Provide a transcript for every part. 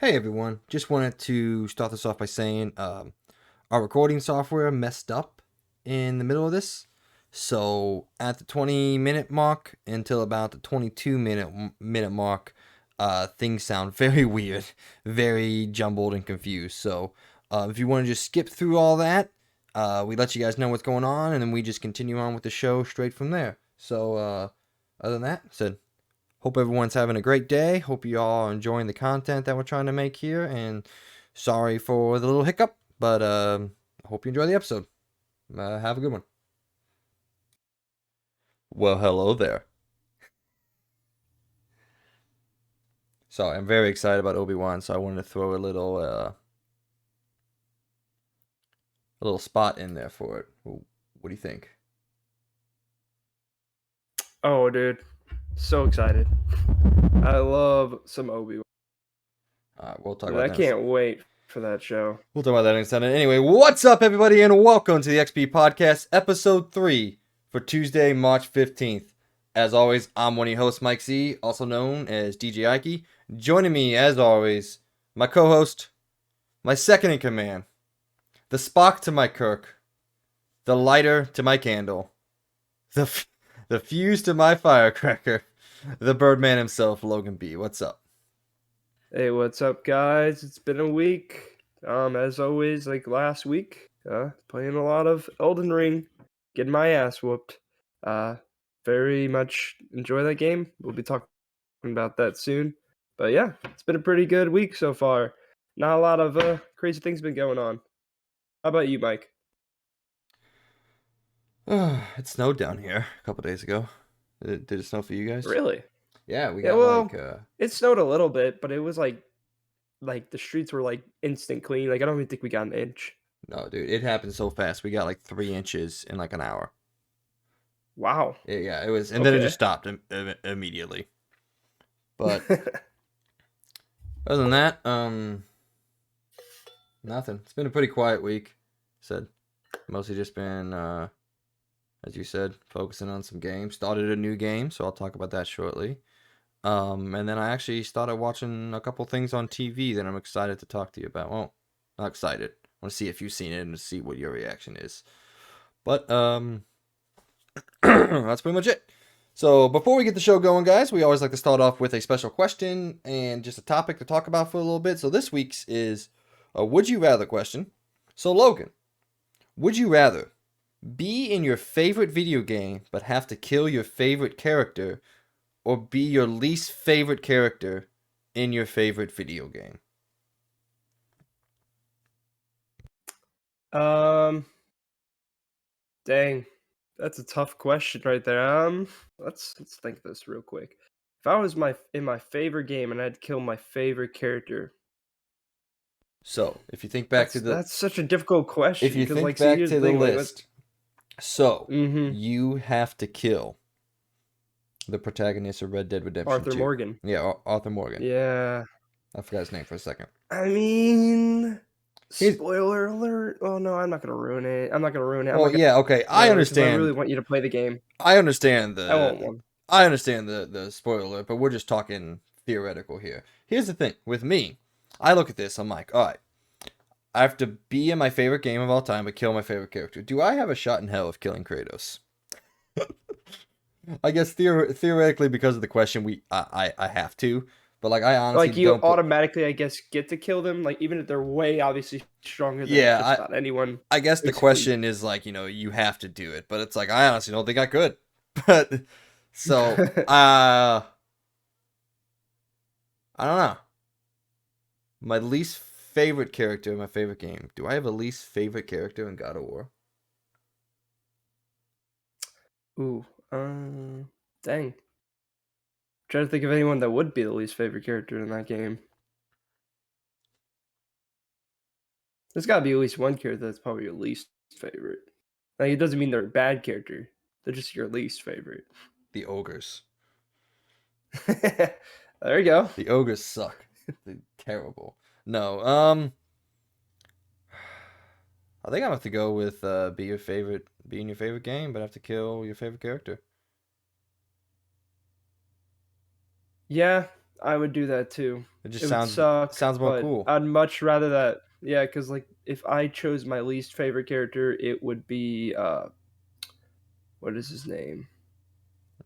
Hey everyone, just wanted to start this off by saying our recording software messed up in the middle of this. So at the 20-minute mark until about the 22-minute mark, things sound very weird, very jumbled and confused. So if you want to just skip through all that, we let you guys know what's going on, and then we just continue on with the show straight from there. So other than that, said hope everyone's having a great day. Hope you all are enjoying the content that we're trying to make here. And sorry for the little hiccup, but I hope you enjoy the episode. Have a good one. Well, hello there. Sorry, I'm very excited about Obi-Wan, so I wanted to throw a little spot in there for it. What do you think? Oh, dude. So excited. I love some Obi-Wan. We'll talk Dude, about I that. can't wait for that show. We'll talk about that in a second. Anyway, what's up, everybody, and welcome to the XP Podcast, Episode 3 for Tuesday, March 15th. As always, I'm one of your hosts, Mike C., also known as DJ Ike. Joining me, as always, my co-host, my second in command, the Spock to my Kirk, the lighter to my candle, the fuse to my firecracker, the Birdman himself, Logan B. What's up? Hey, what's up, guys? It's been a week. As always, like last week, playing a lot of Elden Ring, getting my ass whooped. Very much enjoy that game. We'll be talking about that soon. But yeah, it's been a pretty good week so far. Not a lot of crazy things been going on. How about you, Mike? It snowed down here a couple days ago. Did it snow for you guys? Really? Yeah, we Yeah, got well, like it snowed a little bit, but it was like the streets were like instant clean. Like I don't even think we got an inch. no, dude, it happened so fast. We got like 3 inches in like an hour. Wow. Yeah, it was, and then it just Okay. stopped immediately. But other than that, nothing. It's been a pretty quiet week. Said mostly just been, as you said, focusing on some games. Started a new game, so I'll talk about that shortly. And then I actually started watching a couple things on TV that I'm excited to talk to you about. Well, not excited. I want to see if you've seen it and see what your reaction is. But that's pretty much it. So before we get the show going, guys, we always like to start off with a special question and just a topic to talk about for a little bit. So this week's is a would you rather question. So Logan, would you rather be in your favorite video game but have to kill your favorite character, or be your least favorite character in your favorite video game? um, Dang, that's a tough question right there. Let's think this real quick. If I was in my favorite game and I had to kill my favorite character, So if you think back to the that's such a difficult if question you because think like, see, back here's to the the thing, like, let's. list, so Mm-hmm. you have to kill the protagonist of Red Dead Redemption Arthur 2. Morgan. Yeah, Arthur Morgan. Yeah. I forgot his name for a second. I mean, He's spoiler alert. Oh no, I'm not gonna ruin it. I'm not gonna ruin it. I'm well, not gonna yeah, okay. I spoil it because I really understand. want you to play the game. I understand I want one. the spoiler alert, but we're just talking theoretical here. Here's the thing with me. I look at this. I'm like, all right. I have to be in my favorite game of all time, but kill my favorite character. Do I have a shot in hell of killing Kratos? I guess theoretically, because of the question, I have to. But like, I honestly Like you don't put. automatically, I guess, get to kill them. Like even if they're way obviously stronger than Yeah, just about anyone. I guess the Basically. question is like, you have to do it, but it's like I honestly don't think I could. But so I don't know. My least favorite character in my favorite game. Do I have a least favorite character in God of War? Ooh. Dang. Trying to think of anyone that would be the least favorite character in that game. There's got to be at least one character that's probably your least favorite. Like it doesn't mean they're a bad character. They're just your least favorite. The ogres. There you go. The ogres suck. They're terrible. No. I think I'm gonna have to go with be in your favorite game, but have to kill your favorite character. Yeah, I would do that too. It just It would sounds suck, sounds more but cool. I'd much rather that. Yeah, because like if I chose my least favorite character, it would be what is his name?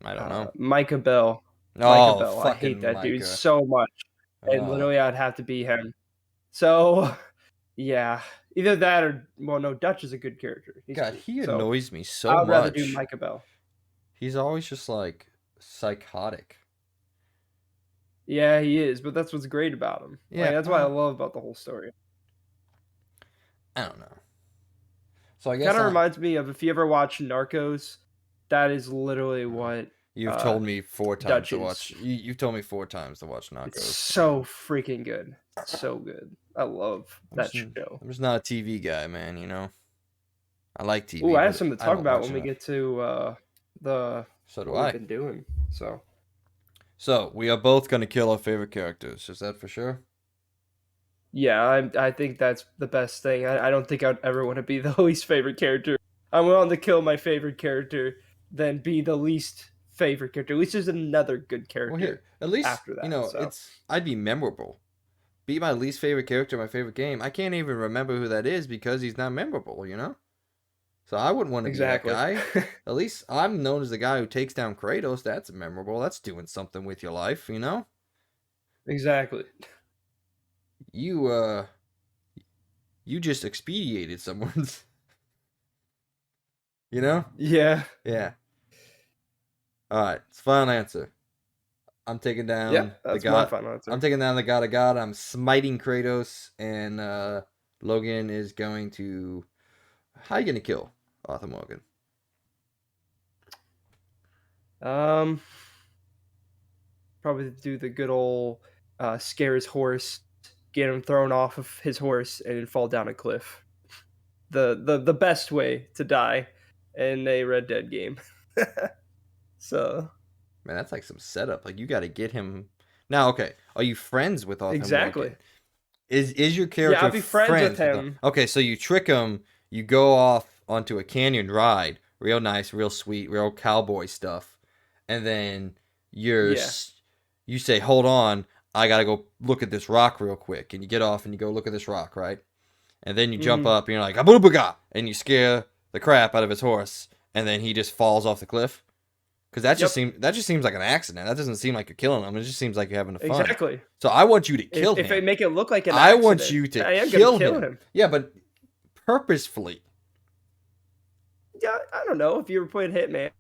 I don't know. Micah Bell. Micah Oh, Bell. I hate fucking that dude Micah. so much, and Oh, literally I'd have to be him. So, yeah, either that or well, no, Dutch is a good character. He's God, cool. he So annoys me so I would rather do much. Micah Bell. He's always just like psychotic. Yeah, he is, but that's what's great about him. Like Yeah, that's what I well, love about the whole story. I don't know. So I guess Kind of I reminds me of if you ever watch Narcos, that is literally what you've uh told me 4 times Dutch to is. watch. You've told me 4 times to watch It's Narcos, so and freaking good. So good. I love that show. I'm just not a TV guy, man. You know, I like Ooh, TV, I have but something to I talk don't about watch when we enough. get to the So do what we've I. been doing. So So we are both gonna kill our favorite characters. Is that for sure? yeah, I think that's the best thing. I don't think I'd ever want to be the least favorite character. I'm willing to kill my favorite character than be the least favorite character. At least there's another good Well, here, character at least after that. So I'd be memorable. Be my least favorite character in my favorite game. I can't even remember who that is because he's not memorable. You know. So I wouldn't want to be that exactly. guy. At least I'm known as the guy who takes down Kratos. That's memorable. That's doing something with your life, you know? Exactly. You you just expedited someone's, you know? Yeah. Yeah. All right. It's final answer. I'm taking Yeah, down the that's my god. final I'm answer. taking down the god of God. I'm smiting Kratos, and Logan is going to. How you gonna kill Arthur Morgan? Um, probably do the good old scare his horse, get him thrown off of his horse, and then fall down a cliff. The best way to die in a Red Dead game. So Man, that's like some setup. Like you got to get him. Now, okay. Are you friends with Arthur exactly. Morgan? Is your Yeah, I'll character be friends with friends with him? him. Okay, so you trick him. You go off onto a canyon ride, real nice, real sweet, real cowboy stuff, and then Yeah. you say, "Hold on, I gotta go look at this rock real quick," and you get off and you go look at this rock, right? And then you jump Hmm. up and you're like, "Abubaga," and you scare the crap out of his horse, and then he just falls off the cliff. Because Yep. that just seems like an accident. That doesn't seem like you're killing him. It just seems like you're having fun. Exactly. So I want you to kill If they him. make it look like an I want accident, you to I am gonna kill kill him. him. Yeah, but purposefully. Yeah, I don't know if you were playing Hitman,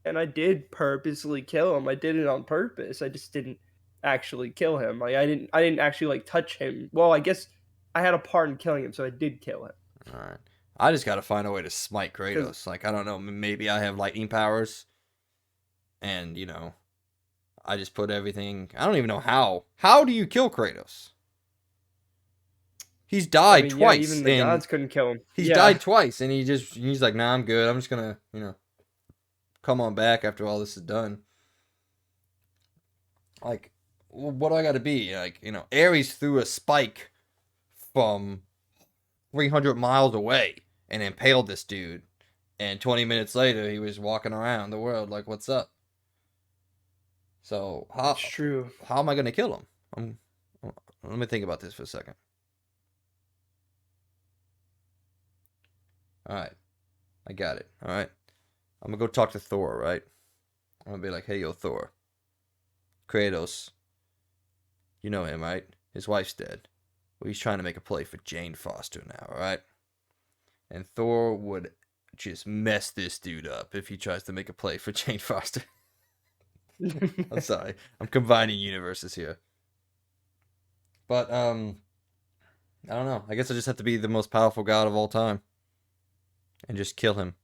and I did purposely kill him. I did it on purpose. I just didn't actually kill him. Like I didn't actually like touch him. Well, I guess I had a part in killing him, so I did kill him. All right. I just got to find a way to smite Because Kratos. Like I don't know, maybe I have lightning powers, and I just put everything. I don't even know how. How do you kill Kratos? He's I died mean, yeah, twice, even the and gods couldn't kill him. he's Yeah, died twice, and he's like, nah, I'm good. I'm just gonna come on back after all this is done. Like, what do I got to be? Like, Ares threw a spike from 300 miles away and impaled this dude. And 20 minutes later, he was walking around the world like, what's up? So, it's true. how am I going to kill him? Let me think about this for a second. All right. I got it. All right. I'm going to go talk to Thor, right? I'm going to be like, hey, yo, Thor. Kratos. You know him, right? His wife's dead. Well, he's trying to make a play for Jane Foster now, all right? And Thor would just mess this dude up if he tries to make a play for Jane Foster. I'm sorry. I'm combining universes here. But I don't know. I guess I just have to be the most powerful god of all time and just kill him.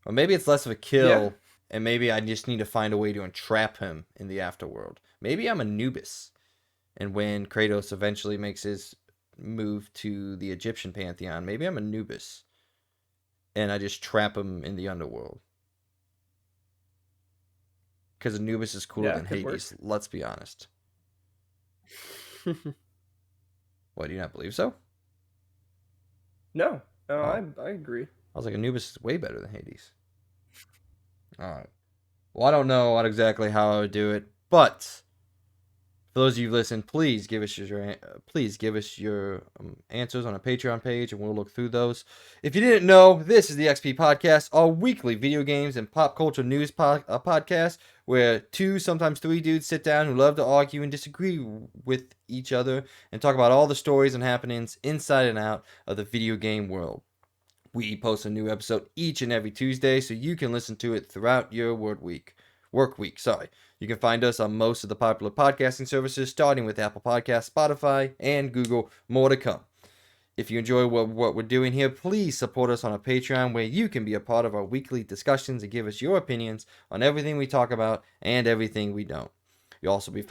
Or maybe it's less of a Yeah, kill, and maybe I just need to find a way to entrap him in the afterworld. Maybe I'm Anubis, and when Kratos eventually makes his move to the Egyptian pantheon, maybe I'm Anubis, and I just trap him in the underworld. Because Anubis is cooler yeah, than it could work. Hades. Let's be honest. What, do you not believe so? No, no, Oh, I agree. I was like, Anubis is way better than Hades. All right. Well, I don't know what exactly how I would do it, but For those of you who listen, please give us your answers on our Patreon page, and we'll look through those. If you didn't know, this is the XP Podcast, our weekly video games and pop culture news podcast, where two, sometimes three dudes sit down who love to argue and disagree with each other and talk about all the stories and happenings inside and out of the video game world. We post a new episode each and every Tuesday, so you can listen to it throughout your work week. You can find us on most of the popular podcasting services, starting with Apple Podcasts, Spotify, and Google. More to come. If you enjoy what we're doing here, please support us on our Patreon, where you can be a part of our weekly discussions and give us your opinions on everything we talk about and everything we don't. You'll also be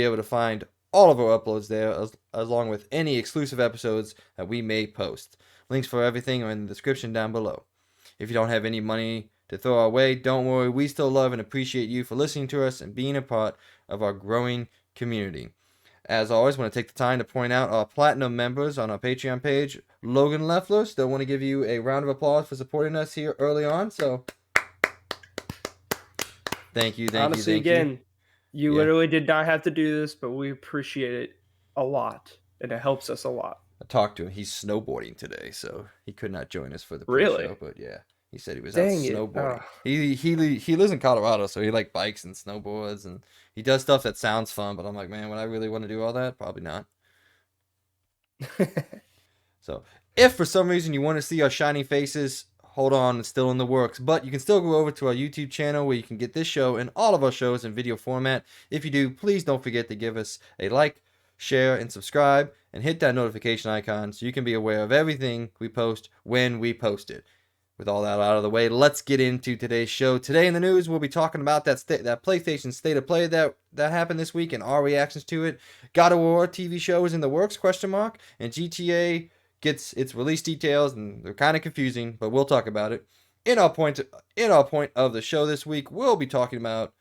able to find all of our uploads there, along with any exclusive episodes that we may post. Links for everything are in the description down below. If you don't have any money to throw our way, don't worry, we still love and appreciate you for listening to us and being a part of our growing community. As always, I want to take the time to point out our platinum members on our Patreon page. Logan Leffler, still want to give you a round of applause for supporting us here early on. So, thank you. Honestly, again, you Yeah. literally did not have to do this, but we appreciate it a lot, and it helps us a lot. I talked to him. He's snowboarding today, so he could not join us for the Really? pre-show. But yeah, he said he was out Dang it. snowboarding. He lives in Colorado, so he like bikes and snowboards, and he does stuff that sounds fun. But I'm like, man, would I really want to do all that? Probably not. So if for some reason you want to see our shiny faces, hold on, it's still in the works. But you can still go over to our YouTube channel, where you can get this show and all of our shows in video format. If you do, please don't forget to give us a like, share, and subscribe, and hit that notification icon so you can be aware of everything we post when we post it. With all that out of the way, let's get into today's show. Today in the news, we'll be talking about that PlayStation State of Play that happened this week and our reactions to it. God of War TV show is in the works, ? And GTA gets its release details, and they're kind of confusing, but we'll talk about it. In our point of the show this week, we'll be talking about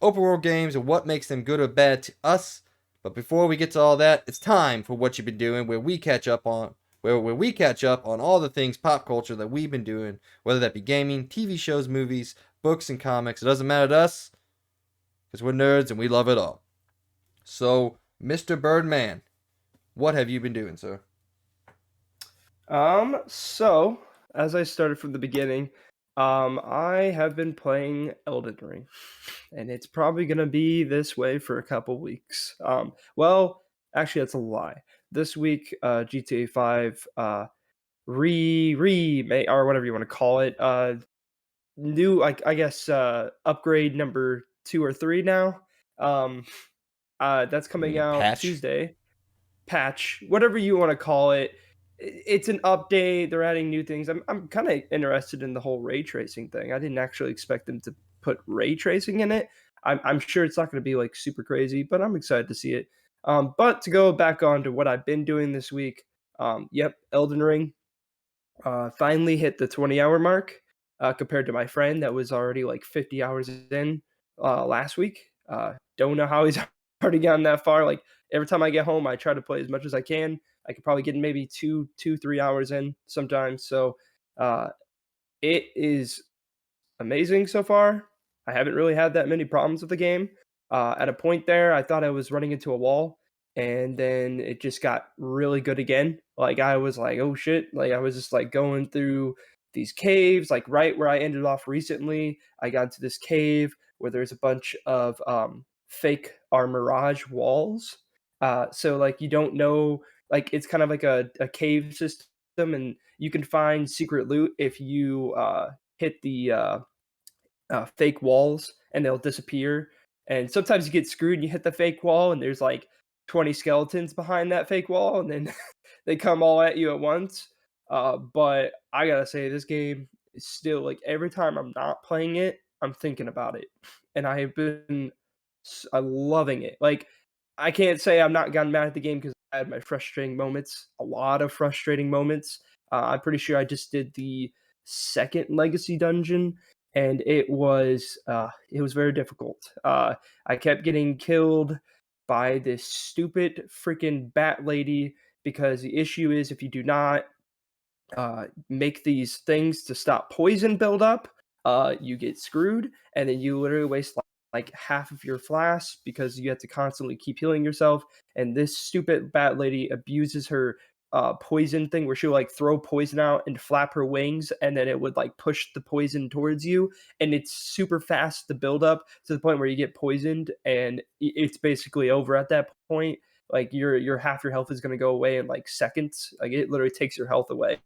open world games and what makes them good or bad to us. But before we get to all that, it's time for What You've Been Doing, where we catch up on all the things pop culture that we've been doing, whether that be gaming, TV shows, movies, books, and comics. It doesn't matter to us, because we're nerds and we love it all. So, Mr. Birdman, what have you been doing, sir? So as I started from the beginning, I have been playing Elden Ring, and it's probably gonna be this way for a couple weeks. Well, actually, that's a lie. This week, GTA 5, or whatever you want to call it, new, like I guess, upgrade number 2 or 3 now. Um, that's You mean coming a out patch? Tuesday. Patch, whatever you want to call it. It's an update. They're adding new things. I'm kind of interested in the whole ray tracing thing. I didn't actually expect them to put ray tracing in it. I'm sure it's not going to be like super crazy, but I'm excited to see it. But to go back on to what I've been doing this week, yep, Elden Ring finally hit the 20-hour mark, compared to my friend that was already like 50 hours in last week. Don't know how he's already gotten that far. Like every time I get home, I try to play as much as I can. I could probably get maybe 3 hours in sometimes. So it is amazing so far. I haven't really had that many problems with the game. At a point there, I thought I was running into a wall, and then it just got really good again. Like I was like, "Oh shit!" Like I was just like going through these caves, like right where I ended off recently. I got into this cave where there's a bunch of fake or mirage walls. So like you don't know, like it's kind of like a cave system, and you can find secret loot if you hit the fake walls, and they'll disappear. And sometimes you get screwed and you hit the fake wall, and there's like 20 skeletons behind that fake wall, and then they come all at you at once. But I gotta say, this game is still like every time I'm not playing it, I'm thinking about it, and I have been loving it. Like I can't say I'm not gotten mad at the game because I had my frustrating moments, a lot of frustrating moments. I'm pretty sure I just did the second legacy dungeon, and it was very difficult. I kept getting killed by this stupid freaking bat lady, because the issue is if you do not make these things to stop poison buildup, you get screwed, and then you literally waste like half of your flasks because you have to constantly keep healing yourself. And this stupid bat lady abuses her poison thing where she'll like throw poison out and flap her wings, and then it would like push the poison towards you. And it's super fast to build up to the point where you get poisoned, and it's basically over at that point. Like your half your health is going to go away in like seconds. Like it literally takes your health away.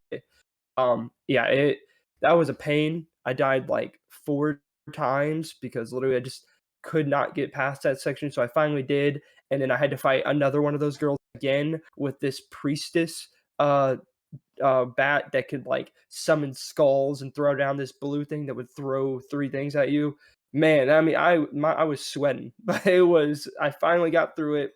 Yeah, it that was a pain. I died like 4 times because literally I just could not get past that section. So I finally did, and then I had to fight another one of those girls again with this priestess uh bat that could like summon skulls and throw down this blue thing that would throw 3 things at you. Man, I mean, I was sweating, but I finally got through it,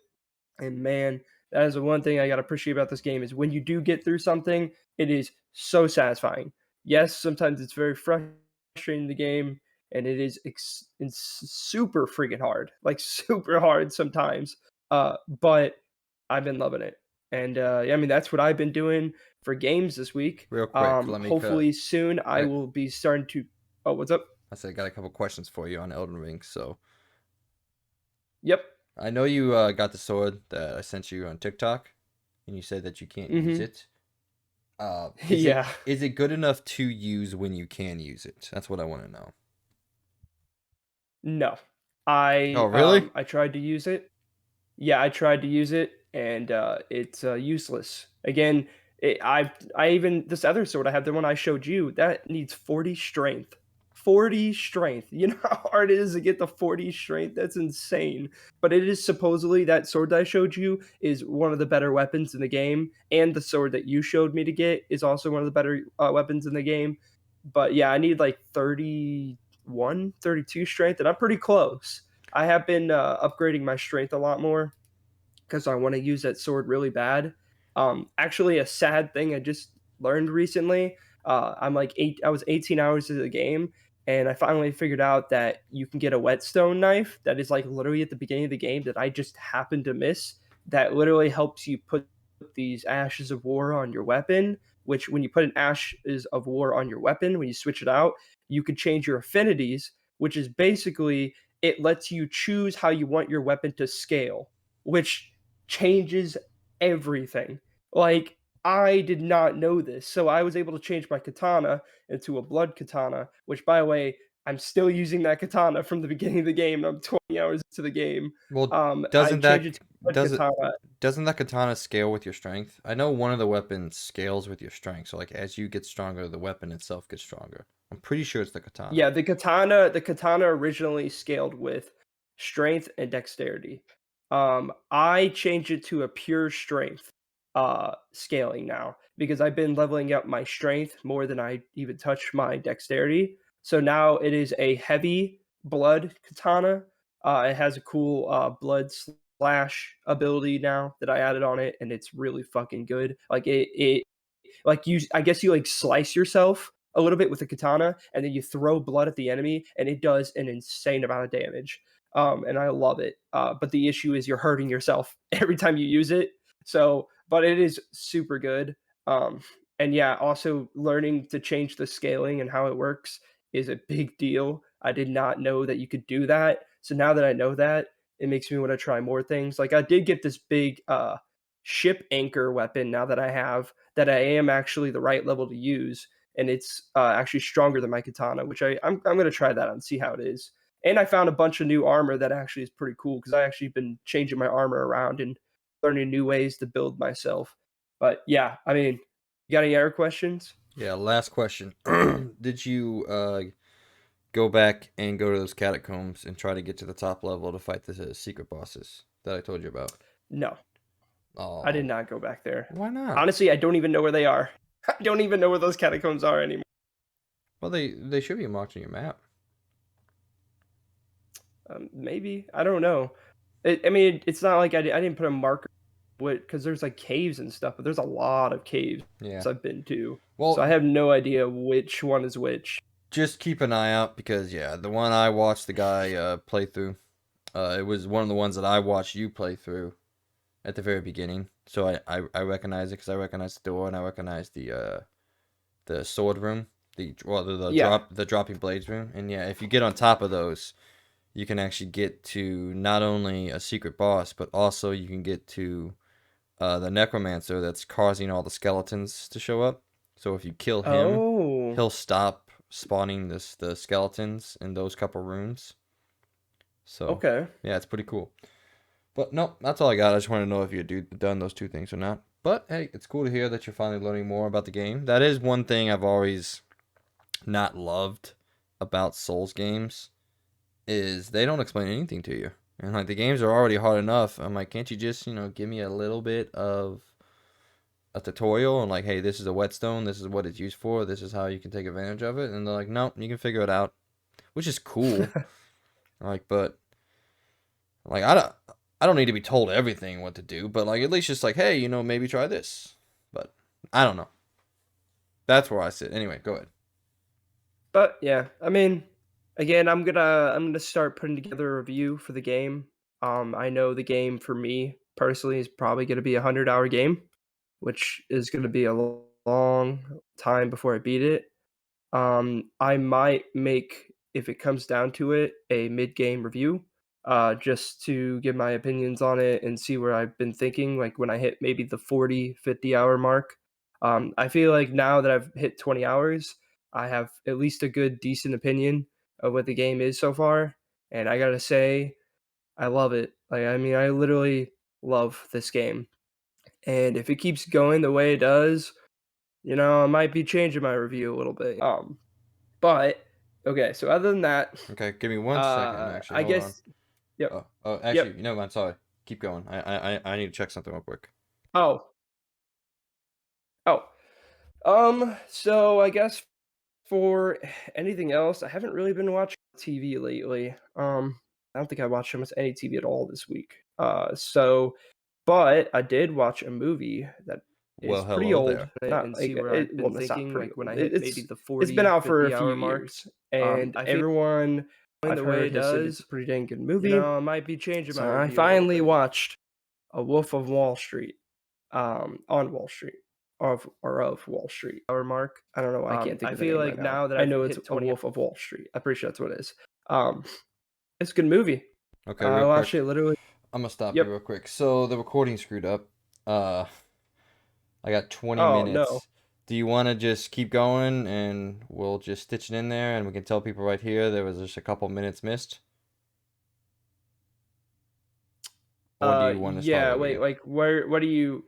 and man, that is the one thing I got to appreciate about this game is when you do get through something, it is so satisfying. Yes, sometimes it's very frustrating the game, and it's super freaking hard, like super hard sometimes. But I've been loving it, and yeah, I mean that's what I've been doing for games this week. Real quick, let me cut. Hopefully soon I will be starting to. Oh, what's up? I said I got a couple questions for you on Elden Ring. So Yep. I know you got the sword that I sent you on TikTok, and you said that you can't use Mm-hmm. it. Is it Yeah. is it good enough to use when you can use it? That's what I want to know. No. Oh, really? I tried to use it. Yeah, I tried to use it, and it's useless. Again, I even this other sword I have, the one I showed you, that needs 40 strength. 40 strength. You know how hard it is to get the 40 strength? That's insane. But it is supposedly that sword that I showed you is one of the better weapons in the game, and the sword that you showed me to get is also one of the better weapons in the game. But yeah, I need like 31, 32 strength, and I'm pretty close. I have been upgrading my strength a lot more because I want to use that sword really bad. Actually, a sad thing I just learned recently. I was 18 hours into the game, and I finally figured out that you can get a whetstone knife that is like literally at the beginning of the game that I just happened to miss. That literally helps you put these ashes of war on your weapon. Which, when you put an ashes of war on your weapon, when you switch it out, you can change your affinities, which is basically it lets you choose how you want your weapon to scale, which changes everything. Like, I did not know this. So I was able to change my katana into a blood katana, which, by the way, I'm still using that katana from the beginning of the game. I'm 20 hours into the game. Well, I doesn't changed it that to blood does it katana. doesn't that katana scale with your strength? I know one of the weapons scales with your strength. So like as you get stronger, the weapon itself gets stronger. I'm pretty sure it's the katana. Yeah, the katana originally scaled with strength and dexterity. I changed it to a pure strength scaling now because I've been leveling up my strength more than I even touch my dexterity. So now it is a heavy blood katana. It has a cool blood slash ability now that I added on it, and it's really fucking good. Like it like you I guess you like slice yourself a little bit with a katana, and then you throw blood at the enemy, and it does an insane amount of damage. And I love it. But the issue is you're hurting yourself every time you use it. So, but it is super good. Um, and yeah, also learning to change the scaling and how it works is a big deal. I did not know that you could do that. So now that I know that, it makes me want to try more things. Like I did get this big ship anchor weapon now that I have that I am actually the right level to use, and it's actually stronger than my katana, which I'm going to try that out and see how it is. And I found a bunch of new armor that actually is pretty cool because I actually been changing my armor around and learning new ways to build myself. But yeah, I mean, you got any other questions? Yeah, last question. Did you go back and go to those catacombs and try to get to the top level to fight the secret bosses that I told you about? No, I did Oh, not go back there. why not? Honestly, I don't even know where they are. I don't even know where those catacombs are anymore. Well, they should be marked on your map. Maybe I don't know. I mean, it's not like I didn't put a marker because there's like caves and stuff, but there's a lot of caves Yeah. I've been to, so I Well, have no idea which one is which. just keep an eye out because yeah, the one I watched the guy play through, it was one of the ones that I watched you play through at the very beginning. So I recognize it because I recognize the door and I recognize the sword room, the Yeah, dropping blades room, and yeah, if you get on top of those, you can actually get to not only a secret boss, but also you can get to the necromancer that's causing all the skeletons to show up. So if you kill him, Oh, he'll stop spawning the skeletons in those couple rooms. So okay. yeah, it's pretty cool. But no, that's all I got. I just want to know if you had done those two things or not. But hey, it's cool to hear that you're finally learning more about the game. That is one thing I've always not loved about Souls games is they don't explain anything to you. And like the games are already hard enough. I'm like, can't you just, give me a little bit of a tutorial and like, hey, this is a whetstone, this is what it's used for, this is how you can take advantage of it. And they're like, no, you can figure it out, which is cool. Like, but like I don't need to be told everything what to do, but like at least just like, hey, maybe try this. But I don't know. That's where I sit. Anyway, go ahead. But yeah, I mean, again, I'm gonna start putting together a review for the game. I know the game for me personally is probably gonna be a 100-hour game, which is gonna be a long time before I beat it. I might make, if it comes down to it, a mid-game review, just to give my opinions on it and see where I've been thinking, like, when I hit maybe the 40, 50-hour mark. I feel like now that I've hit 20 hours, I have at least a good, decent opinion of what the game is so far, and I gotta say, I love it. Like, I mean, I literally love this game, and if it keeps going the way it does, I might be changing my review a little bit. But okay, so other than that, Okay, give me 1 second. Actually, I hold on. guess yep, Oh, yep. actually, I'm sorry. Keep going. I need to check something real quick. Oh, oh. So I guess for anything else, I haven't really been watching TV lately. I don't think I watched almost any TV at all this week. But I did watch a movie that is Well, pretty hello old, there. and see where I've been Well, that's not thinking, pretty like when I old. hit maybe the It's been 40, out for a 50 few hour mark, years. and I feel everyone going I've the way heard it has said it's does. a pretty dang good movie. I might be changing my So I review a little finally bit. watched. A Wolf of Wall Street, on Wall Street, of Wall Street. Hour mark. I don't know why I can't think I of the feel name like right now. now that I I've know it's hit A 20. Wolf of Wall Street. I'm pretty sure that's what it is. Um, it's a good movie. Okay, I real watched quick. it literally. I'm gonna stop you Yep. real quick. So the recording screwed up. Uh, I got 20 Oh no. minutes. Do you want to just keep going and we'll just stitch it in there and we can tell people right here there was just a couple minutes missed? Or do you want to start Yeah. over Wait. again? Like, where? What do you?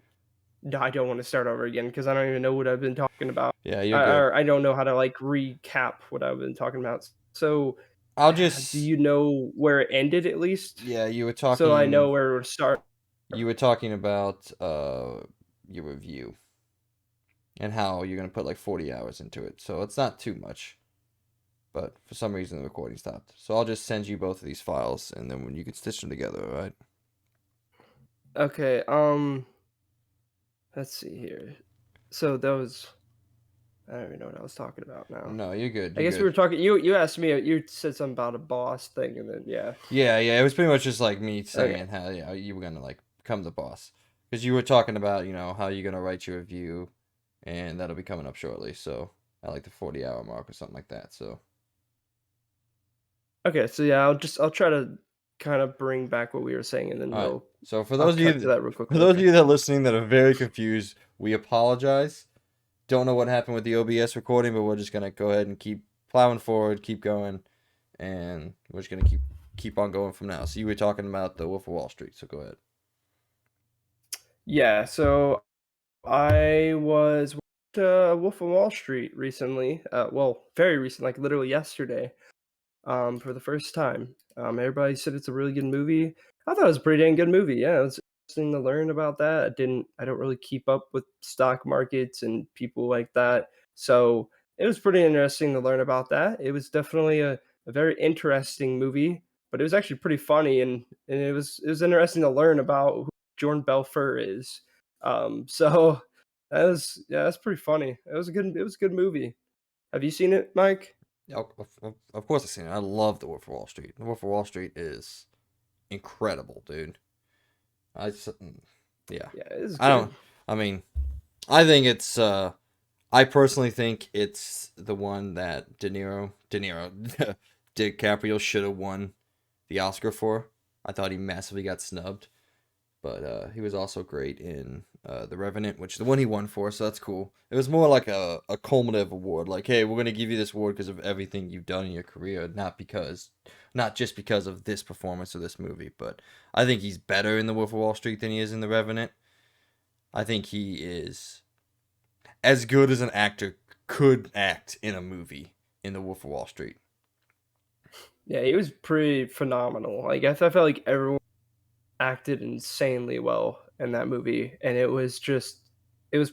No, I don't want to start over again because I don't even know what I've been talking about. Yeah, you're good. I don't know how to like recap what I've been talking about. So, I'll do just you know where it ended at least? yeah, So I know where to start. you were talking about your review and how you're gonna put like 40 hours into it. So it's not too much. But for some reason the recording stopped. So I'll just send you both of these files and then when you can stitch them together, all right? Okay. Let's see here. So that was, I don't even know what I was talking about now. No, you're good. I You're guess we good. were talking. You asked me. You said something about a boss thing, and then yeah. Yeah, yeah, it was pretty much just like me Okay. saying how you were gonna like become the boss. Because you were talking about, how you're gonna write your review and that'll be coming up shortly. So at like the 40-hour mark or something like that. So Okay. So yeah, I'll try to kind of bring back what we were saying, and then all right. So I'll cut to that real quick. for those of you that are listening that are very confused, we apologize. Don't know what happened with the OBS recording, but we're just gonna go ahead and keep plowing forward, keep going, and we're just gonna keep on going from now. So you were talking about the Wolf of Wall Street, so go ahead. Yeah. So I was Wolf of Wall Street recently. Well, very recent, like literally yesterday. For the first time. Everybody said it's a really good movie. I thought it was a pretty dang good movie. Yeah, it was interesting to learn about that. I don't really keep up with stock markets and people like that. So it was pretty interesting to learn about that. It was definitely a very interesting movie, but it was actually pretty funny and it was interesting to learn about who Jordan Belfort is. So that was yeah, that's pretty funny. It was a good movie. Have you seen it, Mike? Yeah, of course I've seen it. I love The Wolf of Wall Street. The Wolf of Wall Street is incredible, dude. Yeah. Yeah, it is I don't. good. I mean, I think it's. I personally think it's the one that DiCaprio should have won. the Oscar for. I thought he massively got snubbed, but he was also great in The Revenant, which is the one he won for, so that's cool. It was more like a culminative award, like, hey, we're gonna give you this award because of everything you've done in your career, not just because of this performance or this movie. But I think he's better in The Wolf of Wall Street than he is in The Revenant. I think he is as good as an actor could act in a movie in The Wolf of Wall Street. Yeah, he was pretty phenomenal. Like I felt like everyone acted insanely well in that movie, and it was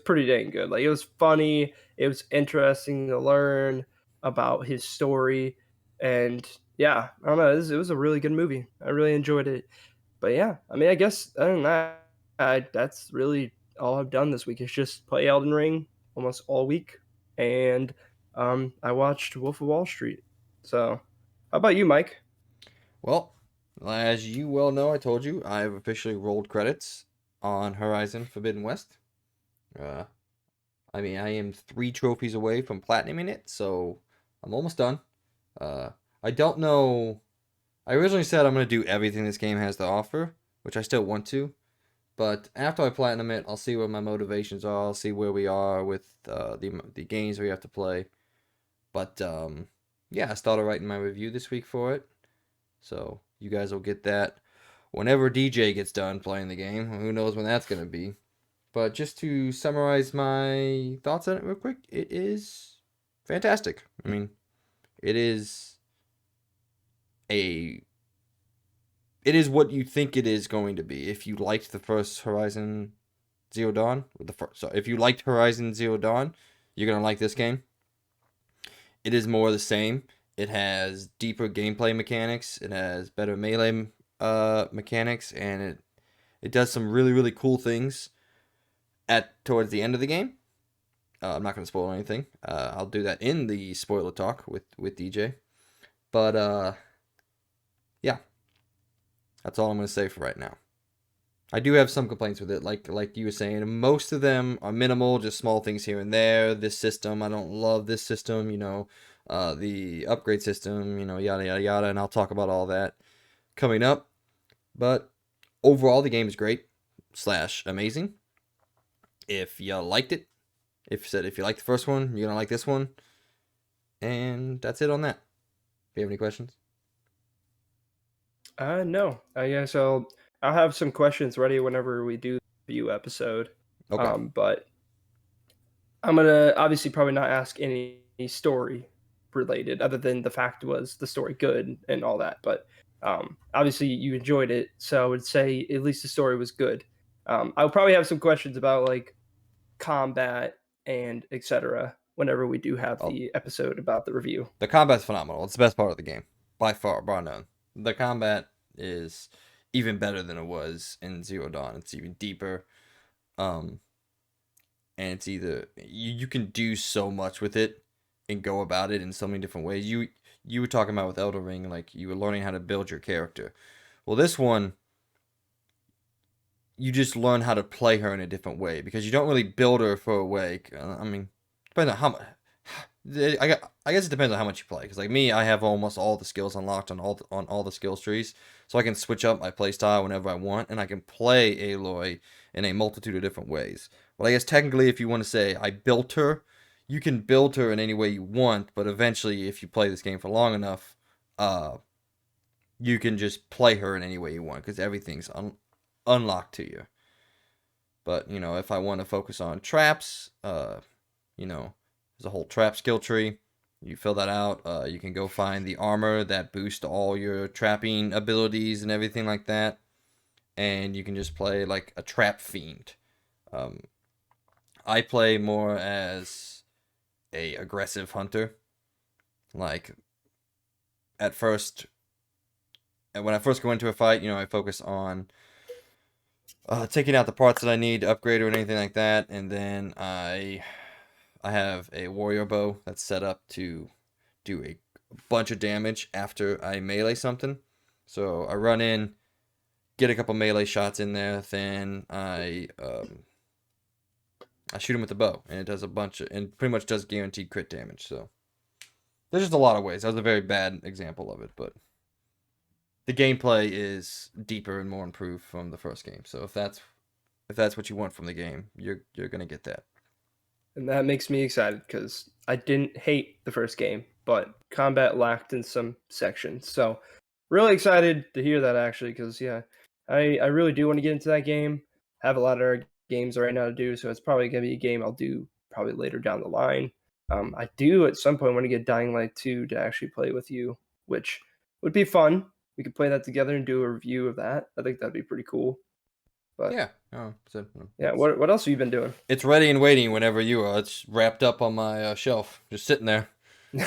pretty dang good. Like it was funny, it was interesting to learn about his story, and yeah, I don't know, it was a really good movie. I really enjoyed it. But yeah, I mean, I guess other than that, that's really all I've done this week is just play Elden Ring almost all week, and I watched Wolf of Wall Street. So, how about you, Mike? Well, as you well know, I told you I've officially rolled credits on Horizon Forbidden West. Uh, I mean, I am 3 trophies away from platinuming it, so I'm almost done. Uh, I don't know. I originally said I'm going to do everything this game has to offer, which I still want to. But after I platinum it, I'll see where my motivations are. I'll see where we are with the games we have to play. But yeah, I started writing my review this week for it. So you guys will get that whenever DJ gets done playing the game. Who knows when that's going to be. But just to summarize my thoughts on it real quick, it is fantastic. I mean, it is a it is what you think it is going to be. If you liked the first Horizon Zero Dawn, if you liked Horizon Zero Dawn, you're gonna like this game. It is more the same. It has deeper gameplay mechanics. It has better melee mechanics, and it does some really cool things at towards the end of the game. I'm not gonna spoil anything. I'll do that in the spoiler talk with DJ. But yeah, that's all I'm gonna say for right now. I do have some complaints with it, like you were saying. Most of them are minimal, just small things here and there. This system, I don't love this system, the upgrade system, yada yada yada, and I'll talk about all that coming up. But overall, the game is great / amazing. If you liked it, if you liked the first one, you're gonna like this one, and that's it on that. Do you have any questions? No. I guess I'll have some questions ready whenever we do the review episode. Okay. But I'm gonna obviously probably not ask any story related, other than the fact was the story good and all that. But obviously you enjoyed it, so I would say at least the story was good. I'll probably have some questions about like combat and etc. whenever we do have Well, the episode about the review. the combat's phenomenal. It's the best part of the game by far, bar none. The combat is even better than it was in Zero Dawn. It's even deeper. Um, and it's either you can do so much with it and go about it in so many different ways. You were talking about with Elden Ring, like you were learning how to build your character. Well, this one you just learn how to play her in a different way because you don't really build her for a way. I mean, depends on how much. I guess it depends on how much you play. Because like me, I have almost all the skills unlocked on all the skills trees, so I can switch up my playstyle whenever I want, and I can play Aloy in a multitude of different ways. But I guess technically, if you want to say I built her, you can build her in any way you want. But eventually, if you play this game for long enough, you can just play her in any way you want because everything's unlocked to you. But if I want to focus on traps, there's a whole trap skill tree. You fill that out. You can go find the armor that boosts all your trapping abilities and everything like that. And you can just play like a trap fiend. I play more as a aggressive hunter. Like at first, when I first go into a fight, I focus on taking out the parts that I need to upgrade or anything like that, and then I have a warrior bow that's set up to do a bunch of damage after I melee something. So I run in, get a couple melee shots in there, then I shoot him with the bow, and it does a bunch and pretty much does guaranteed crit damage. So there's just a lot of ways. That was a very bad example of it, but the gameplay is deeper and more improved from the first game. So if that's what you want from the game, you're gonna get that. And that makes me excited because I didn't hate the first game, but combat lacked in some sections. So really excited to hear that actually, because yeah, I really do want to get into that game. Have a lot of games right now to do, so it's probably gonna be a game I'll do probably later down the line. I do at some point want to get Dying Light 2 to actually play with you, which would be fun. We could play that together and do a review of that. I think that'd be pretty cool. But Yeah. Oh, so yeah, what else have you been doing? it's ready and waiting whenever you are. It's wrapped up on my shelf, just sitting there,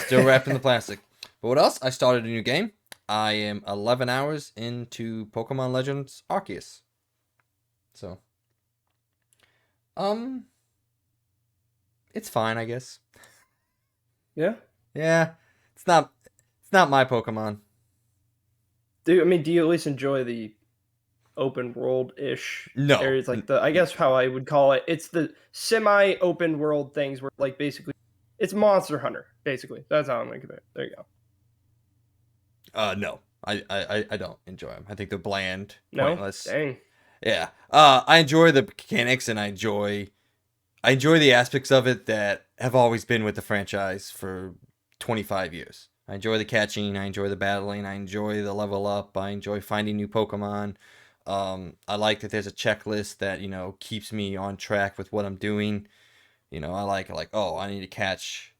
still wrapped in the plastic. But what else? I started a new game. I am 11 hours into Pokemon Legends Arceus. So, um, it's fine, I guess. Yeah. Yeah, it's not my Pokemon. Do you at least enjoy the open world ish No. areas? Like I guess how I would call it, it's the semi open world things where like basically it's Monster Hunter. Basically, that's how I'm gonna compare it. There you go. No. I don't enjoy them. I think they're bland, No, pointless. dang. Yeah. I enjoy the mechanics and I enjoy the aspects of it that have always been with the franchise for 25 years. I enjoy the catching, I enjoy the battling, I enjoy the level up, I enjoy finding new Pokemon. I like that there's a checklist that, keeps me on track with what I'm doing. I like, oh, I need to catch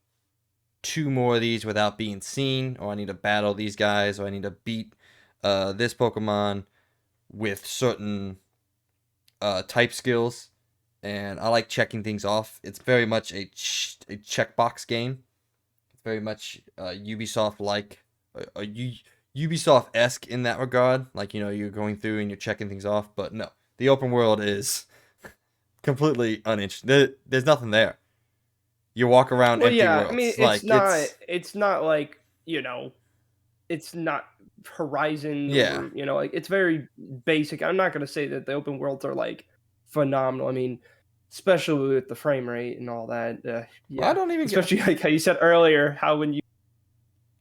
two more of these without being seen, or I need to battle these guys, or I need to beat this Pokemon with certain type skills, and I like checking things off. It's very much a checkbox game. It's very much Ubisoft like, Ubisoft esque in that regard. Like you're going through and you're checking things off, but no, the open world is completely uninteresting. There's nothing there. You walk around Well, empty yeah. I mean, worlds. Like it's it's not like it's not Horizon yeah. or like it's very basic. I'm not gonna say that the open worlds are like phenomenal. I mean, especially with the frame rate and all that. Well, I Yeah, don't even get. especially like how you said earlier, how when you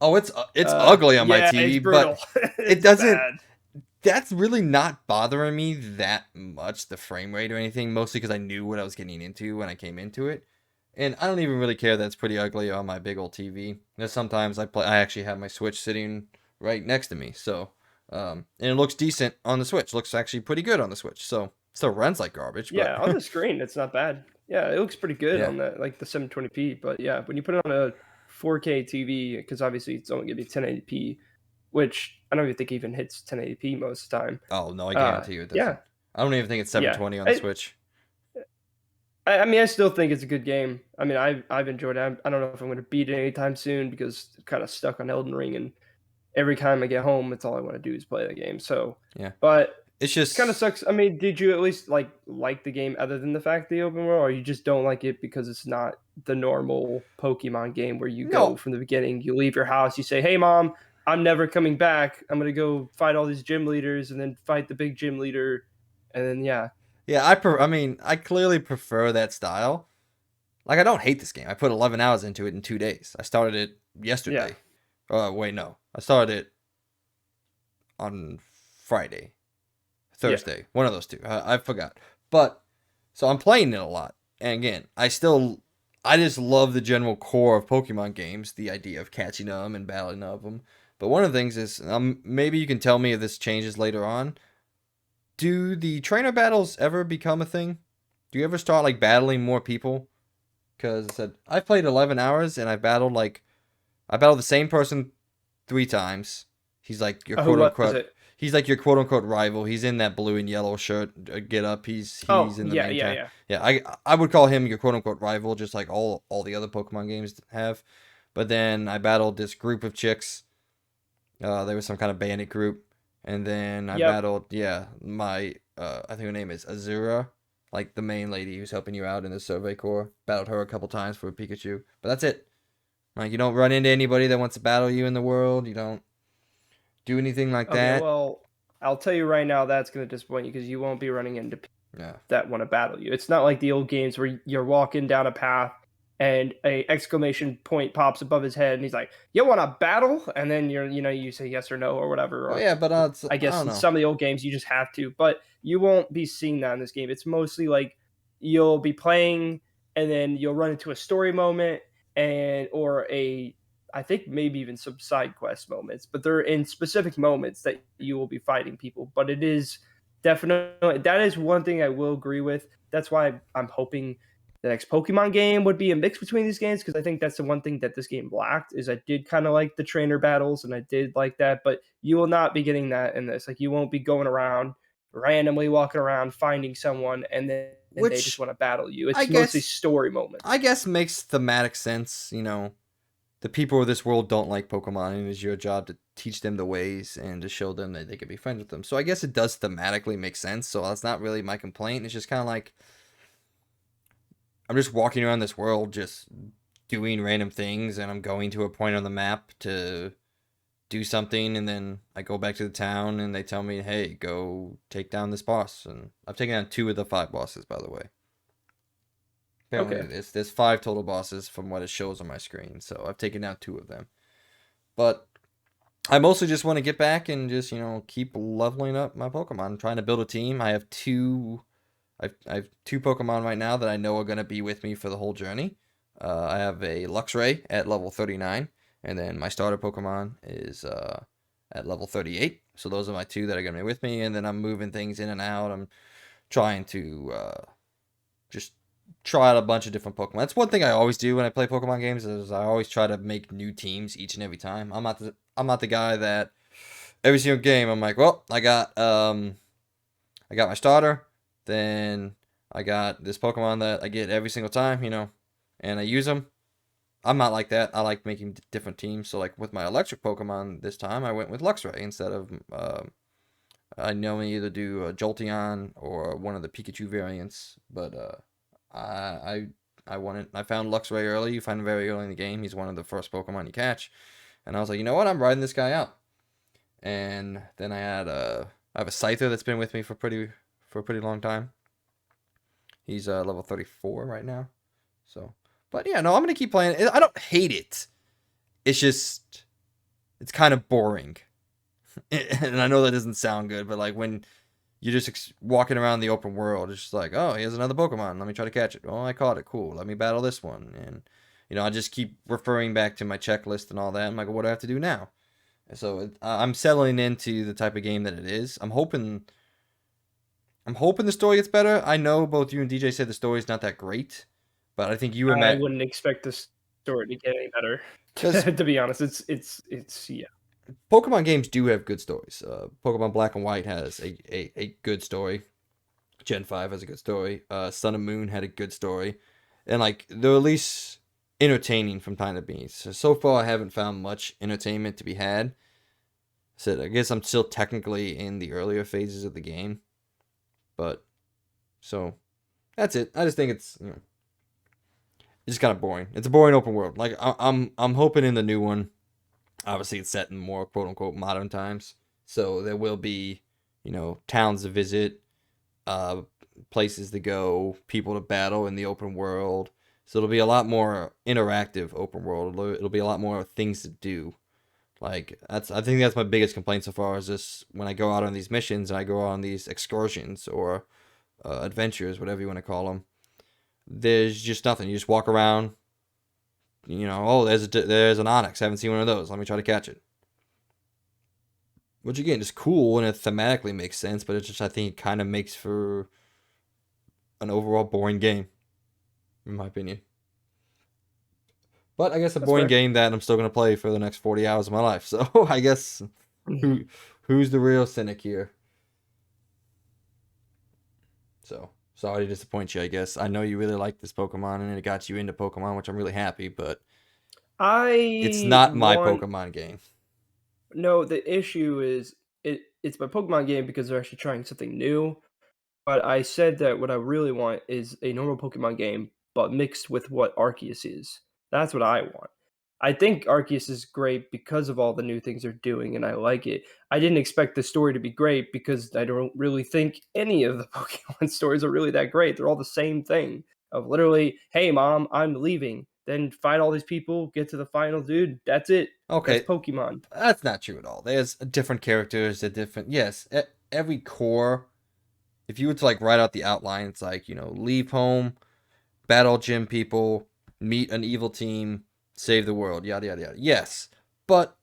Oh, it's ugly on my yeah, it's TV, brutal. but it It's doesn't. bad. That's really not bothering me that much, the frame rate or anything, mostly because I knew what I was getting into when I came into it. And I don't even really care that it's pretty ugly on my big old TV. There's sometimes I actually have my Switch sitting right next to me, so and it looks decent on the Switch. Looks actually pretty good on the Switch. So still runs like garbage, but Yeah, on the screen, it's not bad. Yeah, it looks pretty good yeah. on the 720p. But yeah, when you put it on a 4K TV, because obviously it's only gonna be 1080p, which I don't even think even hits 1080p most of the time. Oh no, I guarantee you it Yeah, doesn't. I don't even think it's yeah. 720 on the Switch. I mean, I still think it's a good game. I mean, I've enjoyed it. I don't know if I'm going to beat it anytime soon because I'm kind of stuck on Elden Ring, and every time I get home, that's all I want to do is play the game. So, Yeah, but it's it kind of just sucks. I mean, did you at least like the game other than the fact the open world, or you just don't like it because it's not the normal Pokemon game where you go no. from the beginning, you leave your house, you say, "Hey, mom, I'm never coming back. I'm gonna go fight all these gym leaders and then fight the big gym leader," and then yeah, Yeah, I mean, I clearly prefer that style. Like, I don't hate this game. I put 11 hours into it in 2 days. I started it yeah, yesterday. Wait, no. I started it on Friday, yeah. Thursday. One of those two. I forgot. But, so I'm playing it a lot. And again, I just love the general core of Pokemon games, the idea of catching them and battling of them. But one of the things is, maybe you can tell me if this changes later on. Do the trainer battles ever become a thing? Do you ever start, like, battling more people? Because I said I've played 11 hours and I battled the same person 3 times. He's like your Who quote was unquote it? he's like your quote unquote rival. He's in that blue and yellow shirt get up. He's Oh, in the yeah, main yeah, town. yeah. Yeah, I would call him your quote unquote rival, just like all the other Pokemon games have. But then I battled this group of chicks. There was some kind of bandit group, and then I Yep. battled my I think her name is Azura, like the main lady who's helping you out in the Survey Corps. Battled her a couple times for a Pikachu, but that's it. Like you don't run into anybody that wants to battle you in the world. You don't do anything like Okay, that. well, I'll tell you right now that's going to disappoint you because you won't be running into people Yeah. that want to battle you. It's not like the old games where you're walking down a path and a exclamation point pops above his head, and he's like, "You want to battle?" And then you say yes or no or whatever. Oh Or yeah, but I I guess don't in know. some of the old games you just have to, but you won't be seeing that in this game. It's mostly like you'll be playing, and then you'll run into a story moment, and or a I think maybe even some side quest moments, but they're in specific moments that you will be fighting people. But it is definitely, that is one thing I will agree with. That's why I'm hoping the next Pokemon game would be a mix between these games, because I think that's the one thing that this game lacked. Is I did kind of like the trainer battles, and I did like that, but you will not be getting that in this. Like, you won't be going around randomly walking around finding someone, and then they just Which want to battle you. I It's mostly guess story I moments. guess makes thematic sense. The people of this world don't like Pokemon, and it's your job to teach them the ways and to show them that they can be friends with them. So I guess it does thematically make sense. So that's not really my complaint. It's just kind of like I'm just walking around this world, just doing random things, and I'm going to a point on the map to do something, and then I go back to the town, and they tell me, "Hey, go take down this boss." And I've taken down 2 of the 5 bosses, by the way. Apparently, Okay. there's 5 total bosses from what it shows on my screen, so I've taken down 2 of them. But I mostly just want to get back and just keep leveling up my Pokemon. I'm trying to build a team. I have two. I have 2 Pokemon right now that I know are gonna be with me for the whole journey. I have a Luxray at level 39, and then my starter Pokemon is at level 38. So those are my 2 that are gonna be with me, and then I'm moving things in and out. I'm trying to just try out a bunch of different Pokemon. That's one thing I always do when I play Pokemon games is I always try to make new teams each and every time. I'm not the guy that every single game I'm like, well, I got my starter, then I got this Pokemon that I get every single time, and I use them. I'm not like that. I like making different teams. So like with my electric Pokemon this time, I went with Luxray instead of I normally either do a Jolteon or one of the Pikachu variants, but I I wanted I found Luxray early. You find him very early in the game. He's one of the first Pokemon you catch, and I was like, you know what? I'm riding this guy out. And then I have a Scyther that's been with me for a pretty long time. He's level 34 right now. So, but yeah, no, I'm gonna keep playing. I don't hate it. It's just it's kind of boring, and I know that doesn't sound good, but like when you're just walking around the open world, it's just like, oh, here's another Pokemon. Let me try to catch it. Oh, I caught it. Cool. Let me battle this one. And I just keep referring back to my checklist and all that. I'm like, what do I have to do now? So I'm settling into the type of game that it is. I'm hoping the story gets better. I know both you and DJ said the story's not that great, but I think you and I Matt, wouldn't expect this story to get any because better. To be honest, it's yeah. Pokemon games do have good stories. Pokemon Black and White has a good story. Gen 5 has a good story. Sun and Moon had a good story. And like they're at least entertaining from time to being. So far I haven't found much entertainment to be had. So I guess I'm still technically in the earlier phases of the game. But so that's it. I just think it's just kind of boring. It's a boring open world. Like I'm hoping in the new one. Obviously, it's set in more quote unquote modern times, so there will be towns to visit, uh, places to go, people to battle in the open world. So it'll be a lot more interactive open world. It'll be a lot more things to do. Like I think that's my biggest complaint so far is this when I go out on these missions and I go out on these excursions or adventures, whatever you want to call them. There's just nothing. You just walk around. Oh, there's an Onyx. I haven't seen one of those. Let me try to catch it. Which again is cool and it thematically makes sense, but it's just I think it kind of makes for an overall boring game, in my opinion. But I guess a That's boring fair. game that I'm still gonna play for the next 40 hours of my life. So I guess who's the real cynic here? So sorry to disappoint you. I guess I know you really like this Pokemon and it got you into Pokemon, which I'm really happy. But it's I not my want Pokemon game. no. The issue is it's my Pokemon game because they're actually trying something new. But I said that what I really want is a normal Pokemon game, but mixed with what Arceus is. That's what I want. I think Arceus is great because of all the new things they're doing, and I like it. I didn't expect the story to be great because I don't really think any of the Pokemon stories are really that great. They're all the same thing of literally, hey, mom, I'm leaving. Mm. then fight all these people, get to the final, dude. That's it. That's Okay, Pokemon. that's not true at all. There's different characters, that different. Yes, every core. If you were to like write out the outline, it's like, leave home, battle gym people, meet an evil team, save the world, yada yada yada. Yes, but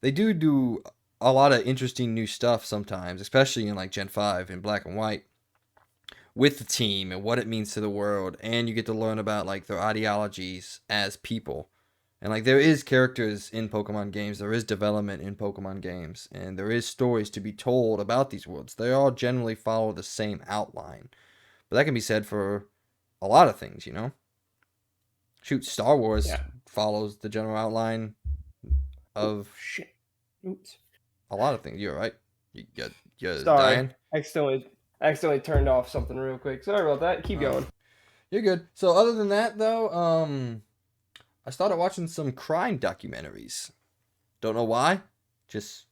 they do a lot of interesting new stuff sometimes, especially in like Gen 5 in Black and White, with the team and what it means to the world, and you get to learn about like their ideologies as people. And like there is characters in Pokemon games, there is development in Pokemon games, and there is stories to be told about these worlds. They all generally follow the same outline. But that can be said for a lot of things, Shoot, Star Wars Yeah. follows the general outline Oh, of shit. Oops. a lot of things. You're right. You're Sorry. dying. Accidentally turned off something real quick. Sorry about that. Keep Oh, going. you're good. So other than that, though, I started watching some crime documentaries. Don't know why. Just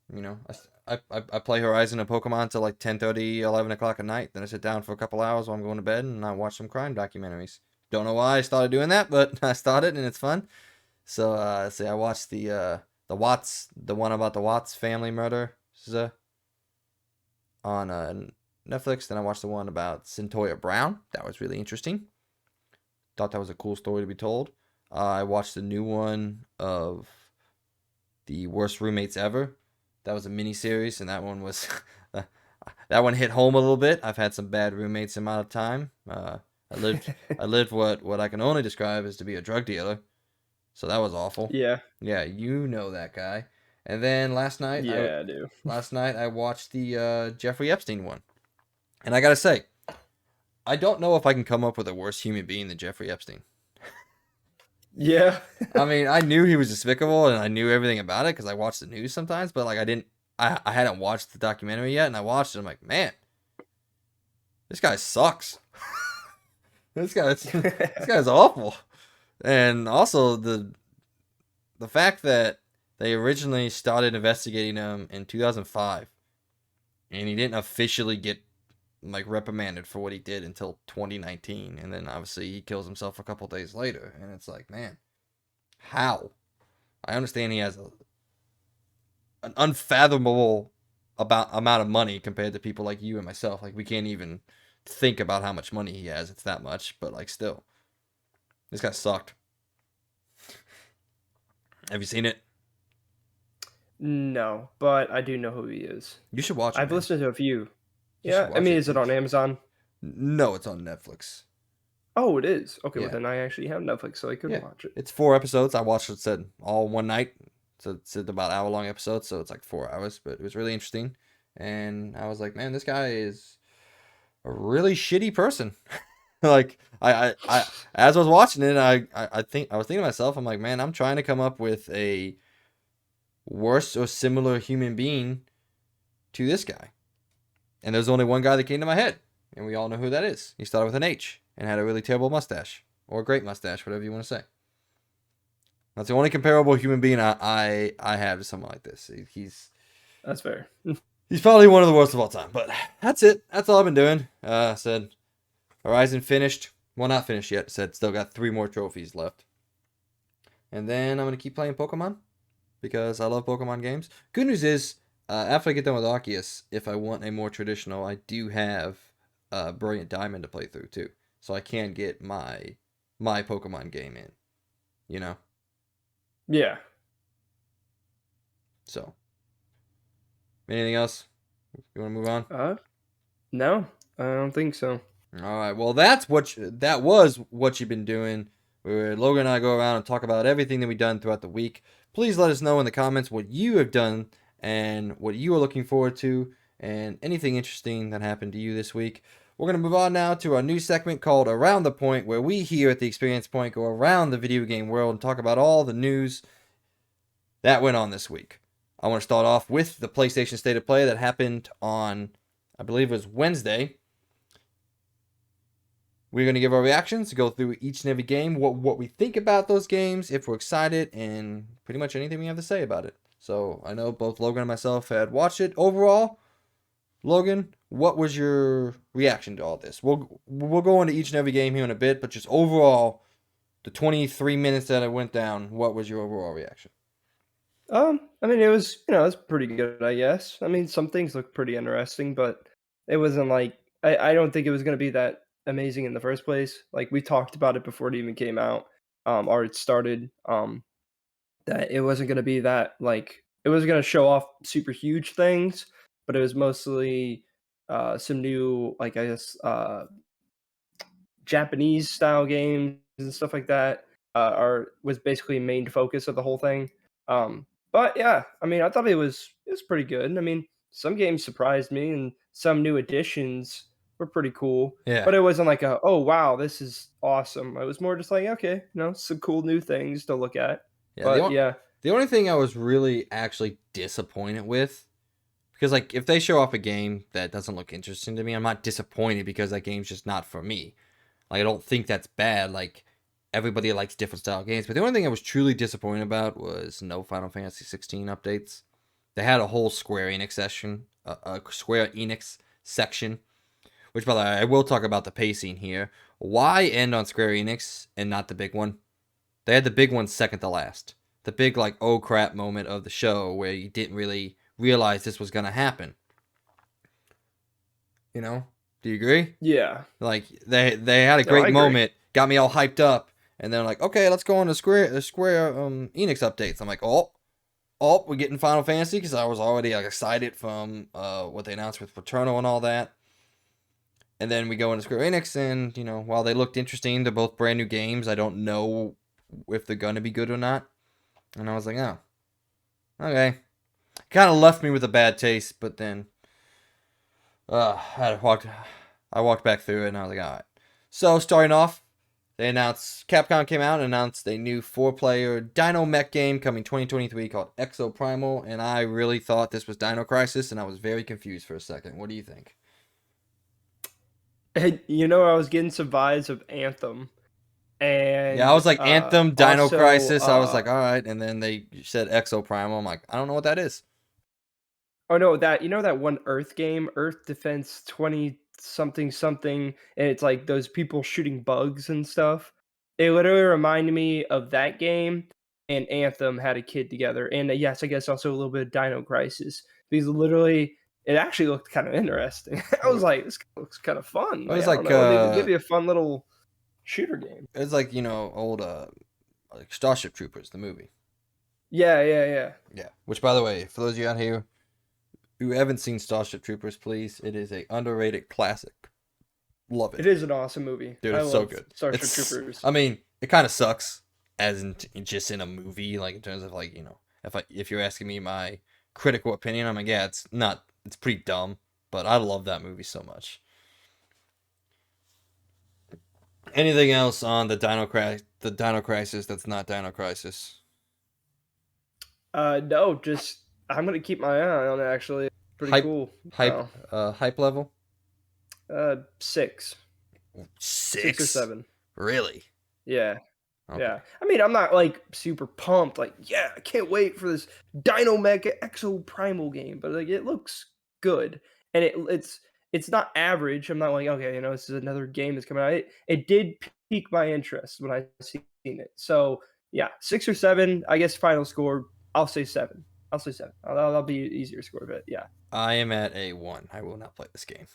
I play Horizon and Pokemon till like 10:30, 11 o'clock at night. Then I sit down for a couple hours while I'm going to bed and I watch some crime documentaries. Don't know why I started doing that, but I started and it's fun. So see, I watched the Watts, the one about the Watts family murder, on Netflix. Then I watched the one about Centoya Brown. That was really interesting. Thought that was a cool story to be told. I watched the new one of the worst roommates ever. That was a mini series, and that one was that one hit home a little bit. I've had some bad roommates in my time. I lived what I can only describe as to be a drug dealer. So that was awful. Yeah. Yeah, you know that guy. And then Yeah, I do. last night I watched the Jeffrey Epstein one. And I gotta say, I don't know if I can come up with a worse human being than Jeffrey Epstein. Yeah. I mean, I knew he was despicable and I knew everything about it because I watched the news sometimes, but like I hadn't watched the documentary yet, and I watched it. I'm like, man, this guy sucks. This guy's awful. And also the fact that they originally started investigating him in 2005, and he didn't officially get like reprimanded for what he did until 2019, and then obviously he kills himself a couple days later, and it's like, man, how? I understand he has an unfathomable amount of money compared to people like you and myself. Like we can't even think about how much money he has. It's that much, but like still, this guy sucked. Have you seen it? No, but I do know who he is. You should watch it, I've man. listened to a few. You should Yeah, I watch mean, it. is it on Amazon? No, it's on Netflix. Oh, it is. Okay, well Yeah, then I actually have Netflix, so I could yeah. watch it. It's 4 episodes. I watched it said all one night. So it's about hour long episodes, so it's like 4 hours, but it was really interesting. And I was like, man, this guy is a really shitty person. Like I as I was watching it, I think I was thinking to myself, I'm like, man, I'm trying to come up with a worse or similar human being to this guy. And there's only one guy that came to my head, and we all know who that is. He started with an H and had a really terrible mustache, or a great mustache, whatever you want to say. That's the only comparable human being I have to someone like this. That's fair. He's probably one of the worst of all time. But that's it. That's all I've been doing. Said Horizon finished. Well, not finished yet. Said still got 3 more trophies left. And then I'm gonna keep playing Pokemon because I love Pokemon games. Good news is, after I get done with Arceus, if I want a more traditional, I do have Brilliant Diamond to play through too, so I can get my Pokemon game in. You know. Yeah. So, anything else? You want to move on? No, I don't think so. All right. Well, that was what you've been doing. Where Logan and I go around and talk about everything that we've done throughout the week. Please let us know in the comments what you have done and what you are looking forward to, and anything interesting that happened to you this week. We're going to move on now to our new segment called Around the Point, where we here at the Experience Point go around the video game world and talk about all the news that went on this week. I want to start off with the PlayStation State of Play that happened on, I believe it was Wednesday. We're going to give our reactions, go through each and every game, what we think about those games, if we're excited, and pretty much anything we have to say about it. So I know both Logan and myself had watched it. Overall, Logan, what was your reaction to all this? We'll go into each and every game here in a bit, but just overall, the 23 minutes that it went down, what was your overall reaction? I mean, it was, it was pretty good, I guess. I mean, some things look pretty interesting, but it wasn't like I don't think it was going to be that amazing in the first place. Like we talked about it before it even came out, or it started. That it wasn't going to be that like it wasn't going to show off super huge things, but it was mostly some new, like I guess, Japanese style games and stuff like that are was basically main focus of the whole thing. But yeah, I mean, I thought it was pretty good. I mean, some games surprised me, and some new additions were pretty cool. Yeah. But it wasn't like a oh wow, this is awesome. It was more just like okay, some cool new things to look at. Yeah, But yeah, the only thing I was really actually disappointed with, because like if they show off a game that doesn't look interesting to me, I'm not disappointed because that game's just not for me. Like I don't think that's bad. Like everybody likes different style games, but the only thing I was truly disappointed about was no Final Fantasy 16 updates. They had a whole Square Enix section, which by the way, I will talk about the pacing here. Why end on Square Enix and not the big one? They had the big one second to last. The big like oh crap moment of the show where you didn't really realize this was gonna happen. You know? Do you agree? yeah, Like they had a no, I great agree. moment, got me all hyped up, and then like, okay, let's go on to Square Enix updates. I'm like, we're getting Final Fantasy because I was already like excited from what they announced with Paterno and all that. And then we go into Square Enix, and while they looked interesting, they're both brand new games. I don't know if they're gonna be good or not. And I was like, oh, okay. Kind of left me with a bad taste, but then I walked back through it, and I was like, all right. So starting off, Capcom came out and announced a new 4-player Dino Mech game coming 2023 called Exo Primal, and I really thought this was Dino Crisis, and I was very confused for a second. What do you think? And, I was getting some vibes of Anthem, Yeah, I and was like Anthem, Dino also Crisis. I was like, all right, and then they said Exo Primal. I'm like, I don't know what that is. oh no, that that one Earth game, Earth Defense 20 something something, and it's like those people shooting bugs and stuff. It literally reminded me of that game and Anthem had a kid together. And yes, I guess also a little bit of Dino Crisis. Because literally it actually looked kind of interesting. I was like, this looks kind of fun. It Like, was I don't like know, maybe a fun little shooter game. it was like old like Starship Troopers, the movie. Yeah, yeah, yeah. Yeah. Which, by the way, for those of you out here who haven't seen Starship Troopers, please, it is a underrated classic. Love It it, is an awesome movie. dude. I It's so love good. Starship Troopers. I mean, it kind of sucks as just in a movie, like in terms of like if you're asking me my critical opinion, I'm like, yeah, it's pretty dumb, but I love that movie so much. Anything else on the Dino Crisis that's not Dino Crisis? No, just I'm gonna keep my eye on it. Actually, pretty Hype, cool. hype, hype level 6, 6 or six. 7. Really? Yeah, Okay. yeah. I mean, I'm not like super pumped. Like, yeah, I can't wait for this Dynamech Exo Primal game. But like, it looks good, and it's not average. I'm not like okay, this is another game that's coming out. It did pique my interest when I seen it. So yeah, 6 or 7. I guess final score. I'll say 7. I'll say 7. That'll be an easier score, but yeah. I am at a 1. I will not play this game.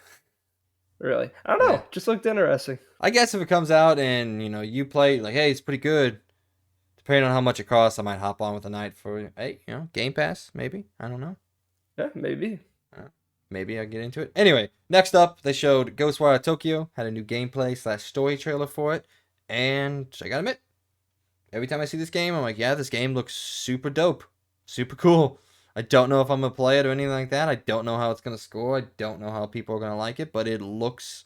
Really? I don't Yeah. know. Just looked interesting. I guess if it comes out and you play like, hey, it's pretty good. Depending on how much it costs, I might hop on with a night for hey, Game Pass, maybe. I don't know. Yeah, maybe. Maybe I get into it. Anyway, next up, they showed Ghostwire Tokyo, had a new gameplay / story trailer for it, and I gotta admit, every time I see this game, I'm like, yeah, this game looks super dope, super cool. I don't know if I'm gonna play it or anything like that. I don't know how it's gonna score. I don't know how people are gonna like it, but it looks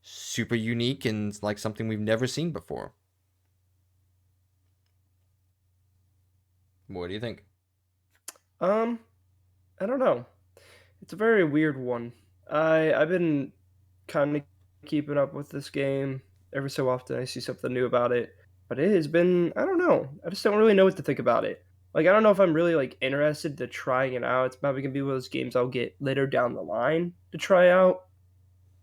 super unique and like something we've never seen before. What do you think? Um, I don't know. It's a very weird one. I've been kind of keeping up with this game. Every so often I see something new about it, but it has been I don't know. I just don't really know what to think about it. Like I don't know if I'm really like interested to trying it out. It's probably gonna be one of those games I'll get later down the line to try out.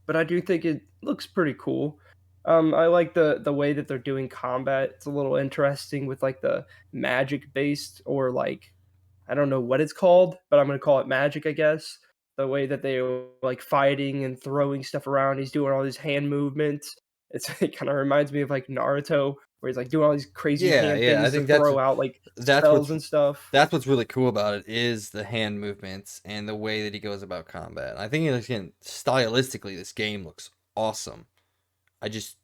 But I do think it looks pretty cool. I like the way that they're doing combat. It's a little interesting with like the magic based, or like I don't know what it's called, but I'm gonna call it magic, I guess. The way that they were like fighting and throwing stuff around, he's doing all these hand movements. It kind of reminds me of like Naruto, where he's like doing all these crazy Yeah, hand yeah. I things to think that's throw out like that's spells what's and stuff. that's what's really cool about it is the hand movements and the way that he goes about combat. I think again, stylistically, this game looks awesome. I just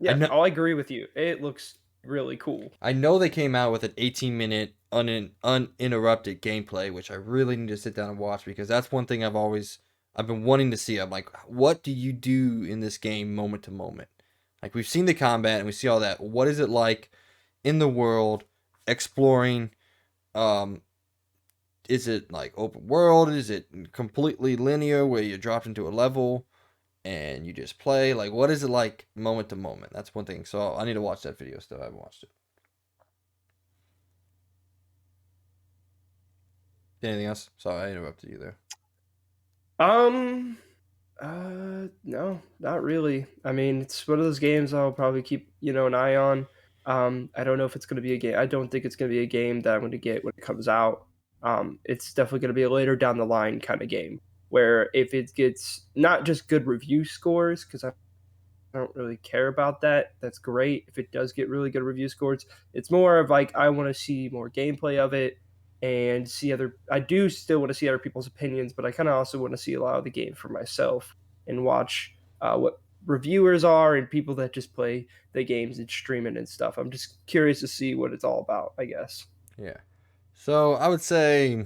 I Yeah, know I'll agree with you. It looks really cool. I know they came out with an 18-minute uninterrupted gameplay, which I really need to sit down and watch because that's one thing I've been wanting to see. I'm like, what do you do in this game moment to moment? Like we've seen the combat and we see all that. What is it like in the world exploring? Um, is it like open world? Is it completely linear where you're dropped into a level and you just play? Like, what is it like moment to moment? That's one thing. So I need to watch that video still. I haven't watched it. Anything else? Sorry, I interrupted you there. Um, no, not really. I mean, it's one of those games I'll probably keep, an eye on. I don't know if it's going to be a game. I don't think it's going to be a game that I'm going to get when it comes out. It's definitely going to be a later down the line kind of game where if it gets not just good review scores, because I don't really care about that. That's great if it does get really good review scores. It's more of like I want to see more gameplay of it and see other. I do still want to see other people's opinions, but I kind of also want to see a lot of the game for myself and watch what reviewers are and people that just play the games and stream it and stuff. I'm just curious to see what it's all about, I guess. Yeah. So I would say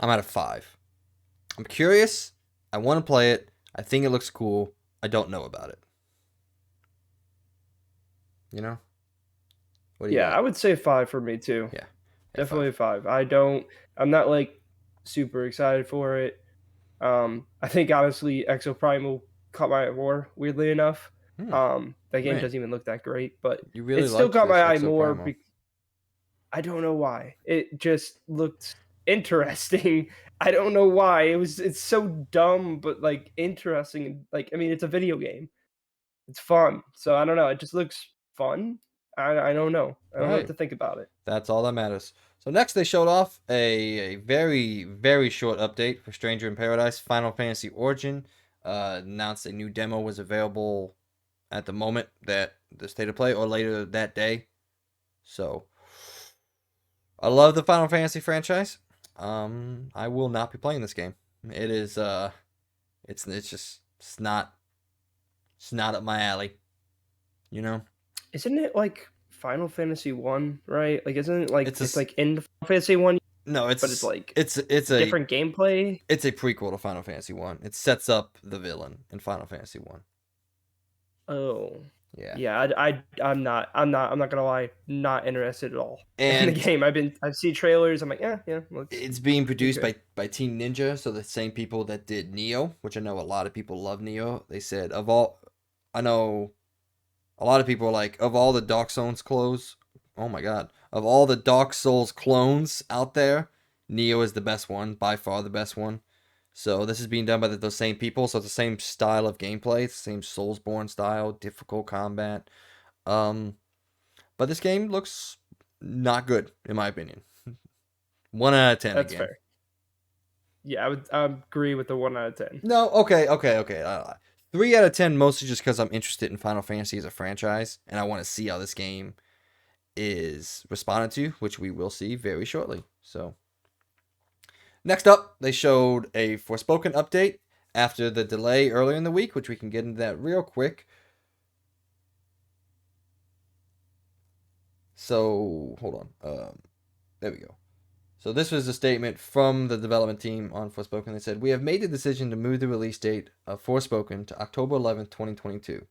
I'm at a 5. I'm curious. I want to play it. I think it looks cool. I don't know about it. You know? What do you Yeah, got? I would say 5 for me too. Yeah. Yeah, Definitely 5. a 5. I'm not like super excited for it. I think honestly, Exoprimal caught my eye more. Weirdly enough, Hmm. that game Man, doesn't even look that great, but you really it still liked caught this my eye Exo more. Primal. I don't know why. It just looked interesting. I don't know why. It's so dumb, but like interesting. Like I mean, it's a video game. It's fun. So I don't know. It just looks fun. I don't know. I Well, don't know what hey, to think about it. that's all that matters. So next, they showed off a very, very short update for Stranger in Paradise Final Fantasy Origin. Announced a new demo was available at the moment that the state of play or later that day. So I love the Final Fantasy franchise. I will not be playing this game. It is it's just it's not up my alley. You know, Isn't it like Final Fantasy 1, right? Like isn't it like it's a it's like in Final Fantasy 1, no, but it's like it's a different gameplay? it's a prequel to Final Fantasy One. It sets up the villain in Final Fantasy One. Oh. Yeah, Yeah, I'm not gonna lie, not interested at all in the and game. I've seen trailers. I'm like, yeah, yeah, looks it's being produced okay. by Team Ninja, so the same people that did Neo, which I know a lot of people love Neo. They said of all, I know a lot of people are like of all the Dark Souls clones. Oh my god, of all the Dark Souls clones out there, Neo is the best one, by far the best one. So this is being done by those same people, so it's the same style of gameplay, it's the same Soulsborne style, difficult combat. Um, but this game looks not good in my opinion. 1 out of 10 That's again. fair. Yeah, I agree with the 1 out of 10. No, okay. 3 out of 10 mostly just because I'm interested in Final Fantasy as a franchise and I want to see how this game is responded to, which we will see very shortly. So next up, they showed a Forspoken update after the delay earlier in the week, which we can get into that real quick. So hold on. There we go. So this was a statement from the development team on Forspoken. They said, "We have made the decision to move the release date of Forspoken to October 11th, 2022.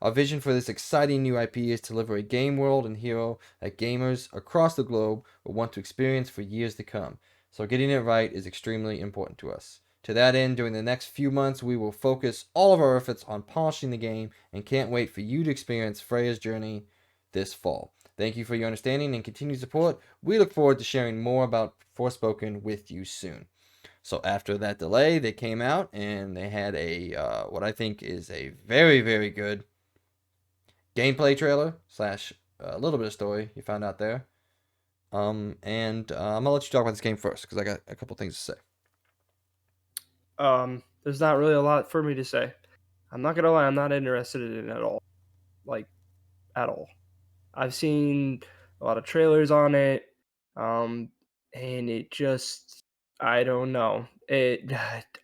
Our vision for this exciting new IP is to deliver a game world and hero that gamers across the globe will want to experience for years to come. So getting it right is extremely important to us. To that end, during the next few months, we will focus all of our efforts on polishing the game and can't wait for you to experience Freya's journey this fall. Thank you for your understanding and continued support. We look forward to sharing more about Forspoken with you soon." So after that delay, they came out and they had a what I think is a very very good gameplay trailer slash a little bit of story you found out there. And I'm gonna let you talk about this game first because I got a couple things to say. There's not really a lot for me to say. I'm not gonna lie, I'm not interested in it at all. Like at all. I've seen a lot of trailers on it, um, and it just I don't know. It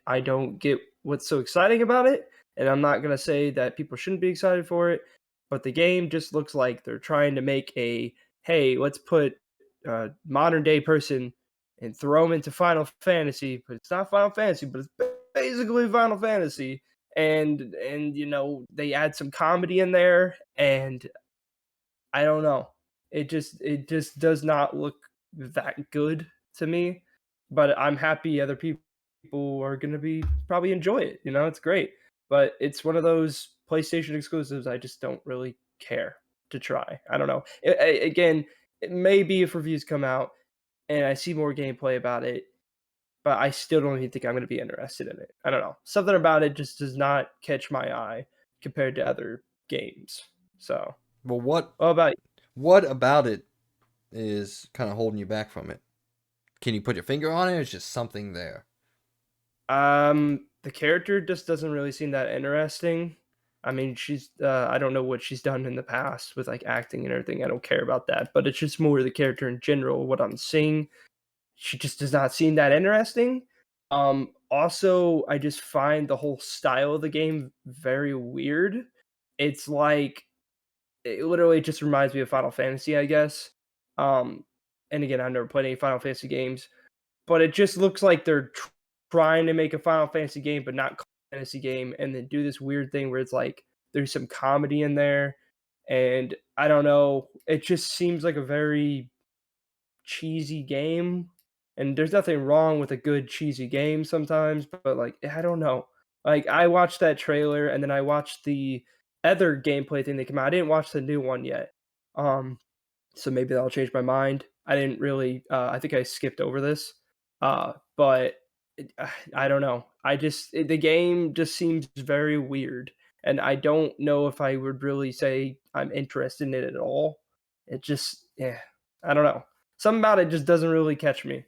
I don't get what's so exciting about it, and I'm not gonna say that people shouldn't be excited for it, but the game just looks like they're trying to make a hey, let's put a modern day person and throw them into Final Fantasy, but it's not Final Fantasy, but it's basically Final Fantasy. And they add some comedy in there, and I don't know. It just does not look that good to me, but I'm happy other people are gonna be probably enjoy it. It's great, but it's one of those PlayStation exclusives I just don't really care to try. I don't know. Again, it may be if reviews come out and I see more gameplay about it, but I still don't even think I'm gonna be interested in it. I don't know. Something about it just does not catch my eye compared to other games. So, Well, what what about what about it is kind of holding you back from it? Can you put your finger on it, or is just something there? The character just doesn't really seem that interesting. I mean, she's I don't know what she's done in the past with like acting and everything. I don't care about that, but it's just more the character in general. What I'm seeing, she just does not seem that interesting. Also, I just find the whole style of the game very weird. It's like it literally just reminds me of Final Fantasy, I guess. Um, and again, I've never played any Final Fantasy games, but it just looks like they're trying to make a Final Fantasy game, but not fantasy game, and then do this weird thing where it's like there's some comedy in there, and I don't know. It just seems like a very cheesy game, and there's nothing wrong with a good cheesy game sometimes, but like I don't know. Like I watched that trailer, and then I watched the other gameplay thing that came out. I didn't watch the new one yet. Um, so maybe that'll change my mind. I didn't really. I think I skipped over this, but I don't know. The game just seems very weird, and I don't know if I would really say I'm interested in it at all. It just, yeah, I don't know. Something about it just doesn't really catch me.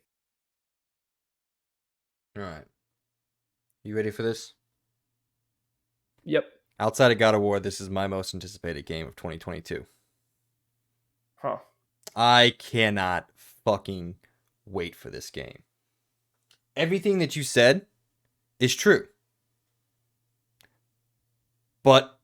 All right, you ready for this? Yep. Outside of God of War, this is my most anticipated game of 2022. Huh. I cannot fucking wait for this game. Everything that you said is true. But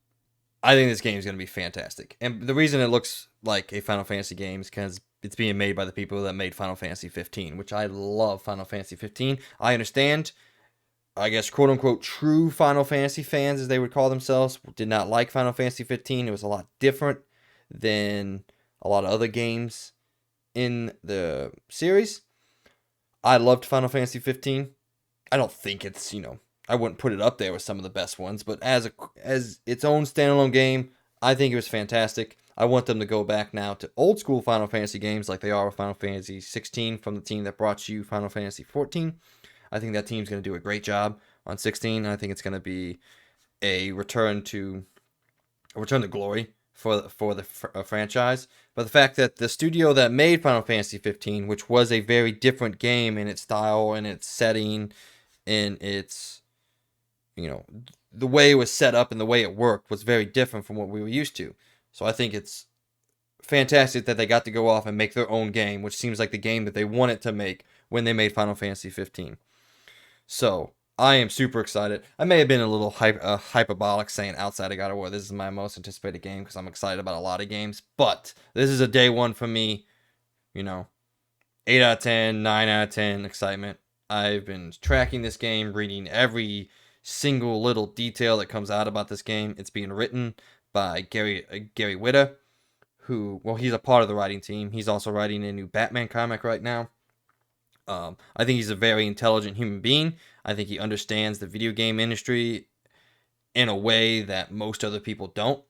I think this game is going to be fantastic. And the reason it looks like a Final Fantasy game is because it's being made by the people that made Final Fantasy 15, which I love Final Fantasy 15. I understand, I guess, quote unquote, true Final Fantasy fans, as they would call themselves, did not like Final Fantasy 15. It was a lot different than a lot of other games in the series. I loved Final Fantasy 15. I don't think it's, I wouldn't put it up there with some of the best ones, but as its own standalone game, I think it was fantastic. I want them to go back now to old school Final Fantasy games like they are with Final Fantasy 16 from the team that brought you Final Fantasy 14. I think that team's going to do a great job on 16. I think it's going to be a return to glory for the franchise. But the fact that the studio that made Final Fantasy 15, which was a very different game in its style and its setting, in its the way it was set up and the way it worked was very different from what we were used to. So I think it's fantastic that they got to go off and make their own game, which seems like the game that they wanted to make when they made Final Fantasy 15. So I am super excited. I may have been a little hyperbolic saying outside of God of War, this is my most anticipated game because I'm excited about a lot of games. But this is a day one for me. You know, 8 out of 10, 9 out of 10 excitement. I've been tracking this game, reading every single little detail that comes out about this game. It's being written by Gary Whitta, who, well, he's a part of the writing team. He's also writing a new Batman comic right now. I think he's a very intelligent human being. I think he understands the video game industry in a way that most other people don't.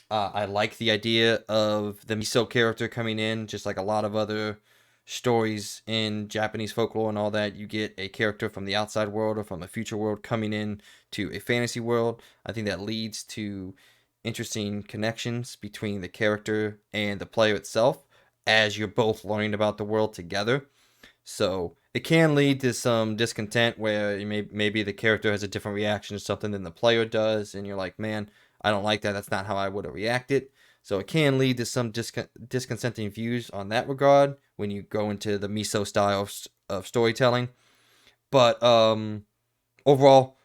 I like the idea of the Miso character coming in, just like a lot of other stories in Japanese folklore and all that, you get a character from the outside world or from a future world coming in to a fantasy world. I think that leads to interesting connections between the character and the player itself as you're both learning about the world together. So it can lead to some discontent where maybe the character has a different reaction to something than the player does, and you're like, man, I don't like that. That's not how I would have reacted. So it can lead to some disconsenting views on that regard when you go into the miso style of storytelling. But overall,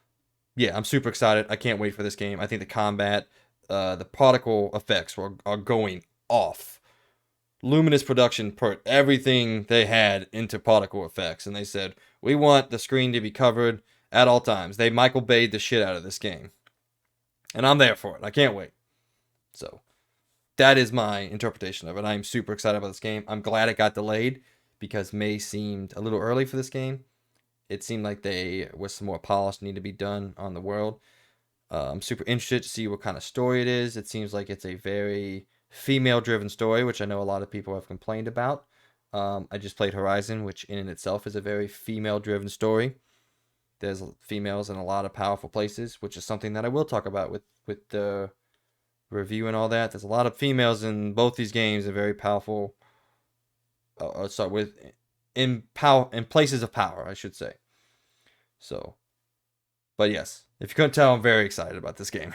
yeah, I'm super excited. I can't wait for this game. I think the combat, the particle effects are going off. Luminous Production put everything they had into particle effects, and they said, we want the screen to be covered at all times. They Michael Bay'd the shit out of this game. And I'm there for it. I can't wait. So, that is my interpretation of it. I'm super excited about this game. I'm glad it got delayed because May seemed a little early for this game. It seemed like there was some more polish need to be done on the world. I'm super interested to see what kind of story it is. It seems like it's a very female-driven story, which I know a lot of people have complained about. I just played Horizon, which in itself is a very female-driven story. There's females in a lot of powerful places, which is something that I will talk about with the review and all that. There's a lot of females in both these games, and very powerful. In places of power, I should say. So, but yes, if you couldn't tell, I'm very excited about this game.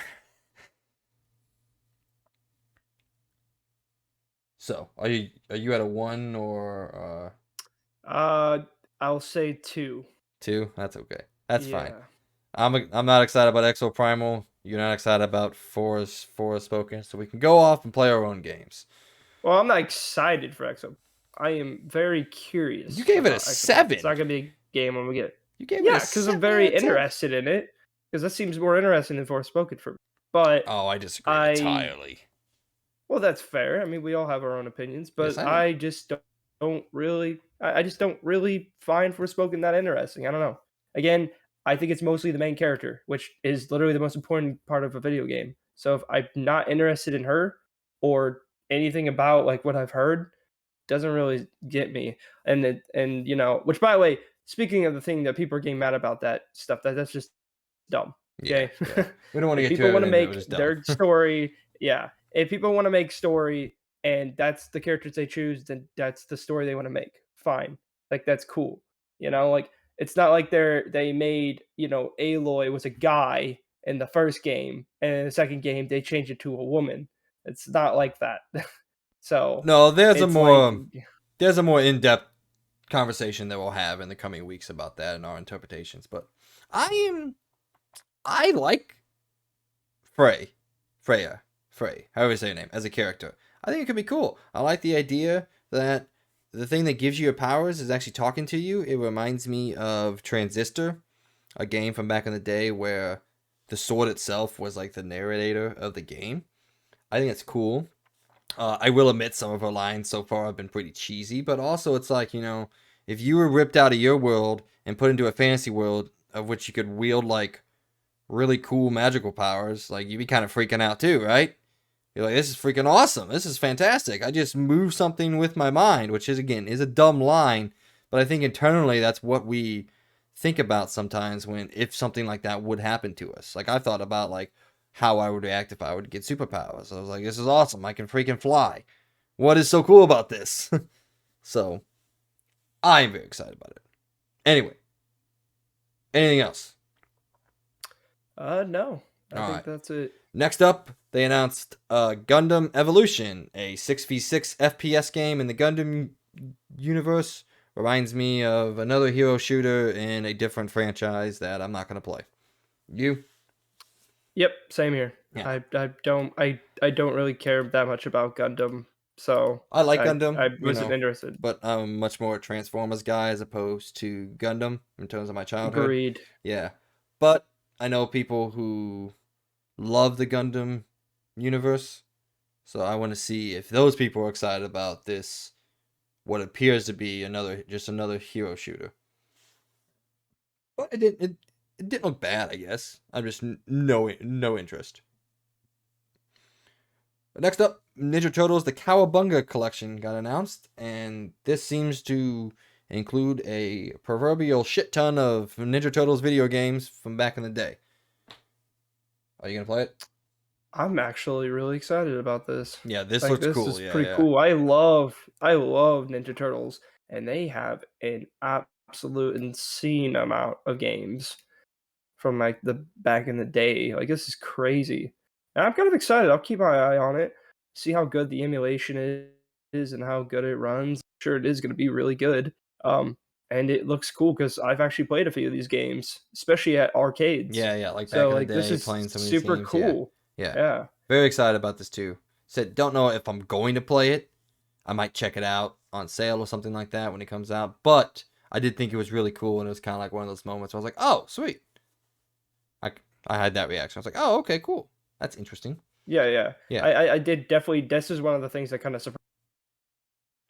So, are you at a 1 or I'll say 2. 2? That's okay. That's fine. Yeah. I'm not excited about Exo Primal. You're not excited about Forspoken, so we can go off and play our own games. Well, I'm not excited for Exo. I am very curious. You gave it a about Exo. 7. It's not gonna be a game when we get it. You gave it Yeah, a because I'm 7 very out of 10. interested in it. Because that seems more interesting than Forspoken for me. But Oh, I disagree entirely. well, that's fair. I mean, we all have our own opinions, Yes, but I know. I just don't really. I just don't really find Forspoken that interesting. I don't know. Again, I think it's mostly the main character, which is literally the most important part of a video game. So if I'm not interested in her or anything about like what I've heard, doesn't really get me. And which by the way, speaking of the thing that people are getting mad about that stuff, that's just dumb. Yeah, Okay. yeah. We don't want to If get too people want to into it. It make was dumb. their story, yeah. If people want to make story and that's the characters they choose, then that's the story they want to make. Fine. Like that's cool. Like it's not like they made, Aloy was a guy in the first game and in the second game they changed it to a woman. It's not like that. So No, it's like there's a more in-depth conversation that we'll have in the coming weeks about that and our interpretations. But I like Freya, however you say your name, as a character. I think it could be cool. I like the idea that the thing that gives you your powers is actually talking to you. It reminds me of Transistor, a game from back in the day where the sword itself was like the narrator of the game. I think it's cool. I will admit some of her lines so far have been pretty cheesy, but also it's like, if you were ripped out of your world and put into a fantasy world of which you could wield like really cool magical powers, like you'd be kind of freaking out too, right? You're like, this is freaking awesome. This is fantastic. I just moved something with my mind, which is again is a dumb line, but I think internally that's what we think about sometimes if something like that would happen to us. Like I thought about like how I would react if I would get superpowers. I was like, this is awesome. I can freaking fly. What is so cool about this? So I'm very excited about it. Anyway, anything else? no. I All think right. that's it. Next up, they announced Gundam Evolution, a 6v6 FPS game in the Gundam universe. Reminds me of another hero shooter in a different franchise that I'm not going to play. You? Yep, same here. Yeah. I don't really care that much about Gundam, so I like I Gundam, wasn't interested. but I'm much more a Transformers guy as opposed to Gundam in terms of my childhood. Agreed. Yeah. But I know people who love the Gundam universe, so I want to see if those people are excited about this, what appears to be another hero shooter. But it didn't look bad, I guess. I'm just no interest. Next up, Ninja Turtles: The Cowabunga Collection got announced, and this seems to include a proverbial shit ton of Ninja Turtles video games from back in the day. Are you gonna play it? I'm actually really excited about this. Yeah, this Like looks this cool. is Yeah, pretty yeah. cool. I love Ninja Turtles, and they have an absolute insane amount of games from like the back in the day. Like this is crazy. And I'm kind of excited. I'll keep my eye on it, see how good the emulation is and how good it runs. Sure, it is going to be really good. And it looks cool because I've actually played a few of these games, especially at arcades. Yeah, yeah. Like back So in the like this day, is playing some of these super games. Yeah, cool. yeah. Yeah. Very excited about this too. Said, don't know if I'm going to play it. I might check it out on sale or something like that when it comes out. But I did think it was really cool, and it was kind of like one of those moments where I was like, oh, sweet. I, I had that reaction. I was like, oh, okay, cool. That's interesting. Yeah, yeah. Yeah. I did definitely. This is one of the things that kind of surprised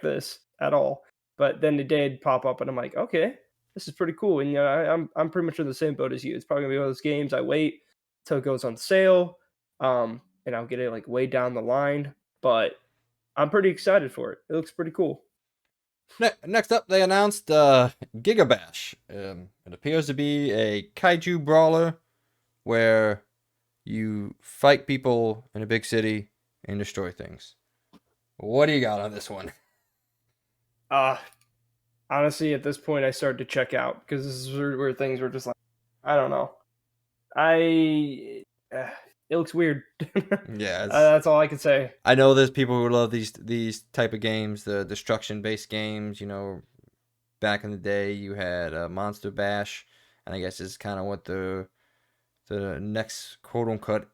this at all. But then it did pop up, and I'm like, okay, this is pretty cool. And I'm pretty much in the same boat as you. It's probably gonna be one of those games I wait till it goes on sale, and I'll get it like way down the line. But I'm pretty excited for it. It looks pretty cool. Next up, they announced Gigabash. It appears to be a kaiju brawler where you fight people in a big city and destroy things. What do you got on this one? Uh Honestly, at this point, I started to check out because this is where things were just like, I don't know. I it looks weird. Yeah, That's all I can say. I know there's people who love these type of games, the destruction based games. You know, back in the day, you had Monster Bash, and I guess it's kind of what the next quote unquote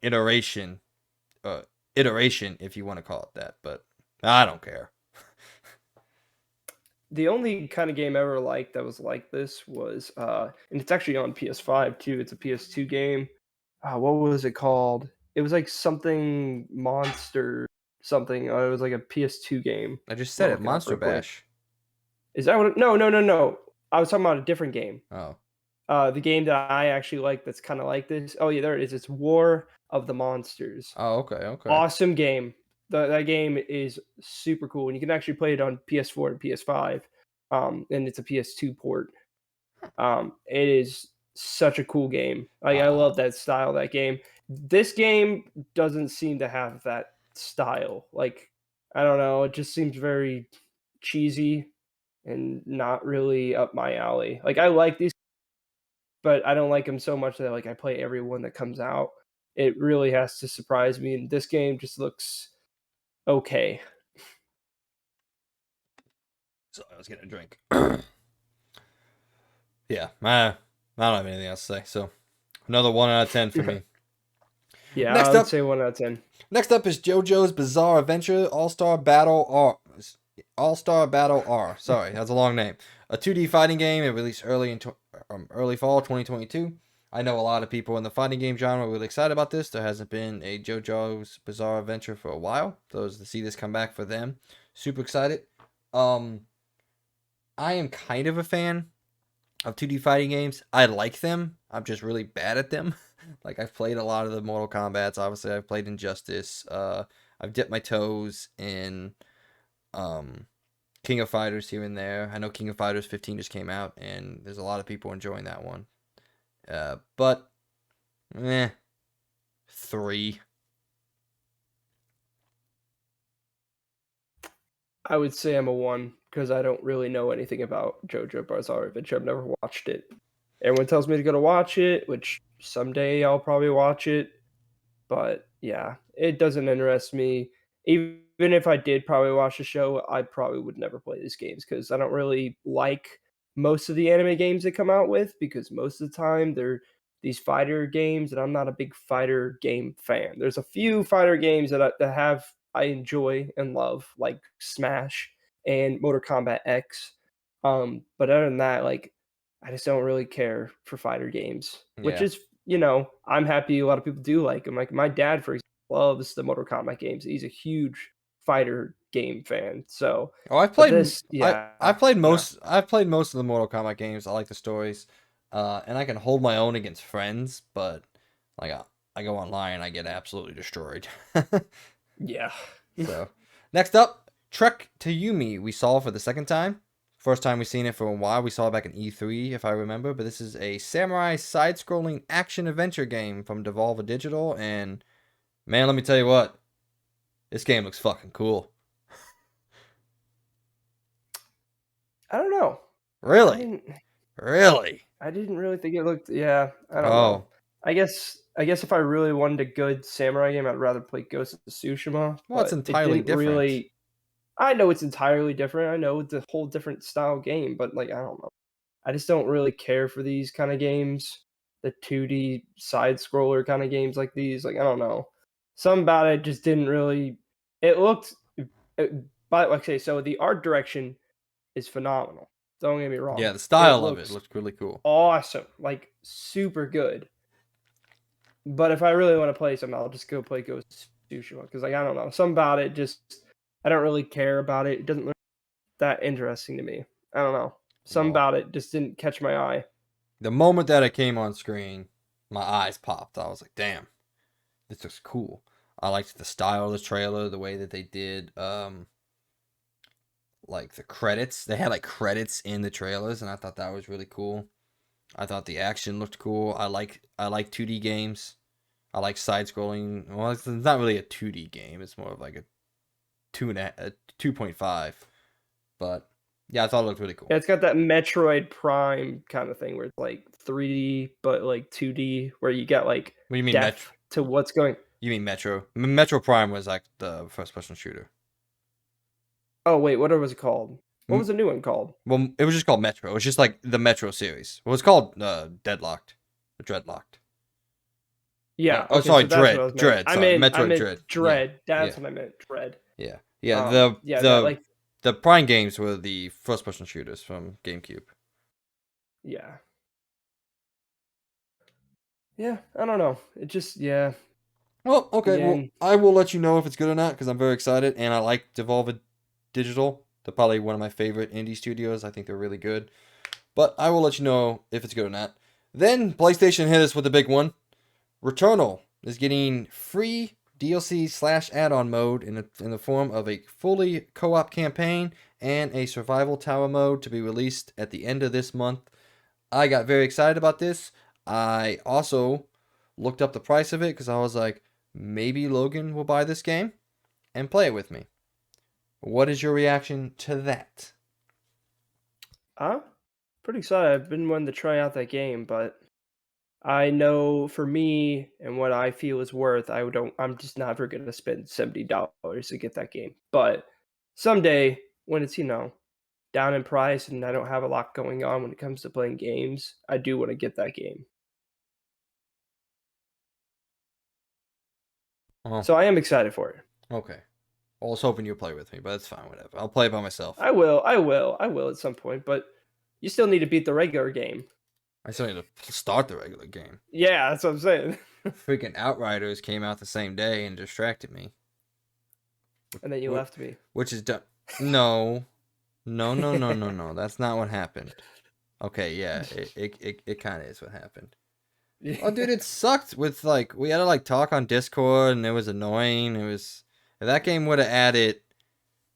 uh, iteration, if you want to call it that. But I don't care. The only kind of game I ever liked that was like this was, and it's actually on PS5 too. It's a PS2 game. What was it called? It was like something monster something. It was like a PS2 game. I just I'm said gonna it, look it up Monster real quick. Bash. Is that what? No, no, no, no. I was talking about a different game. Oh, The game that I actually like that's kind of like this. Oh yeah, there it is. It's War of the Monsters. oh, okay, okay. Awesome game. That game is super cool, and you can actually play it on PS4 and PS5. And it's a PS2 port. It is such a cool game. I Uh, love that style of that game. This game doesn't seem to have that style. Like I don't know, it just seems very cheesy and not really up my alley. Like I like these, but I don't like them so much that like I play every one that comes out. It really has to surprise me, and this game just looks okay. so I was getting a drink. Yeah, I don't have anything else to say. So another 1 out of 10 for me. Yeah, I Next would up, say 1 out of 10. next up is JoJo's Bizarre Adventure All-Star Battle R. All-Star Battle R. Sorry, that's a long name. A 2D fighting game. It released early fall 2022. I know a lot of people in the fighting game genre are really excited about this. There hasn't been a JoJo's Bizarre Adventure for a while. Those to see this come back for them. Super excited. Um, I am kind of a fan of 2D fighting games. I like them. I'm just really bad at them. Like I've played a lot of the Mortal Kombat's. Obviously, I've played Injustice. I've dipped my toes in um, King of Fighters here and there. I know King of Fighters 15 just came out, and there's a lot of people enjoying that one. But, 3. I would say I'm a 1 because I don't really know anything about JoJo Bizarre Adventure. I've never watched it. Everyone tells me to go to watch it, which someday I'll probably watch it. But yeah, it doesn't interest me. Even if I did probably watch the show, I probably would never play these games because I don't really like most of the anime games they come out with because most of the time they're these fighter games, and I'm not a big fighter game fan. There's a few fighter games that I enjoy and love, like Smash and Mortal Kombat X. But other than that, like I just don't really care for fighter games, which Yeah. is I'm happy a lot of people do like them. Like my dad, for example, loves the Mortal Kombat games. He's a huge fighter game fan. So, Oh, I've but played. this, yeah, I've played no, most. I've played most of the Mortal Kombat games. I like the stories, and I can hold my own against friends. But like, I go online, I get absolutely destroyed. yeah. So, next up, Trek to Yumi. We saw for the second time. First time we've seen it for a while. We saw it back in E3, if I remember. But this is a samurai side-scrolling action-adventure game from Devolver Digital. And, man, let me tell you what. This game looks fucking cool. I don't know. I Really? didn't. Really? I didn't really think it looked. Yeah, I don't know. Oh. I guess if I really wanted a good samurai game, I'd rather play Ghost of Tsushima. Well, it's But it entirely didn't different. really. I know it's entirely different. I know it's a whole different style game, but like I don't know. I just don't really care for these kind of games. The 2D side scroller kind of games like these. Like I don't know. Something about it just didn't really. It looked. But like I say, so the art direction is phenomenal. Don't get me wrong. Yeah, the It style of it looks looks really cool. awesome, like super good. But if I really want to play something, I'll just go play Ghost of Tsushima because like I don't know, something about it just I don't really care about it. It doesn't look that interesting to me. I don't know. Something Well, about it just didn't catch my eye. the moment that it came on screen, my eyes popped. I was like, damn, this looks cool. I liked the style of the trailer, the way that they did like the credits. They had like credits in the trailers, and I thought that was really cool. I thought the action looked cool. I like 2D games. I like side scrolling. Well, it's not really a 2D game. It's more of like a 2.5. But yeah, I thought it looked really cool. Yeah, it's got that Metroid Prime kind of thing where it's like 3D but like 2D, where you get like What do you mean Metro? depth to what's going. You mean Metro? Metro Prime was like the first person shooter. Oh wait, what was it called? What was M- the new one called? Well, it was just called Metro. It was just like the Metro series. Well, it's called Deadlocked, Dreadlocked. Yeah, Oh, okay, sorry, so that's what I Dread, was meant. Dread. Sorry, I Metroid meant Dread. Yeah, Dread. That's yeah, what I meant. Dread. yeah, yeah. The Yeah, that the like the Prime games were the first person shooters from GameCube. yeah. Yeah, I don't know. It just yeah, Well, okay. Well, again. I will let you know if it's good or not because I'm very excited and I like Devolver Digital. They're probably one of my favorite indie studios. I think they're really good. But I will let you know if it's good or not. Then PlayStation hit us with a big one. Returnal is getting free DLC slash add-on mode in the form of a fully co-op campaign and a survival tower mode to be released at the end of this month. I got very excited about this. I also looked up the price of it because I was like, maybe Logan will buy this game and play it with me. What is your reaction to that? I'm pretty excited. I've been wanting to try out that game, but I know for me and what I feel is worth, I'm just never gonna spend $70 to get that game. But someday when it's, down in price and I don't have a lot going on when it comes to playing games, I do want to get that game. Oh, So I am excited for it. okay. I was hoping you'd play with me, but it's fine, whatever. I'll play it by myself. I will at some point, but you still need to beat the regular game. I still need to start the regular game. Yeah, that's what I'm saying. Freaking Outriders came out the same day and distracted me. And then you left me. Which is done. No. No, no, no, no, no. That's not what happened. Okay, yeah, it kind of is what happened. Oh, dude, it sucked with, like, we had to, like, talk on Discord, and it was annoying. If that game would have added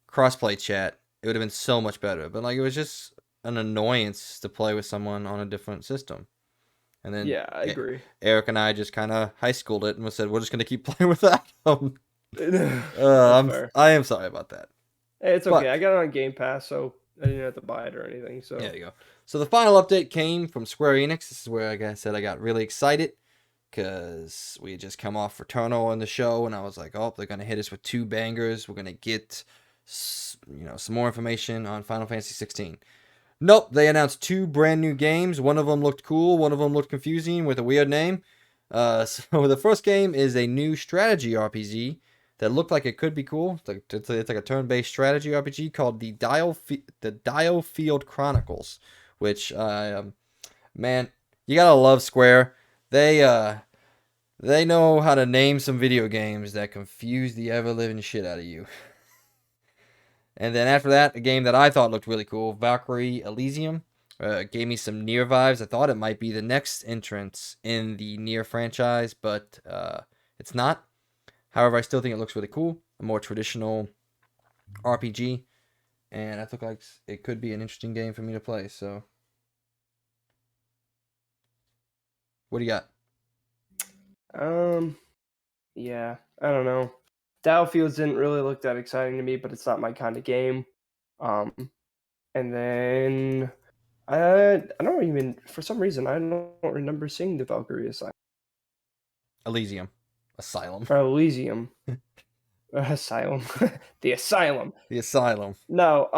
crossplay chat, it would have been so much better. But, like, it was just an annoyance to play with someone on a different system. And then Yeah, I agree. Eric and I just kind of high schooled it and we said, we're just going to keep playing with that. That's fair. I am sorry about that. Hey, it's okay. But I got it on Game Pass, so I didn't have to buy it or anything. So there you go. So the final update came from Square Enix. This is where, like I said, I got really excited because we had just come off Returnal on the show, and I was like, oh, they're gonna hit us with two bangers. We're gonna get, some more information on Final Fantasy 16. Nope, they announced two brand new games. One of them looked cool. One of them looked confusing with a weird name. So the first game is a new strategy RPG that looked like it could be cool. It's like a turn-based strategy RPG called the Dial Field Chronicles, which man, you gotta love Square. They know how to name some video games that confuse the ever living shit out of you. And then after that, a game that I thought looked really cool, Valkyrie Elysium. Gave me some Nier vibes. I thought it might be the next entrance in the Nier franchise, but it's not. However, I still think it looks really cool. A more traditional RPG, and I think like it could be an interesting game for me to play. So, what do you got? Yeah, I don't know. Battlefields didn't really look that exciting to me, but it's not my kind of game. Um, and then I don't even, for some reason, I don't remember seeing the Valkyrie Elysium, Asylum, Elysium. Asylum. The Asylum. the Asylum. No,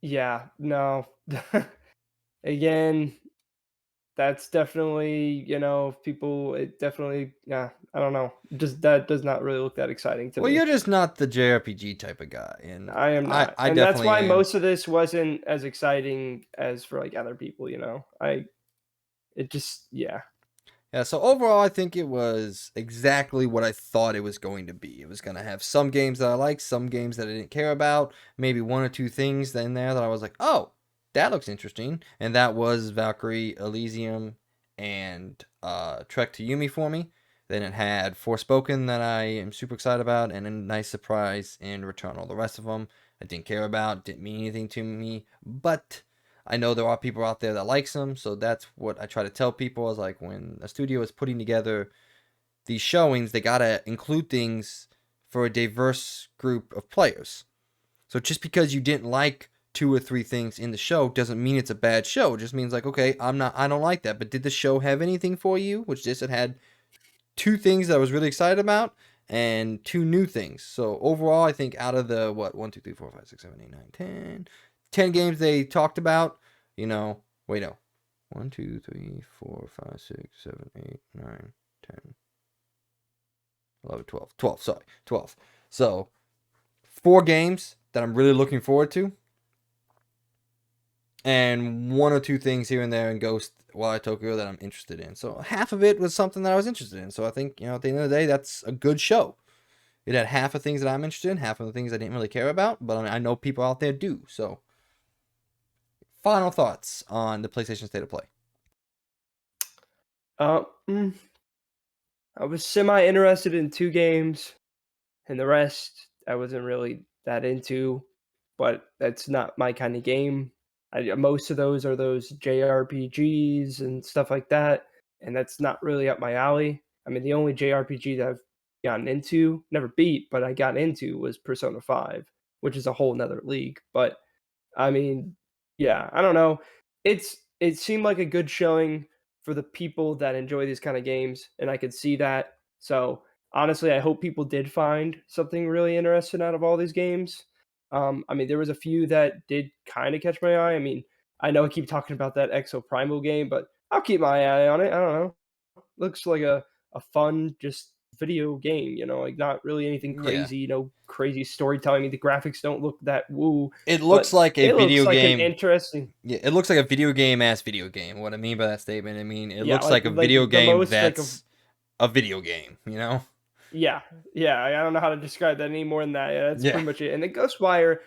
yeah, no. Again, that's definitely, people, it definitely, yeah, I don't know. Just that does not really look that exciting to Well, me. you're just not the JRPG type of guy, and I am not. I And that's definitely why am. most of this wasn't as exciting as for like other people. It just, yeah. Yeah, so overall, I think it was exactly what I thought it was going to be. It was going to have some games that I liked, some games that I didn't care about, maybe one or two things in there that I was like, oh, that looks interesting. And that was Valkyrie, Elysium, and Trek to Yumi for me. Then it had Forspoken that I am super excited about, and a nice surprise in Returnal. The rest of them I didn't care about, didn't mean anything to me, but I know there are people out there that likes them, so that's what I try to tell people. Is like when a studio is putting together these showings, they gotta include things for a diverse group of players. So just because you didn't like two or three things in the show doesn't mean it's a bad show. It just means like, okay, I don't like that. But did the show have anything for you? Which this it had two things that I was really excited about and two new things. So overall, I think out of the what 1, 2, 3, 4, 5, 6, 7, 8, 9, 10 games they talked about, wait no, 1, 2, 3, 4, 5, 6, 7, 8, 9, 10, 11, 12, 12. Sorry, 12. So 4 games that I'm really looking forward to, and one or two things here and there in Ghost Why Tokyo that I'm interested in. So half of it was something that I was interested in. So I think, at the end of the day, that's a good show. It had half of things that I'm interested in, half of the things I didn't really care about, but I know people out there do. So, final thoughts on the PlayStation State of Play. Uh, mm, I was semi interested in 2 games, and the rest I wasn't really that into, but that's not my kind of game. Most of those are those JRPGs and stuff like that, and that's not really up my alley. I mean, the only JRPG that I've gotten into, never beat, but I got into was Persona 5, which is a whole nother league. But I mean, yeah, I don't know. It seemed like a good showing for the people that enjoy these kind of games, and I could see that. So honestly, I hope people did find something really interesting out of all these games. I mean, there was a few that did kind of catch my eye. I mean, I know I keep talking about that Exo Primal game, but I'll keep my eye on it. I don't know. Looks like a fun just video game, like not really anything Yeah. crazy, crazy storytelling. I mean, the graphics don't look that woo, It looks but like a it looks video like an game. interesting, Yeah, it looks like a video game ass video game. What I mean by that statement, I mean it yeah, looks like a video the game most like that's a video game. yeah, yeah. I don't know how to describe that any more than that. Yeah, that's Yeah. pretty much it. And the Ghostwire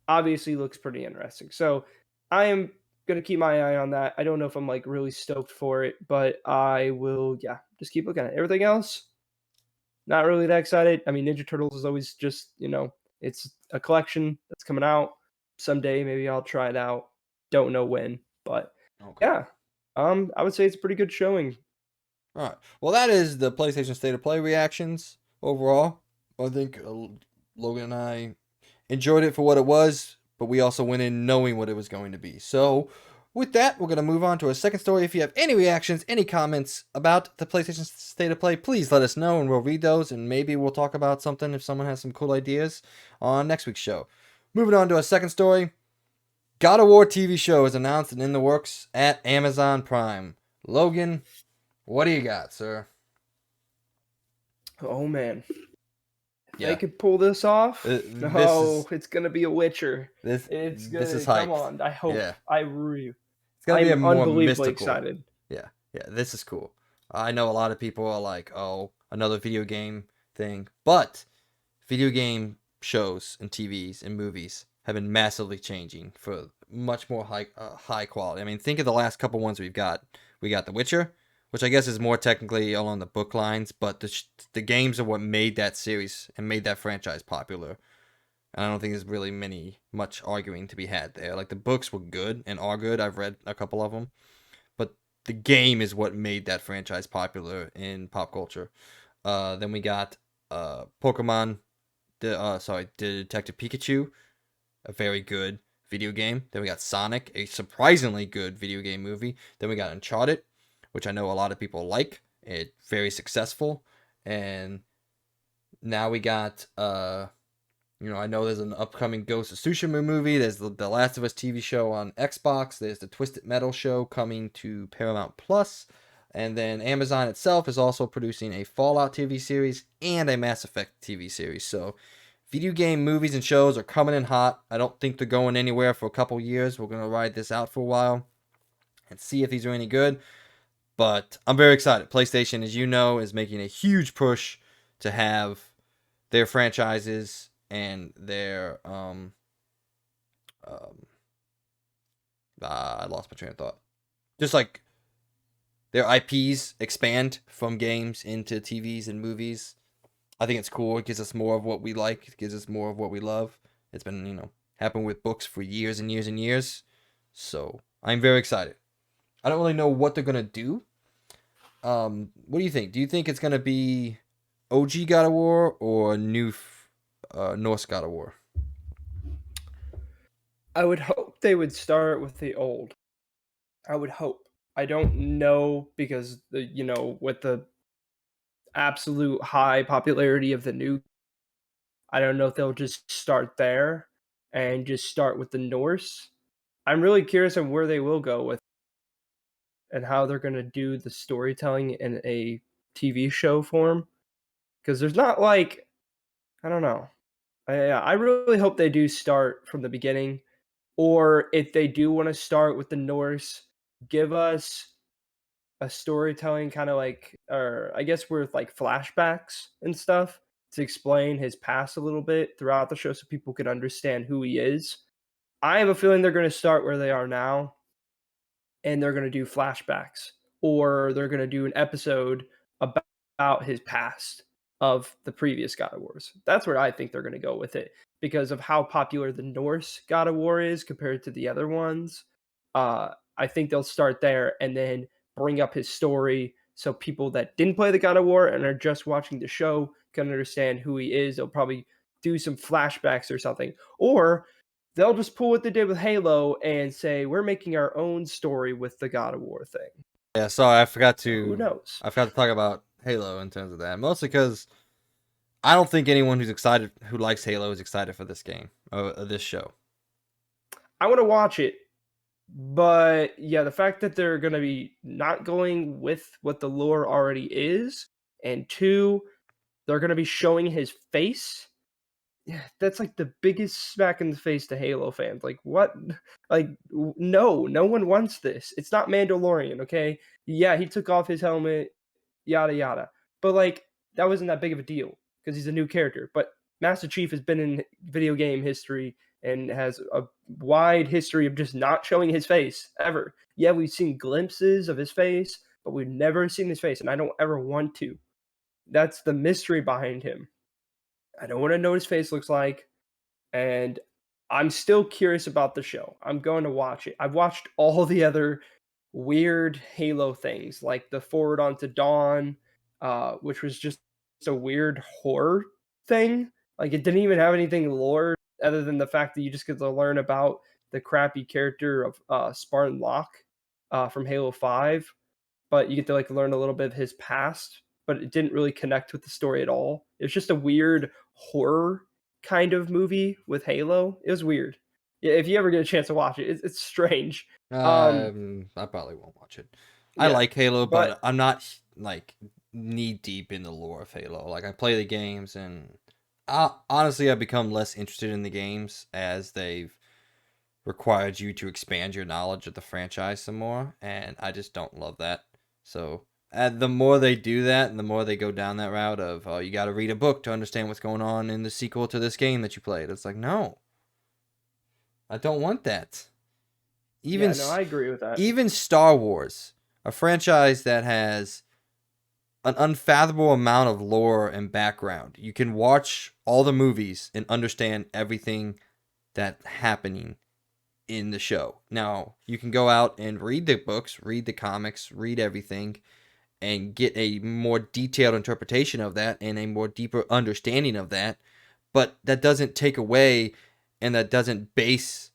obviously looks pretty interesting. So I am gonna keep my eye on that. I don't know if I'm like really stoked for it, but I will. Yeah, just keep looking at it. Everything else, not really that excited. I mean, Ninja Turtles is always just, it's a collection that's coming out someday. Maybe I'll try it out. Don't know when, but Okay. yeah. I would say it's a pretty good showing. All right. Well, that is the PlayStation State of Play reactions overall. I think Logan and I enjoyed it for what it was, but we also went in knowing what it was going to be. So, with that, we're going to move on to a second story. If you have any reactions, any comments about the PlayStation State of Play, please let us know and we'll read those and maybe we'll talk about something if someone has some cool ideas on next week's show. Moving on to a second story. God of War TV show is announced and in the works at Amazon Prime. Logan, what do you got, sir? Oh man, if they Yeah, could pull this off, this no, is it's gonna be a Witcher. It's this is gonna come hyped. on. I hope. Yeah, it's gonna be a I'm more unbelievably mystical. excited. Yeah, yeah, this is cool. I know a lot of people are like, oh, another video game thing, but video game shows and TVs and movies have been massively changing for much more high quality. I mean, think of the last couple ones we've got. We got The Witcher, which I guess is more technically along the book lines, but the games are what made that series and made that franchise popular. And I don't think there's really much arguing to be had there. Like the books were good and are good. I've read a couple of them, but the game is what made that franchise popular in pop culture. Then we got Pokemon, the Detective Pikachu, a very good video game. Then we got Sonic, a surprisingly good video game movie. Then we got Uncharted, which I know a lot of people like. It's very successful. And now we got I know there's an upcoming Ghost of Tsushima movie. There's the Last of Us TV show on Xbox. There's the Twisted Metal show coming to Paramount Plus. And then Amazon itself is also producing a Fallout TV series and a Mass Effect TV series. So video game movies and shows are coming in hot. I don't think they're going anywhere for a couple years. We're going to ride this out for a while and see if these are any good. But I'm very excited. PlayStation, as you know, is making a huge push to have their franchises and their I lost my train of thought. Just like their IPs expand from games into TVs and movies. I think it's cool. It gives us more of what we like. It gives us more of what we love. It's been, happened with books for years and years and years. So I'm very excited. I don't really know what they're gonna do. What do you think? Do you think it's gonna be OG God of War or new Norse God of War? I would hope they would start with the old. I would hope. I don't know because with the absolute high popularity of the new, I don't know if they'll just start there and just start with the Norse. I'm really curious on where they will go with and how they're going to do the storytelling in a TV show form because there's not like I don't know. I really hope they do start from the beginning, or if they do want to start with the Norse, give us a storytelling kind of like, or I guess with like flashbacks and stuff to explain his past a little bit throughout the show so people can understand who he is. I have a feeling they're going to start where they are now and they're going to do flashbacks or they're going to do an episode about his past of the previous God of Wars. That's where I think they're going to go with it because of how popular the Norse God of War is compared to the other ones. I think they'll start there and then bring up his story so people that didn't play the God of War and are just watching the show can understand who he is. They'll probably do some flashbacks or something. Or they'll just pull what they did with Halo and say, we're making our own story with the God of War thing. Yeah, sorry, Who knows? I forgot to talk about Halo in terms of that. Mostly because I don't think anyone who likes Halo is excited for this game or this show. I want to watch it, but yeah, the fact that they're going to be not going with what the lore already is, and two, they're going to be showing his face. Yeah, that's like the biggest smack in the face to Halo fans. Like, what? Like, no one wants this. It's not Mandalorian, okay? Yeah, he took off his helmet, yada yada. But like, that wasn't that big of a deal because he's a new character. But Master Chief has been in video game history and has a wide history of just not showing his face ever. Yeah, we've seen glimpses of his face, but we've never seen his face, and I don't ever want to. That's the mystery behind him. I don't want to know what his face looks like, and I'm still curious about the show. I'm going to watch it. I've watched all the other weird Halo things, like the Forward Onto Dawn, which was just a weird horror thing. Like it didn't even have anything lore other than the fact that you just get to learn about the crappy character of Spartan Locke from Halo 5, but you get to like learn a little bit of his past, but it didn't really connect with the story at all. It was just a weird horror kind of movie with Halo. It was weird. Yeah, if you ever get a chance to watch it, it's strange. I probably won't watch it. I Yeah, like Halo, but but I'm not like knee deep in the lore of Halo. Like I play the games, and honestly, I've become less interested in the games as they've required you to expand your knowledge of the franchise some more, and I just don't love that. So the more they do that, and the more they go down that route of, oh, you got to read a book to understand what's going on in the sequel to this game that you played. It's like, no, I don't want that. Even yeah, no, I agree with that. even Star Wars. a franchise that has an unfathomable amount of lore and background. You can watch all the movies and understand everything that's happening in the show. Now, you can go out and read the books, read the comics, read everything, and get a more detailed interpretation of that and a more deeper understanding of that. But that doesn't take away and that doesn't base.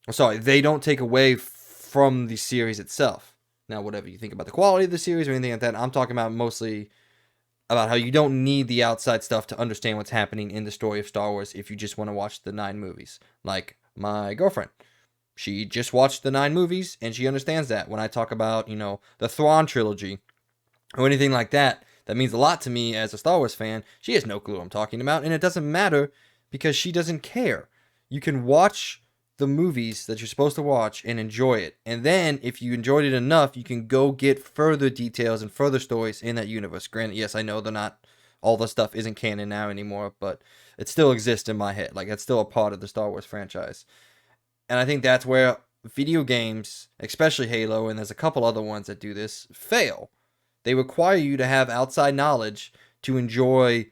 Sorry, they don't take away from the series itself. Now, whatever you think about the quality of the series or anything like that, I'm talking about mostly about how you don't need the outside stuff to understand what's happening in the story of Star Wars if you just want to watch the 9 movies. Like my girlfriend. She just watched the 9 movies and she understands that. When I talk about, the Thrawn trilogy or anything like that, that means a lot to me as a Star Wars fan. She has no clue what I'm talking about, and it doesn't matter because she doesn't care. You can watch the movies that you're supposed to watch and enjoy it. And then, if you enjoyed it enough, you can go get further details and further stories in that universe. Granted, yes, I know they're not, all the stuff isn't canon now anymore, but it still exists in my head. Like, it's still a part of the Star Wars franchise. And I think that's where video games, especially Halo, and there's a couple other ones that do this, fail. They require you to have outside knowledge to enjoy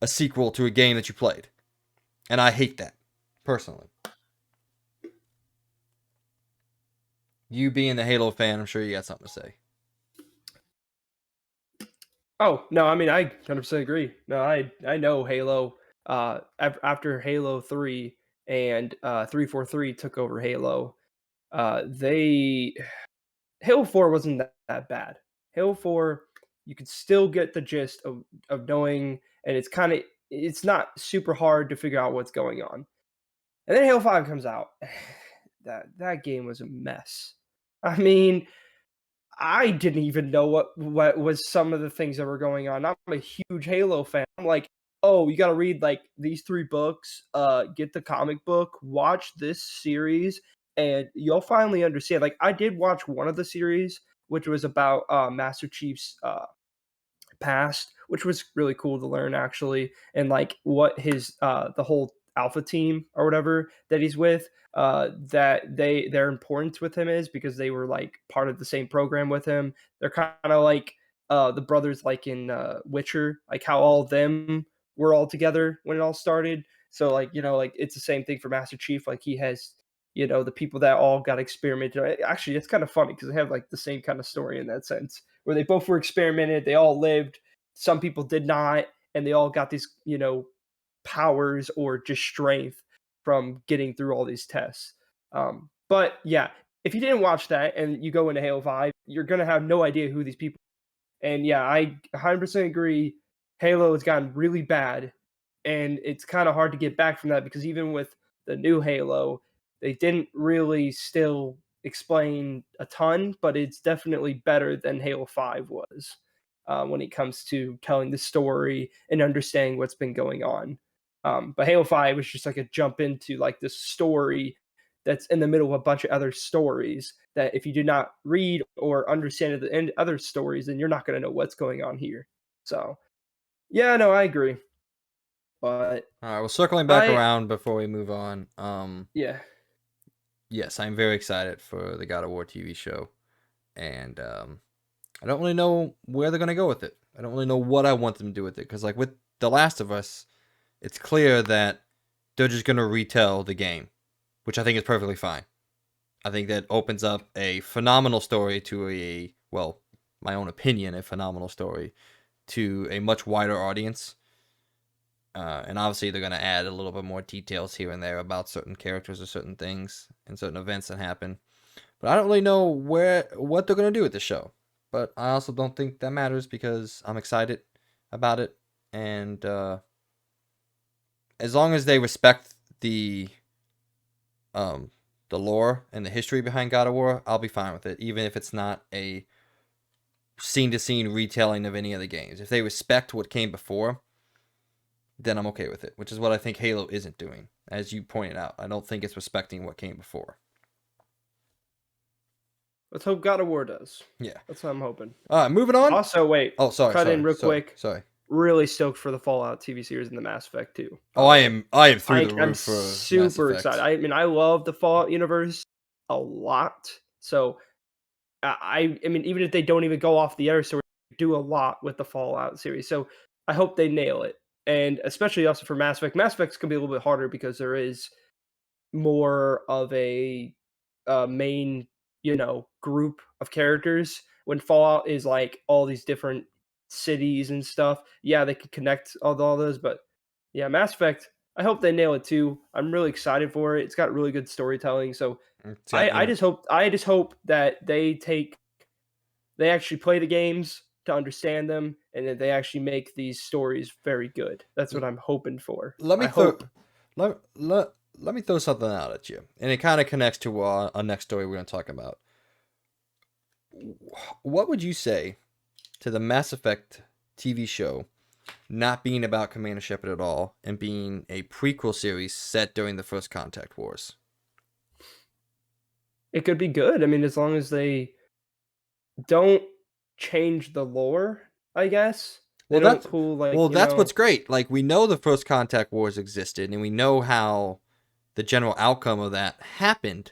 a sequel to a game that you played. And I hate that, personally. You being the Halo fan, I'm sure you got something to say. Oh no, I mean I 100% agree. No, I know Halo. After Halo 3 and 343 took over Halo, they Halo 4 wasn't that bad. Halo 4, you could still get the gist of knowing, and it's not super hard to figure out what's going on. And then Halo 5 comes out. That game was a mess. I mean, I didn't even know what was some of the things that were going on. I'm a huge Halo fan. I'm like, oh, you got to read like these 3 books, get the comic book, watch this series, and you'll finally understand. Like, I did watch one of the series, which was about Master Chief's past, which was really cool to learn actually, and like what his the whole alpha team or whatever that he's with, that their importance with him is because they were like part of the same program with him. They're kind of like the brothers like in Witcher, like how all of them were all together when it all started. So like, like it's the same thing for Master Chief. Like he has, the people that all got experimented. Actually, it's kind of funny because they have like the same kind of story in that sense, where they both were experimented, they all lived, some people did not, and they all got these, powers or just strength from getting through all these tests. But yeah, if you didn't watch that and you go into Halo 5, you're gonna have no idea who these people are. And yeah, I 100% agree. Halo has gotten really bad, and it's kind of hard to get back from that because even with the new Halo, they didn't really still explain a ton, but it's definitely better than Halo 5 was when it comes to telling the story and understanding what's been going on. But Halo 5 was just like a jump into like this story that's in the middle of a bunch of other stories that if you do not read or understand the end other stories, then you're not going to know what's going on here. So, yeah, no, I agree. But All right, well, circling back I, around before we move on. yeah, Yes, I'm very excited for the God of War TV show, and I don't really know where they're gonna go with it. I don't really know what I want them to do with it because, like with The Last of Us, it's clear that they're just gonna retell the game, which I think is perfectly fine. I think that opens up a phenomenal story to well, my own opinion, a phenomenal story to a much wider audience. And obviously, they're going to add a little bit more details here and there about certain characters or certain things and certain events that happen. But I don't really know what they're going to do with the show. But I also don't think that matters because I'm excited about it. And as long as they respect um, the lore and the history behind God of War, I'll be fine with it, even if it's not a scene-to-scene retelling of any of the games. If they respect what came before, then I'm okay with it, which is what I think Halo isn't doing. As you pointed out, I don't think it's respecting what came before. let's hope God of War does. Yeah. That's what I'm hoping. All right, moving on. Also, wait, Oh, cut in real quick. sorry. Really stoked for the Fallout TV series and the Mass Effect too. Oh, By the way, I am through the I'm roof for Mass super Effect. excited. I mean, I love the Fallout universe a lot. So I mean, even if they don't even go off the other story, they do a lot with the Fallout series. So I hope they nail it, and especially also for Mass Effect. Mass Effect's gonna be a little bit harder because there is more of a main, group of characters. When Fallout is like all these different cities and stuff, yeah, they can connect all those. But yeah, Mass Effect. I hope they nail it too. I'm really excited for it. It's got really good storytelling. So It's got, I just hope that they actually play the games to understand them, and that they actually make these stories very good. That's what I'm hoping for. let me I throw hope. let me throw something out at you, and it kind of connects to our next story we're going to talk about. What would you say to the Mass Effect TV show not being about Commander Shepard at all and being a prequel series set during the First Contact Wars? It could be good. I mean, as long as they don't change the lore, I guess. They Well, don't that's pull well, that's what's great. Like, we know the First Contact Wars existed, and we know how the general outcome of that happened,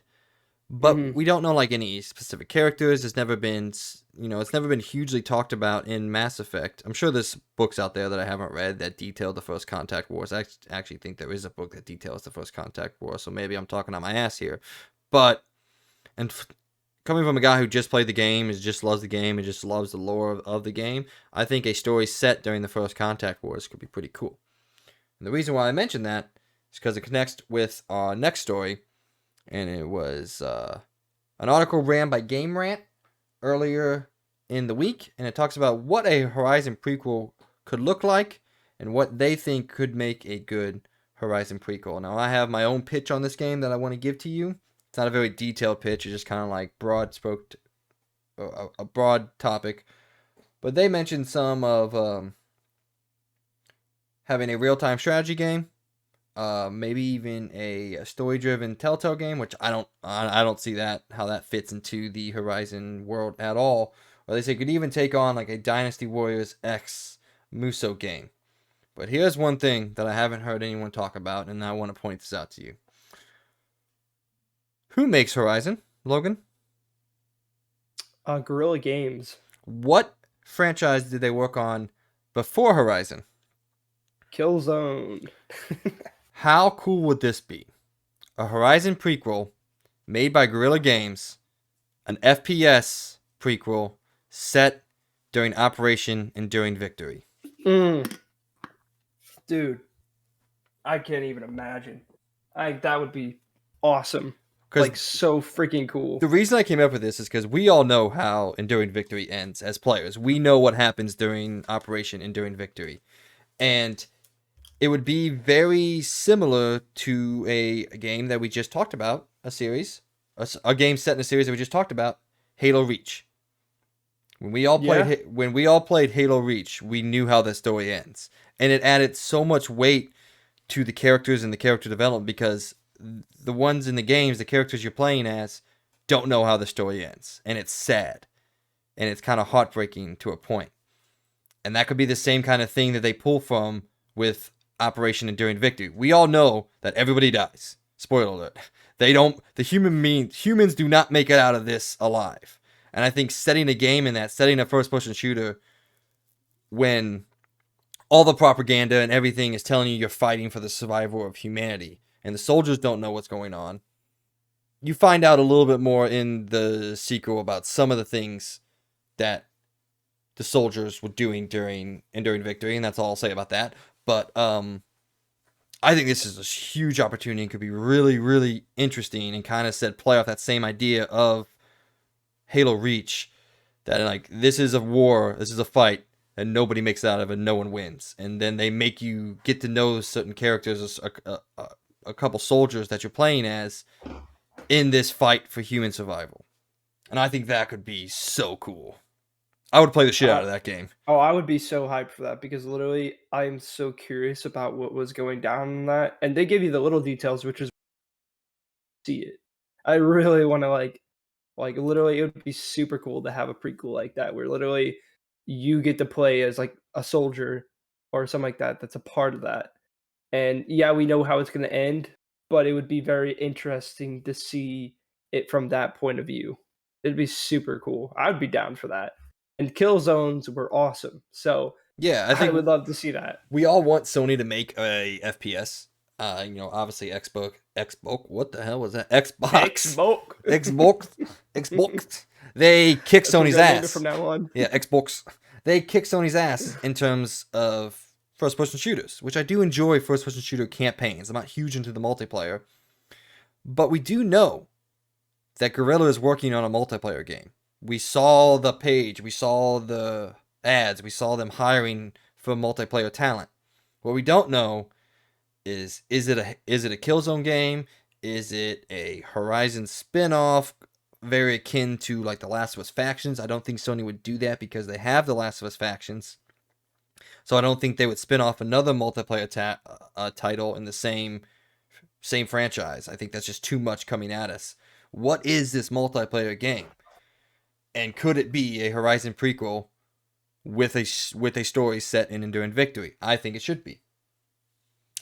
but Mhm. we don't know like any specific characters. It's never been, it's never been hugely talked about in Mass Effect. I'm sure there's books out there that I haven't read that detail the First Contact Wars. I actually think there is a book that details the First Contact War, so maybe I'm talking on my ass here. But and coming from a guy who just played the game, and just loves the game, and just loves the lore of the game, I think a story set during the First Contact Wars could be pretty cool. And the reason why I mentioned that is because it connects with our next story, and it was an article ran by Game Rant earlier in the week, and it talks about what a Horizon prequel could look like and what they think could make a good Horizon prequel. Now, I have my own pitch on this game that I want to give to you. It's not a very detailed pitch; it's just kind of like a broad topic. But they mentioned some of having a real-time strategy game, maybe even a story-driven Telltale game, which I don't see that how that fits into the Horizon world at all. Or they say could even take on like a Dynasty Warriors X Muso game. But here's one thing that I haven't heard anyone talk about, and I want to point this out to you. Who makes Horizon, Logan? Guerrilla Games, What franchise did they work on before Horizon? Killzone. How cool would this be? A Horizon prequel made by Guerrilla Games, an FPS prequel set during Operation Enduring Victory. Mm, dude, I can't even imagine. That would be awesome. Because Like so freaking cool. the reason I came up with this is because we all know how Enduring Victory ends as players. We know what happens during Operation Enduring Victory. And it would be very similar to a game that we just talked about, a series, a game set in a series that we just talked about, Halo Reach. When we all Yeah. played Halo Reach, we knew how the story ends, and it added so much weight to the characters and the character development because the ones in the games, the characters you're playing as, don't know how the story ends, and it's sad, and it's kind of heartbreaking to a point. And that could be the same kind of thing that they pull from with Operation Enduring Victory. We all know that everybody dies. Spoiler alert. They don't. Humans do not make it out of this alive. And I think setting a game in that, setting a first-person shooter, when all the propaganda and everything is telling you you're fighting for the survival of humanity, and the soldiers don't know what's going on, you find out a little bit more in the sequel about some of the things that the soldiers were doing during Enduring Victory, and that's all I'll say about that. But I think this is a huge opportunity and could be really, really interesting and kind of play off that same idea of Halo Reach, that like this is a war, this is a fight, and nobody makes it out of it, no one wins, and then they make you get to know certain characters, a couple soldiers that you're playing as in this fight for human survival, and I think that could be so cool. I would play the shit out Uh, of that game. oh, I would be so hyped for that because literally I am so curious about what was going down in that. And they give you the little details, which is see it. I really want to like literally it would be super cool to have a prequel like that where literally you get to play as like a soldier or something like that that's a part of that. And yeah, we know how it's going to end, but it would be very interesting to see it from that point of view. It'd be super cool. I'd be down for that. And kill zones were awesome. So Yeah, I I think would love to see that. we all want Sony to make a FPS. Obviously Xbox. What the hell was that? Heck Xbox, smoke. Xbox, Xbox. They kick That's what we're Sony's gonna name it from ass. now on. Yeah, Xbox. They kick Sony's ass in terms of first-person shooters, which I do enjoy. First-person shooter campaigns. I'm not huge into the multiplayer, but we do know that Guerrilla is working on a multiplayer game. We saw the page, we saw the ads, we saw them hiring for multiplayer talent. What we don't know is it a Killzone game? Is it a Horizon spin-off very akin to like the Last of Us factions? I don't think Sony would do that because they have the Last of Us factions. So I don't think they would spin off another multiplayer title in the same franchise. I think that's just too much coming at us. What is this multiplayer game? And could it be a Horizon prequel with a story set in Enduring Victory? I think it should be.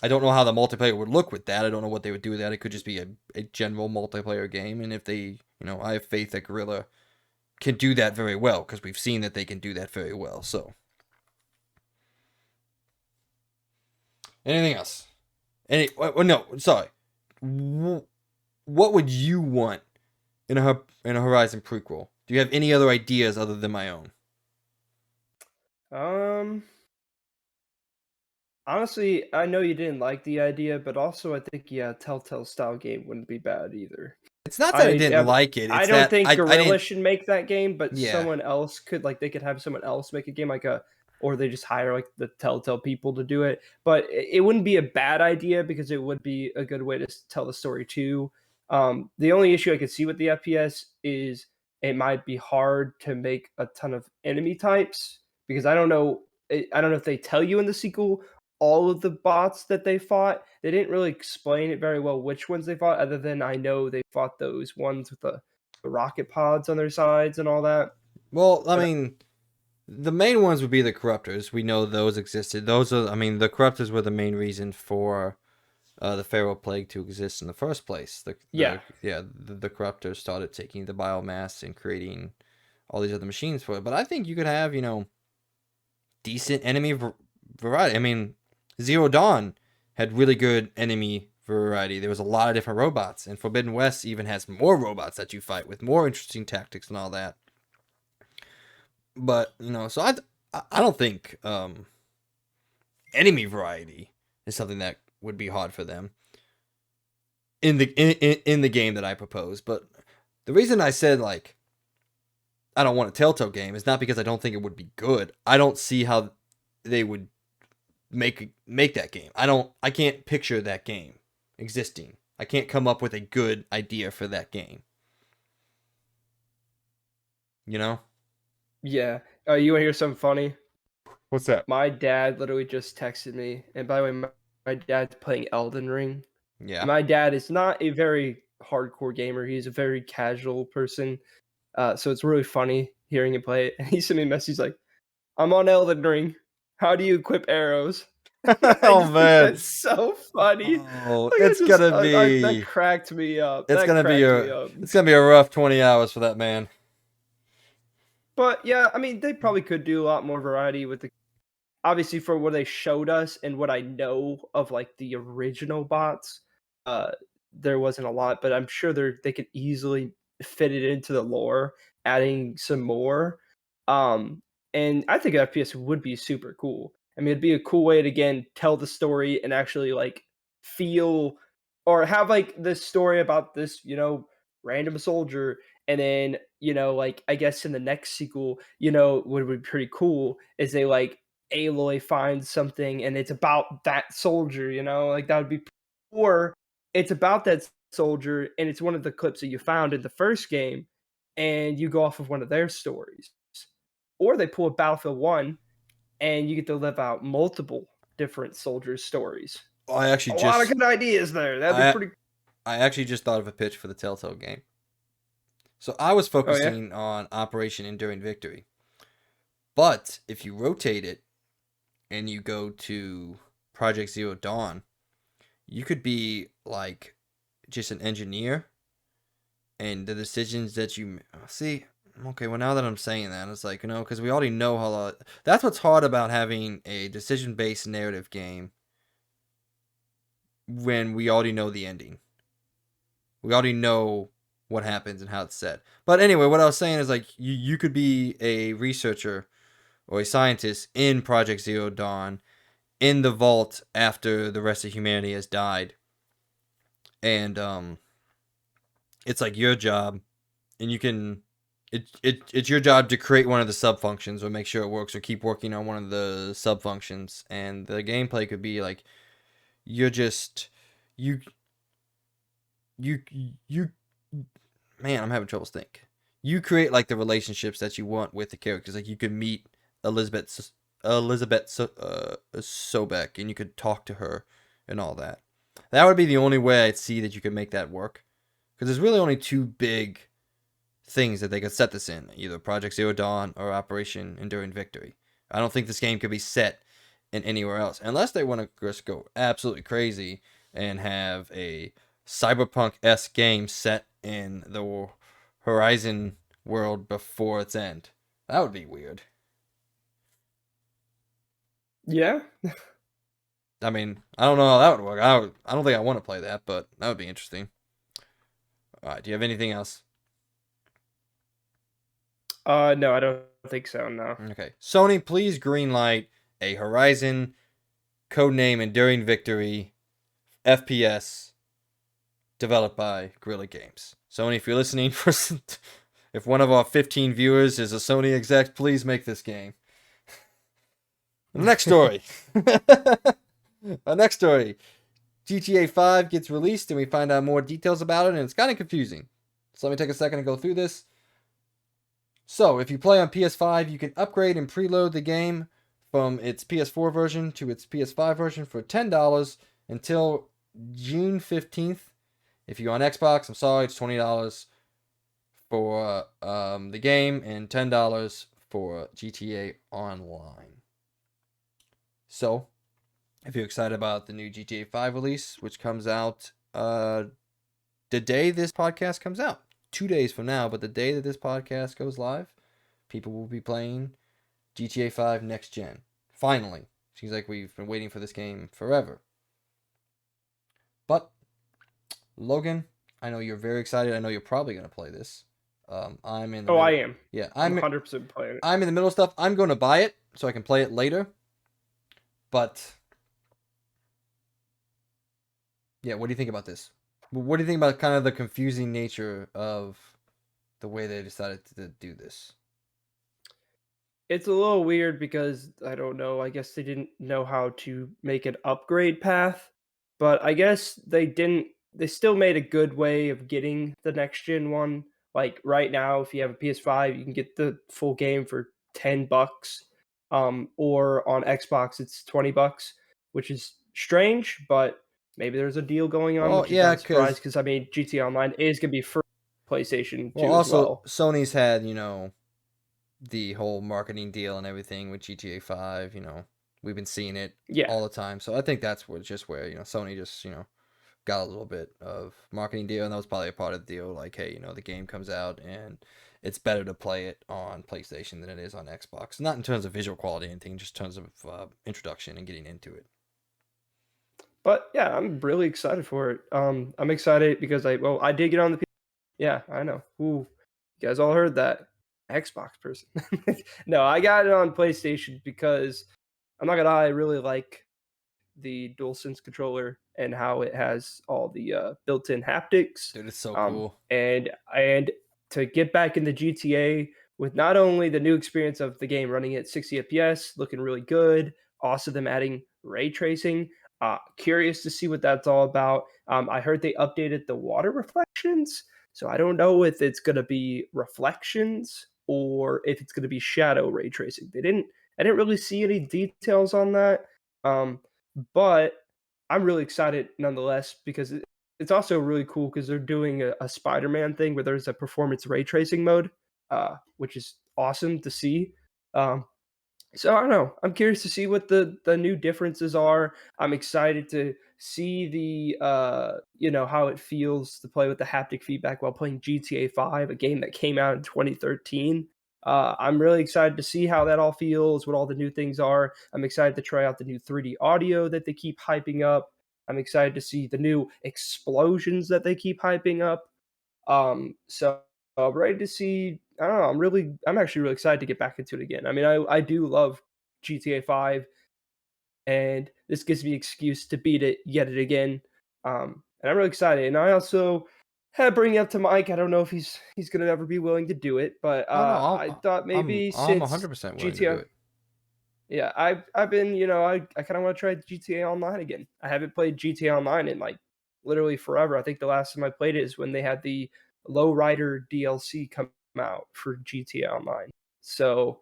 I don't know how the multiplayer would look with that. I don't know what they would do with that. It could just be a general multiplayer game. And if they, I have faith that Guerrilla can do that very well because we've seen that they can do that very well. So, anything else? No, sorry. What would you want in a Horizon prequel? Do you have any other ideas other than my own? Um, Honestly, I know you didn't like the idea, but also I think Telltale style game wouldn't be bad either. It's not that I I didn't like it. I It's don't that think I Guerrilla didn't. should make that game, but Yeah. someone else could, like, they could have someone else make a game or they just hire like the Telltale people to do it. But it wouldn't be a bad idea because it would be a good way to tell the story too. The only issue I could see with the FPS is it might be hard to make a ton of enemy types because I don't know if they tell you in the sequel all of the bots that they fought. They didn't really explain it very well which ones they fought, other than I know they fought those ones with the rocket pods on their sides and all that. Well, I But mean, the main ones would be the corruptors. We know those existed. The corruptors were the main reason for the Pharaoh plague to exist in the first place. yeah, The corruptors started taking the biomass and creating all these other machines for it. But I think you could have, decent enemy variety. I mean, Zero Dawn had really good enemy variety. There was a lot of different robots, and Forbidden West even has more robots that you fight with, more interesting tactics and all that. But so I don't think enemy variety is something that would be hard for them in the game that I propose. But the reason I said like I don't want a Telltale game is not because I don't think it would be good. I don't see how they would make that game. I can't picture that game existing. I can't come up with a good idea for that game. You know? yeah. You want to hear something funny? What's that? My dad literally just texted me, and by the way, my dad's playing Elden Ring. Yeah. And my dad is not a very hardcore gamer. He's a very casual person. So it's really funny hearing him play it. And he sent me a message like, "I'm on Elden Ring. How do you equip arrows?" I Oh just think man. that's so funny. Oh, Like it's gonna that be cracked me up. it's That gonna be cracked me a up. it's gonna be a rough 20 hours for that man. But yeah, I mean, they probably could do a lot more variety with the obviously for what they showed us and what I know of like the original bots. Uh, there wasn't a lot, but I'm sure they could easily fit it into the lore, adding some more. Um, and I think FPS would be super cool. I mean, it'd be a cool way to again tell the story and actually like feel or have like this story about this, random soldier. And then, like I guess in the next sequel, what would be pretty cool is they like Aloy finds something and it's about that soldier, like that would be, or it's about that soldier and it's one of the clips that you found in the first game and you go off of one of their stories. Or they pull a Battlefield 1 and you get to live out multiple different soldiers' stories. I actually A lot of just good ideas there. That'd be I pretty. I actually just thought of a pitch for the Telltale game. So I was Oh yeah. focusing on Operation Enduring Victory. But if you rotate it and you go to Project Zero Dawn, you could be like just an engineer and the decisions that you see. Okay, well now that I'm saying that, it's like, because we already know how. That's what's hard about having a decision-based narrative game when we already know the ending. We already know what happens and how it's set. But anyway, what I was saying is like you could be a researcher or a scientist in Project Zero Dawn in the vault after the rest of humanity has died, and it's like your job, and you can. It's your job to create one of the sub functions or make sure it works or keep working on one of the sub functions, and the gameplay could be like you're just you you you man, I'm having trouble think. You create like the relationships that you want with the characters. Like you could meet Elizabeth Sobek, and you could talk to her and all that. That would be the only way I'd see that you could make that work. Because there's really only two big things that they could set this in, either Project Zero Dawn or Operation Enduring Victory. I don't think this game could be set in anywhere else, unless they want to just go absolutely crazy and have a cyberpunk-esque game set in the Horizon world before its end. That would be weird. Yeah. I mean, I don't know how that would work. I don't think I want to play that, but that would be interesting. All right, do you have anything else? No, I don't think so. No. Okay. Sony, please greenlight a Horizon codename Enduring Victory FPS developed by Guerrilla Games. Sony, if you're listening, if one of our 15 viewers is a Sony exec, please make this game. Next story. Next story. GTA 5 gets released and we find out more details about it, and it's kind of confusing. So let me take a second to go through this. So, if you play on PS5, you can upgrade and preload the game from its PS4 version to its PS5 version for $10 until June 15th. If you're on Xbox, I'm sorry, it's $20 for the game and $10 for GTA Online. So, if you're excited about the new GTA 5 release, which comes out the day this podcast comes out, 2 days from now, but the day that this podcast goes live, people will be playing GTA 5 Next Gen. Finally. Seems like we've been waiting for this game forever. But, Logan, I know you're very excited. I know you're probably going to play this. I'm in the Oh, middle. I am. Yeah, I'm 100% playing it. I'm in the middle of stuff. I'm going to buy it so I can play it later. But, yeah, what do you think about this? What do you think about kind of the confusing nature of the way they decided to do this? It's a little weird because I don't know. I guess they didn't know how to make an upgrade path, but I guess they didn't. They still made a good way of getting the next gen one. Like right now, if you have a PS5, you can get the full game for $10. Or on Xbox, it's $20, which is strange, but maybe there's a deal going on, Well, which is yeah, not a surprise because because I mean, GTA Online is gonna be for PlayStation well, 2 as also well. Sony's had the whole marketing deal and everything with GTA 5. We've been seeing it Yeah. all the time. So I think that's where Sony just got a little bit of marketing deal, and that was probably a part of the deal. Like, hey, the game comes out and it's better to play it on PlayStation than it is on Xbox. Not in terms of visual quality or anything, just in terms of introduction and getting into it. But yeah, I'm really excited for it. I'm excited because I did get on the. Yeah, I know. Ooh, you guys all heard that. Xbox person. No, I got it on PlayStation because I'm not gonna lie, I really like the DualSense controller and how it has all the built-in haptics. Dude, it's so cool. And to get back in the GTA with not only the new experience of the game running at 60 FPS, looking really good, also them adding ray tracing. Curious to see what that's all about. I heard they updated the water reflections, so I don't know if it's going to be reflections or if it's going to be shadow ray tracing. I didn't really see any details on that. Um, but I'm really excited nonetheless because it's also really cool because they're doing a Spider-Man thing where there's a performance ray tracing mode, which is awesome to see. Um, So I don't know. I'm curious to see what the new differences are. I'm excited to see the how it feels to play with the haptic feedback while playing GTA 5, a game that came out in 2013. I'm really excited to see how that all feels, what all the new things are. I'm excited to try out the new 3D audio that they keep hyping up. I'm excited to see the new explosions that they keep hyping up. So I'm ready to see. I don't know. I'm actually really excited to get back into it again. I mean, I do love GTA 5, and this gives me excuse to beat it yet again. And I'm really excited. And I also had bring it up to Mike. I don't know if he's gonna ever be willing to do it, but Oh no, I thought maybe I'm since 100% willing to do GTA, it. yeah, I've been, I kind of want to try GTA Online again. I haven't played GTA Online in like literally forever. I think the last time I played it is when they had the Lowrider DLC come out for GTA Online. So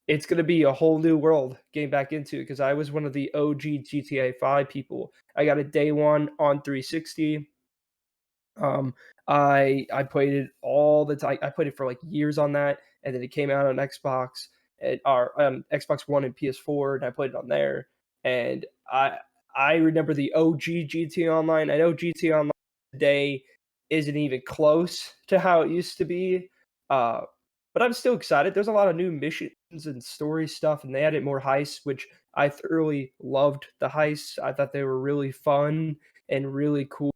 it's gonna be a whole new world getting back into because I was one of the OG GTA 5 people. I got it day one on 360. Um, I played it all the time. I played it for like years on that, and then it came out on Xbox and or Xbox One and PS4, and I played it on there. And I remember the OG GTA Online. I know GTA Online today isn't even close to how it used to be, uh, but I'm still excited. There's a lot of new missions and story stuff, and they added more heists, which I thoroughly loved. The heists, I thought they were really fun and really cool,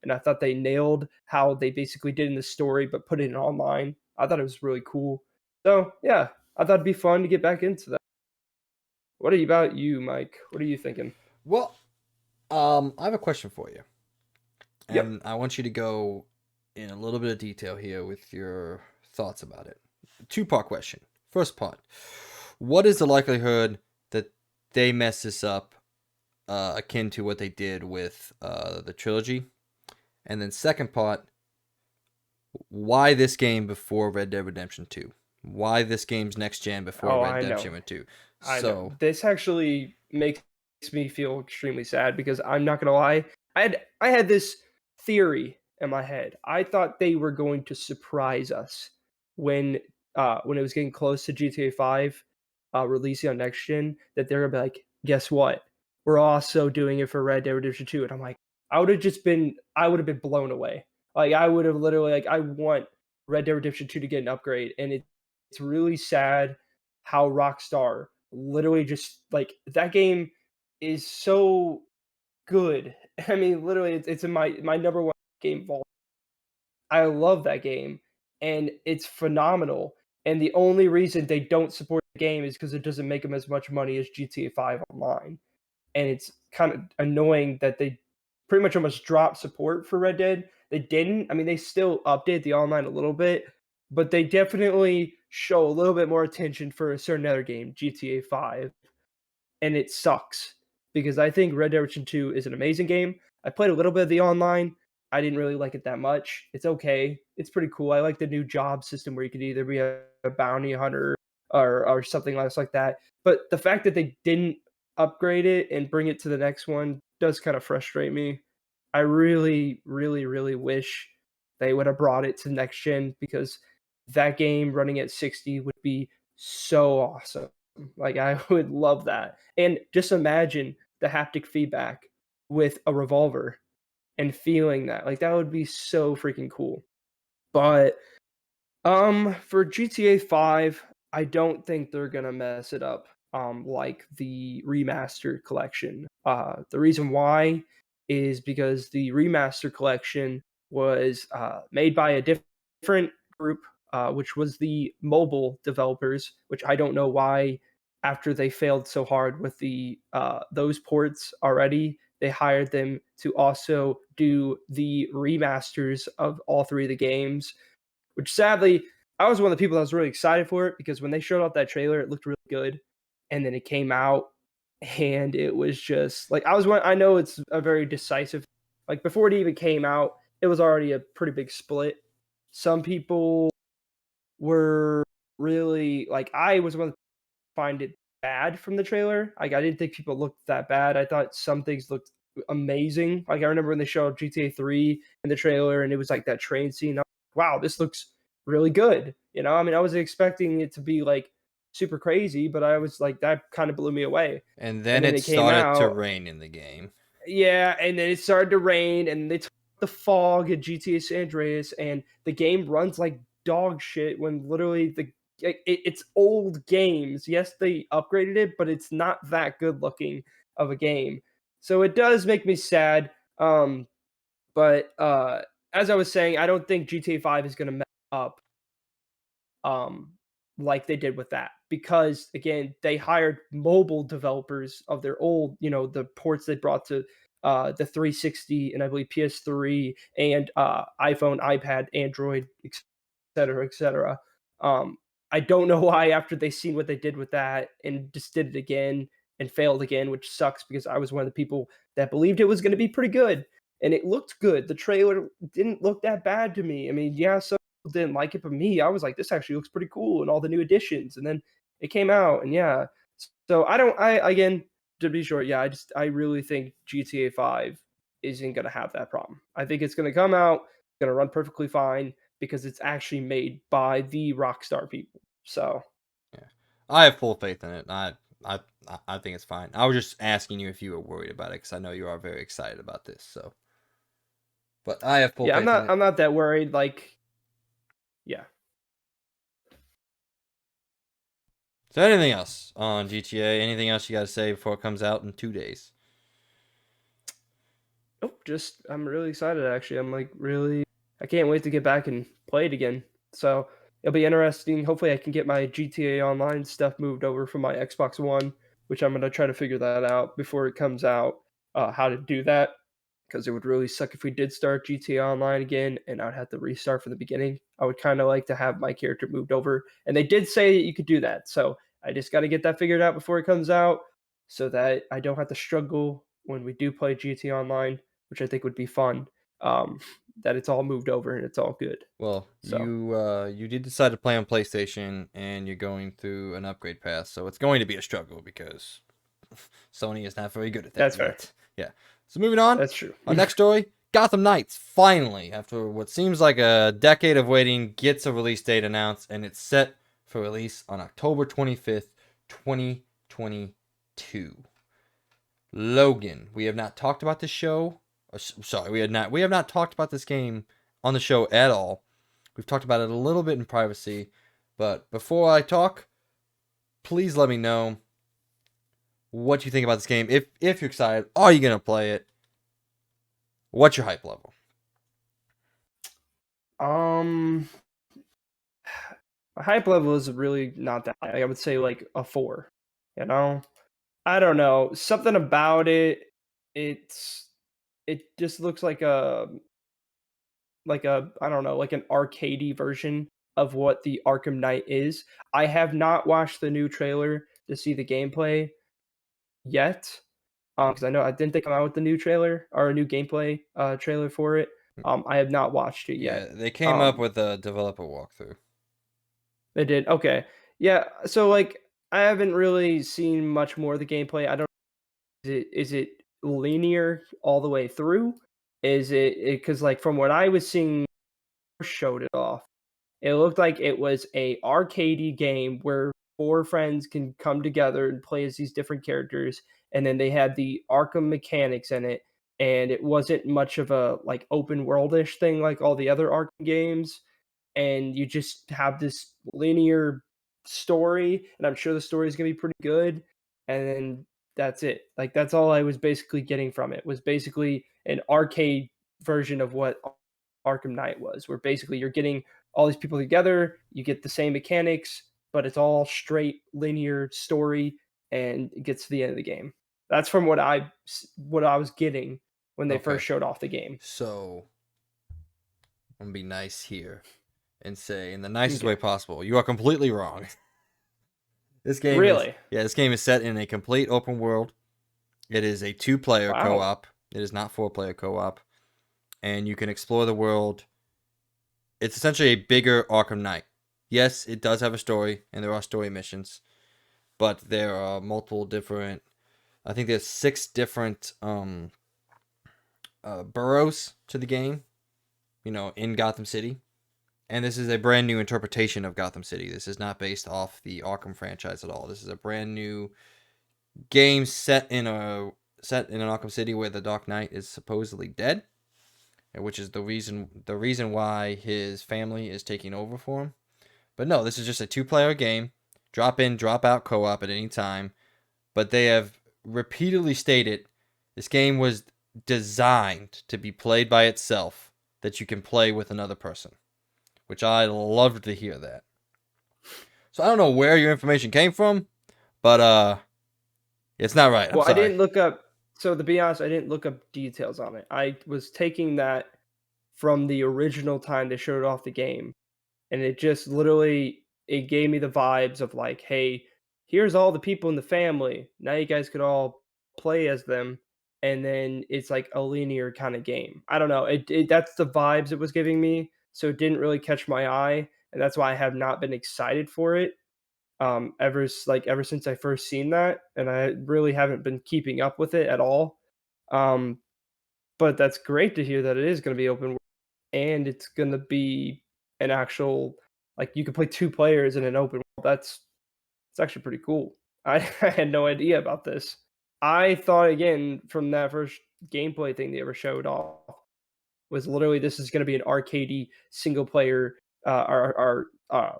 and I thought they nailed how they basically did in the story, but put it in online. I thought it was really cool. So yeah, I thought it'd be fun to get back into that. What about you, Mike? What are you thinking? Well, I have a question for you, Yep. and I want you to go in a little bit of detail here with your thoughts about it. Two-part question. First part: what is the likelihood that they mess this up, akin to what they did with the trilogy? And then second part: why this game before Red Dead Redemption 2? Why this game's next gen before Oh, Red I Dead know. Redemption 2? I know. So, This actually makes me feel extremely sad because I'm not gonna lie. I had this theory in my head. I thought they were going to surprise us when when it was getting close to GTA 5 releasing on next gen, that they're gonna be like, guess what? We're also doing it for Red Dead Redemption 2. And I'm like, I would have been blown away. Like I would have literally like I want Red Dead Redemption 2 to get an upgrade. And it's really sad how Rockstar literally just like that game is so good. I mean, literally, it's in my number one game vault. I love that game, and it's phenomenal. And the only reason they don't support the game is because it doesn't make them as much money as GTA 5 Online. And it's kind of annoying that they pretty much almost dropped support for Red Dead. They didn't. I mean, they still update the online a little bit, but they definitely show a little bit more attention for a certain other game, GTA 5, and it sucks because I think Red Dead Redemption 2 is an amazing game. I played a little bit of the online. I didn't really like it that much. It's okay. It's pretty cool. I like the new job system where you could either be a bounty hunter or something else like that. But the fact that they didn't upgrade it and bring it to the next one does kind of frustrate me. I really, really, really wish they would have brought it to next gen because that game running at 60 would be so awesome. Like I would love that. And just imagine the haptic feedback with a revolver and feeling that. Like that would be so freaking cool. But for GTA 5, I don't think they're going to mess it up like the remastered collection. The reason why is because the remaster collection was made by a different group, which was the mobile developers, which I don't know why after they failed so hard with the those ports already, they hired them to also do the remasters of all three of the games, which sadly, I was one of the people that was really excited for it because when they showed off that trailer, it looked really good. And then it came out and it was just like I know it's a very decisive, like before it even came out, it was already a pretty big split. Some people were really like I was one of the find it bad from the trailer. Like I didn't think people looked that bad. I thought some things looked amazing. Like I remember when they showed GTA 3 in the trailer and it was like that train scene. I was like, wow, this looks really good. I mean, I was expecting it to be like super crazy, but I was like, that kind of blew me away. And And then then it it came started to out, rain in the game. yeah, and then it started to rain, and they took the fog at GTA San Andreas, and the game runs like dog shit when literally it's old games. Yes, they upgraded it, but it's not that good looking of a game. So it does make me sad. But as I was saying, I don't think GTA 5 is going to mess up um, like they did with that, because again, they hired mobile developers of their old, the ports they brought to the 360 and I believe PS3 and iPhone, iPad, Android, etc., etc. Um, I don't know why after they seen what they did with that and just did it again and failed again, which sucks because I was one of the people that believed it was going to be pretty good and it looked good. The trailer didn't look that bad to me. I mean, yeah, so didn't like it, but me, I was like, this actually looks pretty cool and all the new additions. And then it came out, and yeah. So I again, to be short, yeah, I really think GTA 5 isn't gonna have that problem. I think it's gonna come out, gonna run perfectly fine because it's actually made by the Rockstar people. So Yeah, I have full faith in it. I I think it's fine. I was just asking you if you were worried about it because I know you are very excited about this. So, but I have full yeah, I'm faith in not it. I'm not that worried. Like, yeah. So, anything else on GTA? Anything else you got to say before it comes out in 2 days? Oh, just I'm really excited actually. I'm like really I can't wait to get back and play it again. So it'll be interesting. Hopefully I can get my GTA Online stuff moved over from my Xbox One, which I'm gonna try to figure that out before it comes out, how to do that. Because it would really suck if we did start GTA Online again and I'd have to restart from the beginning. I would kind of like to have my character moved over. And they did say you could do that. So I just got to get that figured out before it comes out so that I don't have to struggle when we do play GTA Online, which I think would be fun. Um, that it's all moved over and it's all good. Well, So you did decide to play on PlayStation, and you're going through an upgrade path, so it's going to be a struggle because Sony is not very good at that that's fair. yet. Yeah. So moving on, That's true. our next story: Gotham Knights finally, after what seems like a decade of waiting, gets a release date announced, and it's set for release on October 25th, 2022. Logan, we have not talked about this show. Sorry, we have not talked about this game on the show at all. We've talked about it a little bit in privacy, but before I talk, please let me know what you think about this game. If you're excited, are you gonna play it? What's your hype level? um, my hype level is really not that high. I would say like a 4. You know, I don't know. Something about it, it's it just looks like a I don't know, like an arcadey version of what the Arkham Knight is. I have not watched the new trailer to see the gameplay yet. Because I know I didn't they come out with the new trailer or a new gameplay trailer for it. I have not watched it Yeah, yet. they came up Um, with a developer walkthrough. they did. Okay. Yeah, so like I haven't really seen much more of the gameplay. I don't is it linear all the way through? Is it because like from what I was seeing showed it off, it looked like it was a arcadey game where four friends can come together and play as these different characters, and then they had the Arkham mechanics in it, and it wasn't much of a like open worldish thing like all the other Arkham games, and you just have this linear story, and I'm sure the story is gonna be pretty good, and then that's it. Like that's all I was basically getting from it was basically an arcade version of what Arkham Knight was, where basically you're getting all these people together, you get the same mechanics, but it's all straight linear story, and it gets to the end of the game. That's from what I was getting when they Okay, first showed off the game. so I'm gonna be nice here and say in the nicest way Okay, possible, you are completely wrong. really? This game is set in a complete open world. It is a two-player Wow. co-op. It is not four-player co-op, and you can explore the world. It's essentially a bigger Arkham Knight. Yes, it does have a story, and there are story missions, but there are multiple different. I think there's 6 different boroughs to the game. In Gotham City, And this is a brand new interpretation of Gotham City. This is not based off the Arkham franchise at all. This is a brand new game set in an Arkham City where the Dark Knight is supposedly dead, which is the reason why his family is taking over for him. But no, this is just a two-player game, drop in, drop out co-op at any time. But they have repeatedly stated this game was designed to be played by itself, that you can play with another person, which I love to hear that. So I don't know where your information came from, but it's not right. I'm Well, I sorry. didn't look up. So to be honest, I didn't look up details on it. I was taking that from the original time they showed off the game, and it just literally it gave me the vibes of like, hey, here's all the people in the family. Now you guys could all play as them, and then it's like a linear kind of game. I don't know. It that's the vibes it was giving me. So it didn't really catch my eye, and that's why I have not been excited for it. Ever since I first seen that, and I really haven't been keeping up with it at all. Um, but that's great to hear that it is going to be open world and it's going to be an actual like you can play two players in an open world. That's it's actually pretty cool. I had no idea about this. I thought again from that first gameplay thing they ever showed off was literally this is going to be an arcadey single player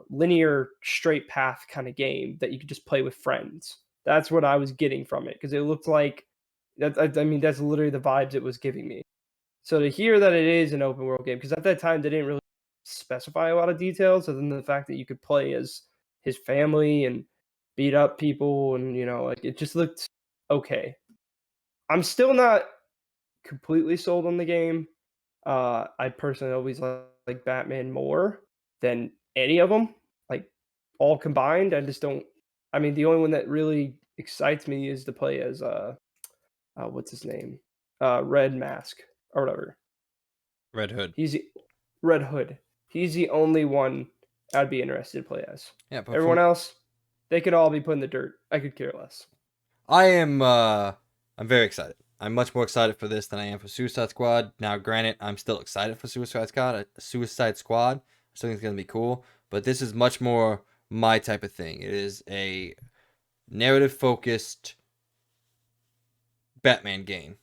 linear straight path kind of game that you could just play with friends. That's what I was getting from it because it looked like that. I mean, that's literally the vibes it was giving me. So to hear that it is an open world game, because at that time they didn't really specify a lot of details, other than the fact that you could play as his family and beat up people, and like it just looked okay. I'm still not completely sold on the game. I personally always like Batman more than any of them, like all combined. I just don't. I mean, the only one that really excites me is to play as what's his name, Red Mask or whatever. Red Hood. He's the Red Hood. He's the only one I'd be interested to play as. Yeah, but Everyone from else, they could all be put in the dirt. I could care less. I'm very excited. I'm much more excited for this than I am for Suicide Squad. Now, granted, I'm still excited for Suicide Squad. Suicide Squad. I still think it's gonna be cool, but this is much more my type of thing. It is a narrative focused Batman game,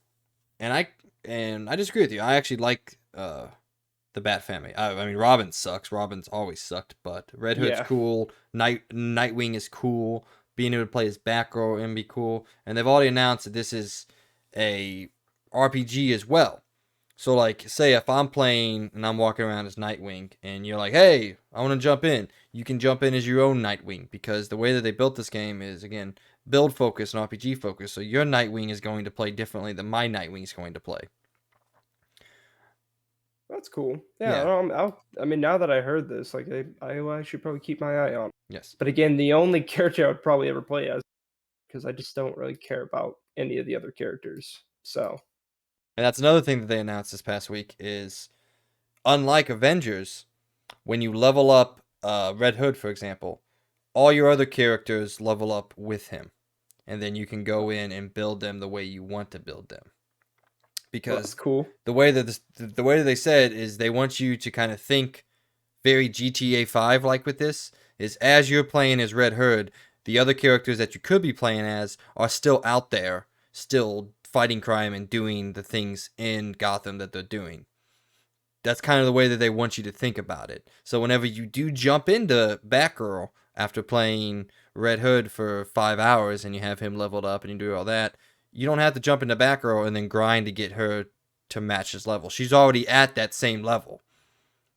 and I disagree with you. I actually like the Bat family. I mean, Robin sucks. Robin's always sucked, but Red Hood's Yeah, cool. Nightwing is cool. Being able to play as Batgirl and be cool. And they've already announced that this is a RPG as well. So, like, say if I'm playing and I'm walking around as Nightwing, and you're like, "Hey, I want to jump in," you can jump in as your own Nightwing because the way that they built this game is again build focus and RPG focus. So your Nightwing is going to play differently than my Nightwing is going to play. that's cool. Yeah, Yeah. I mean, now that I heard this, like, I should probably keep my eye on. Yes. But again, the only character I would probably ever play as, because I just don't really care about any of the other characters. So And that's another thing that they announced this past week is unlike Avengers, when you level up Red Hood, for example, all your other characters level up with him, and then you can go in and build them the way you want to build them. well, that's Because cool. the way that they said is they want you to kind of think very GTA 5 like with this is as you're playing as Red Hood, the other characters that you could be playing as are still out there, still fighting crime and doing the things in Gotham that they're doing. That's kind of the way that they want you to think about it. So whenever you do jump into Batgirl after playing Red Hood for 5 hours and you have him leveled up and you do all that, you don't have to jump into Batgirl and then grind to get her to match his level. She's already at that same level.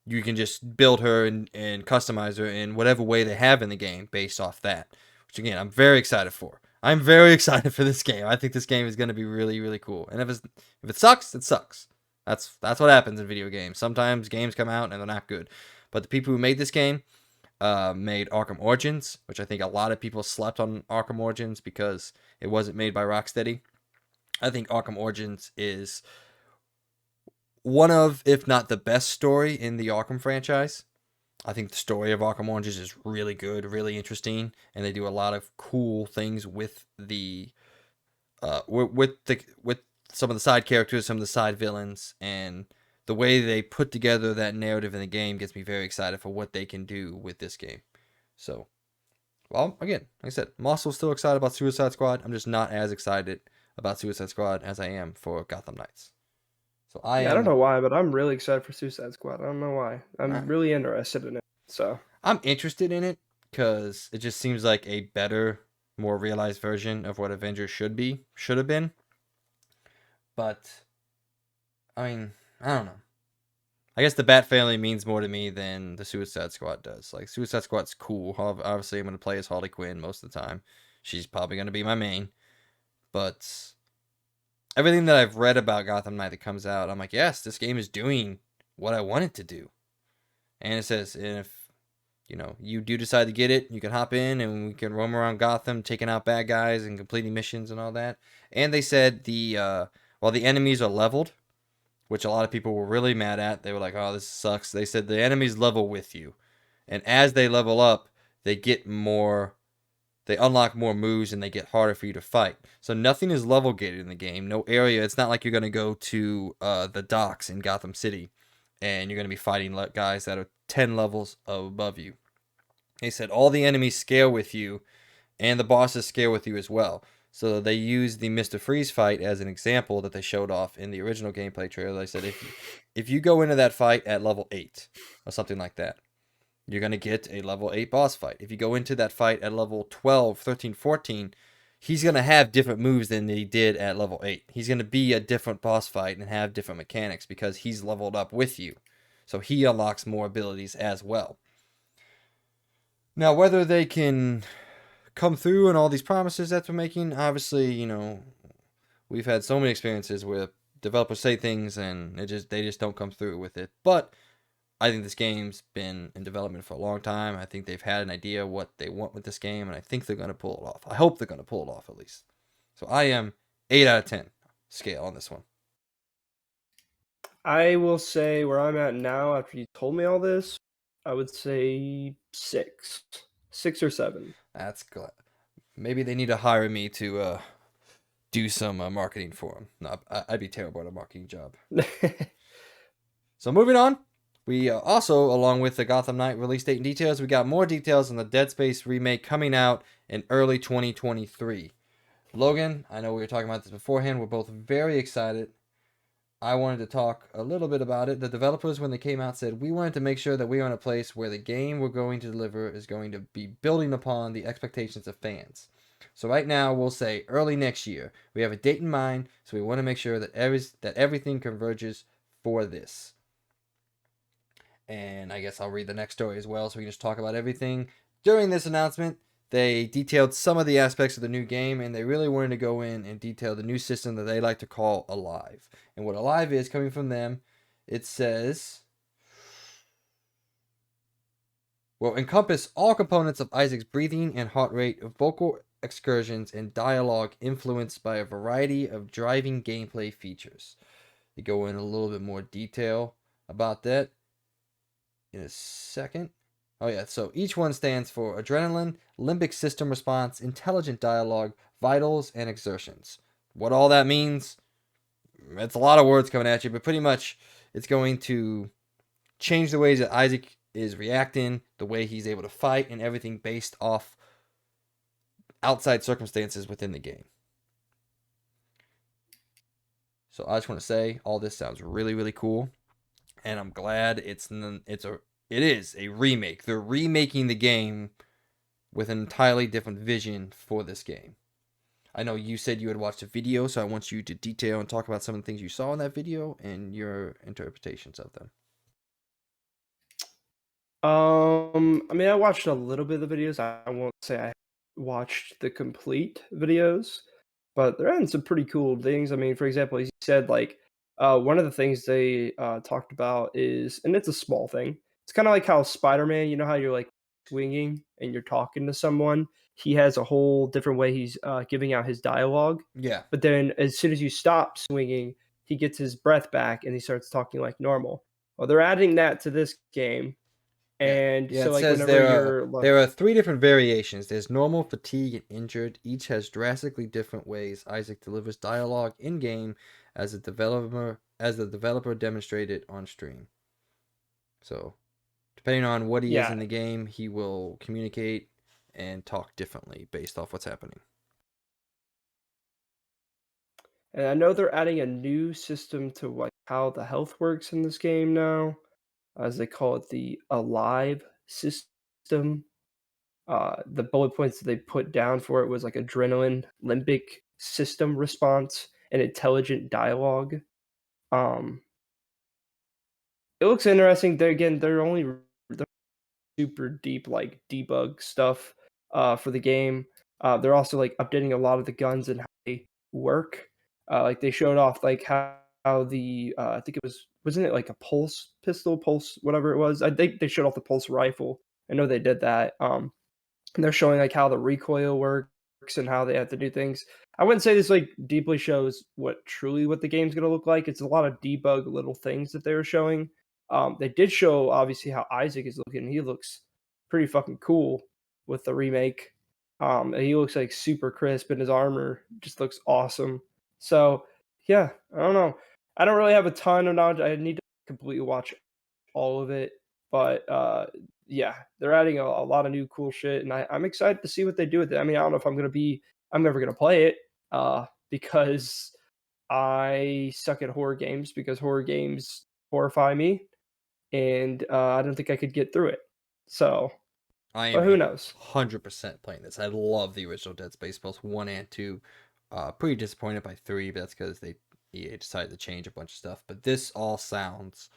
You can just build her and customize her in whatever way they have in the game based off that. Which again, I'm very excited for. I'm very excited for this game. I think this game is going to be really, really cool. And if it sucks, it sucks. That's what happens in video games. Sometimes games come out and they're not good. But the people who made this game made Arkham Origins, which I think a lot of people slept on Arkham Origins because it wasn't made by Rocksteady. I think Arkham Origins is one of, if not the best story in the Arkham franchise. I think the story of Arkham Origins is really good, really interesting, and they do a lot of cool things with the with some of the side characters, some of the side villains, and the way they put together that narrative in the game gets me very excited for what they can do with this game. So, well, again, like I said, I'm also still excited about Suicide Squad. I'm just not as excited about Suicide Squad as I am for Gotham Knights. So I Yeah, I don't am know why, but I'm really excited for Suicide Squad. I don't know why. uh, I'm really interested in it. So I'm interested in it because it just seems like a better, more realized version of what Avengers should have been. But I mean, I don't know. I guess the Bat Family means more to me than the Suicide Squad does. Like Suicide Squad's cool. Obviously, I'm gonna play as Harley Quinn most of the time. She's probably gonna be my main. But everything that I've read about Gotham Knight that comes out, I'm like, yes, this game is doing what I want it to do. And it says, and if you do decide to get it, you can hop in and we can roam around Gotham, taking out bad guys and completing missions and all that. And they said while the enemies are leveled, which a lot of people were really mad at, they were like, "Oh, this sucks." They said the enemies level with you, and as they level up, they get more. They unlock more moves and they get harder for you to fight. So nothing is level gated in the game. No area. It's not like you're gonna go to the docks in Gotham City, and you're gonna be fighting guys that are 10 levels above you. They said all the enemies scale with you, and the bosses scale with you as well. So they used the Mr. Freeze fight as an example that they showed off in the original gameplay trailer. They said if you go into that fight at level 8 or something like that, you're going to get a level 8 boss fight. If you go into that fight at level 12, 13, 14, he's going to have different moves than he did at level 8. He's going to be a different boss fight and have different mechanics because he's leveled up with you. So he unlocks more abilities as well. Now, whether they can come through and all these promises that they're making, obviously, we've had so many experiences where developers say things and they just don't come through with it. But I think this game's been in development for a long time. I think they've had an idea what they want with this game, and I think they're going to pull it off. I hope they're going to pull it off at least. So I am 8 out of 10 scale on this one. I will say where I'm at now after you told me all this, I would say 6 or 7. That's glad. Maybe they need to hire me to do some marketing for them. No, I'd be terrible at a marketing job. So moving on, we also, along with the Gotham Knight release date and details, we got more details on the Dead Space remake coming out in early 2023. Logan, I know we were talking about this beforehand. We're both very excited. I wanted to talk a little bit about it. The developers, when they came out, said we wanted to make sure that we are in a place where the game we're going to deliver is going to be building upon the expectations of fans. So right now, we'll say early next year. We have a date in mind, so we want to make sure that everything converges for this. And I guess I'll read the next story as well, so we can just talk about everything. During this announcement, they detailed some of the aspects of the new game, and they really wanted to go in and detail the new system that they like to call Alive. And what Alive is, coming from them, it says, will encompass all components of Isaac's breathing and heart rate, vocal excursions, and dialogue influenced by a variety of driving gameplay features. They go in a little bit more detail about that in a second. Oh, yeah. So each one stands for adrenaline, limbic system response, intelligent dialogue, vitals, and exertions. What all that means, it's a lot of words coming at you, but pretty much it's going to change the ways that Isaac is reacting, the way he's able to fight, and everything based off outside circumstances within the game. So I just want to say all this sounds really, really cool, and I'm glad it is a remake. They're remaking the game with an entirely different vision for this game. I know you said you had watched a video, so I want you to detail and talk about some of the things you saw in that video and your interpretations of them. I mean, I watched a little bit of the videos. I won't say I watched the complete videos, but they're adding some pretty cool things. I mean, for example, he said like one of the things they talked about is, and it's a small thing. It's kind of like how Spider-Man, you know how you're like swinging and you're talking to someone. He has a whole different way he's giving out his dialogue. Yeah. But then as soon as you stop swinging, he gets his breath back and he starts talking like normal. Well, they're adding that to this game, Yeah. and Yeah, so, it like, says whenever you're there are 3 different variations. There's normal, fatigue, and injured. Each has drastically different ways Isaac delivers dialogue in game, as the developer demonstrated on stream. So, depending on what he is Yeah, in the game, he will communicate and talk differently based off what's happening. and I know they're adding a new system to like how the health works in this game now, as they call it the Alive system. The bullet points that they put down for it was like adrenaline, limbic system response, and intelligent dialogue. Um, it looks interesting. They're super deep like debug stuff for the game. They're also like updating a lot of the guns and how they work. Like they showed off like how the I think it wasn't it like a pulse pistol, pulse whatever it was. I think they showed off the pulse rifle. I know they did that. And they're showing like how the recoil works and how they have to do things. I wouldn't say this like deeply shows what the game's gonna look like. It's a lot of debug little things that they were showing. They did show obviously how Isaac is looking. He looks pretty fucking cool with the remake. He looks like super crisp, and his armor just looks awesome. So yeah, I don't know. I don't really have a ton of knowledge. I need to completely watch all of it, but yeah, they're adding a lot of new cool shit, and I'm excited to see what they do with it. I mean, I don't know if I'm never gonna play it, because I suck at horror games because horror games horrify me, and I don't think I could get through it. So, I am but who knows? 100% playing this. I love the original Dead Space, both 1 and 2. Pretty disappointed by 3, but that's because EA decided to change a bunch of stuff. But this all sounds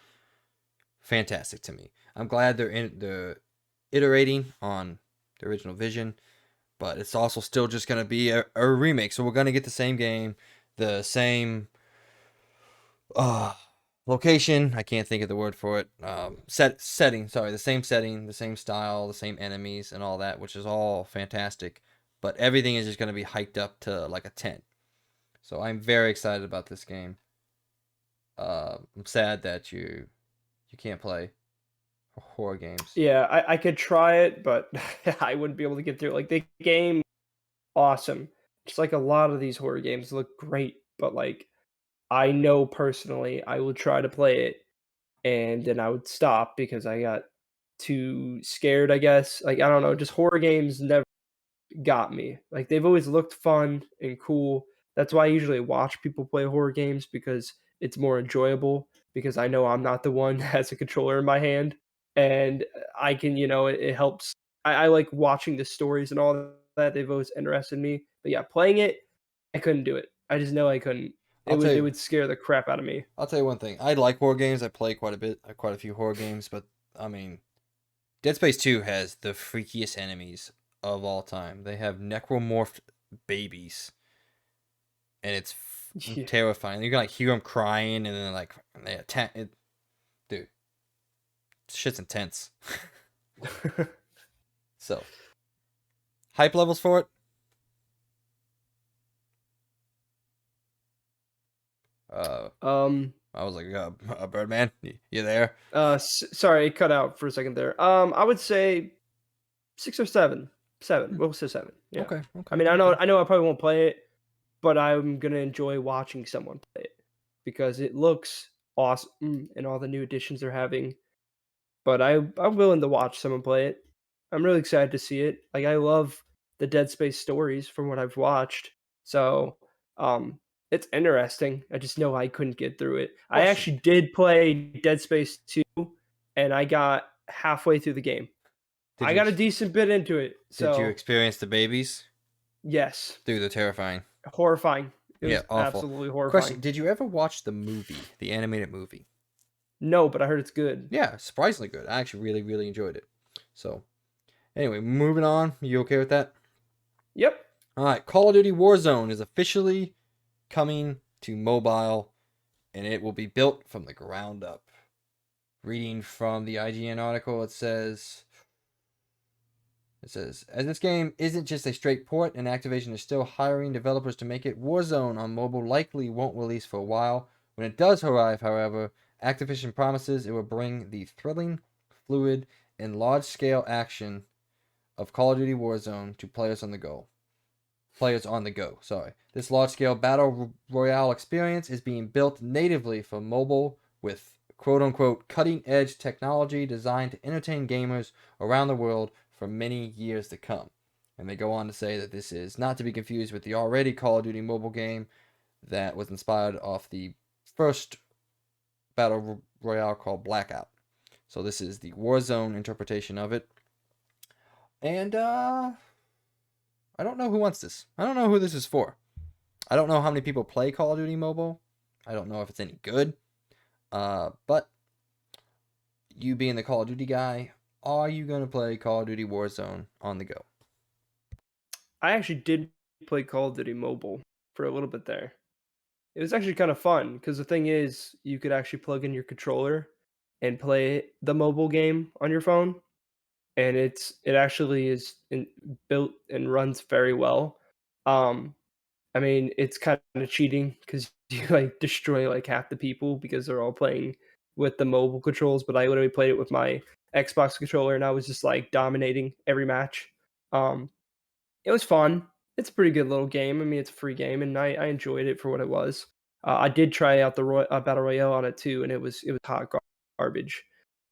fantastic to me. I'm glad they're iterating on the original vision, but it's also still just gonna be a remake. So we're gonna get the same game, the same uh location. I can't think of the word for it. Setting. Sorry, the same setting, the same style, the same enemies, and all that, which is all fantastic. But everything is just gonna be hyped up to like a 10. So I'm very excited about this game. I'm sad that you can't play horror games. Yeah, I could try it, but I wouldn't be able to get through it. Like the game, awesome. Just like a lot of these horror games look great, but like I know personally I would try to play it and then I would stop because I got too scared, I guess. Like I don't know, just horror games never got me. Like they've always looked fun and cool. That's why I usually watch people play horror games because it's more enjoyable because I know I'm not the one that has a controller in my hand and I can, it helps. I like watching the stories and all that. They've always interested me. But yeah, playing it, I couldn't do it. I just know I couldn't. I'll tell It you. would scare the crap out of me. I'll tell you one thing. I like horror games. I play quite a bit, quite a few horror games. But I mean, Dead Space 2 has the freakiest enemies of all time. They have necromorphed babies, and it's Yeah. terrifying. You can like hear them crying, and then like they attack. Dude, shit's intense. So, hype levels for it. Uh, um I was like, Birdman, you there? sorry, it cut out for a second there. I would say 6 or 7. 7. Hmm. We'll say 7. Yeah. Okay, I okay, mean, okay. I know I probably won't play it, but I'm gonna enjoy watching someone play it because it looks awesome and all the new additions they're having. But I'm willing to watch someone play it. I'm really excited to see it. Like I love the Dead Space stories from what I've watched. So, um it's interesting. I just know I couldn't get through it. I Question: actually did play Dead Space 2 and I got halfway through the game. Did I you got a decent bit into it. did you So, experience the babies? yes, Dude, they're terrifying. horrifying. It Yeah, was awful. absolutely Question: horrifying. did you ever watch the movie, the animated movie? No, but I heard it's good. Yeah, surprisingly good. I actually really, really enjoyed it. So, anyway, moving on. You okay with that? Yep. All right, Call of Duty Warzone is officially coming to mobile, and it will be built from the ground up. Reading from the IGN article, it says, as this game isn't just a straight port, and Activision is still hiring developers to make it, Warzone on mobile likely won't release for a while. When it does arrive, however, Activision promises it will bring the thrilling, fluid, and large-scale action of Call of Duty Warzone to players on the go. players on the go. Sorry. This large-scale battle royale experience is being built natively for mobile with quote-unquote cutting-edge technology designed to entertain gamers around the world for many years to come. And they go on to say that this is not to be confused with the already Call of Duty mobile game that was inspired off the first battle royale called Blackout. So this is the Warzone interpretation of it. And I don't know who wants this. I don't know who this is for. I don't know how many people play Call of Duty Mobile. I don't know if it's any good. But you being the Call of Duty guy, are you going to play Call of Duty Warzone on the go? I actually did play Call of Duty Mobile for a little bit there. It was actually kind of fun because the thing is, you could actually plug in your controller and play the mobile game on your phone, and it actually is built and runs very well. Um, I mean, it's kind of cheating because you like destroy like half the people because they're all playing with the mobile controls. But I literally played it with my Xbox controller, and I was just like dominating every match. Um, it was fun. It's a pretty good little game. I mean, it's a free game, and I enjoyed it for what it was. I did try out the battle royale on it too, and it was hot garbage.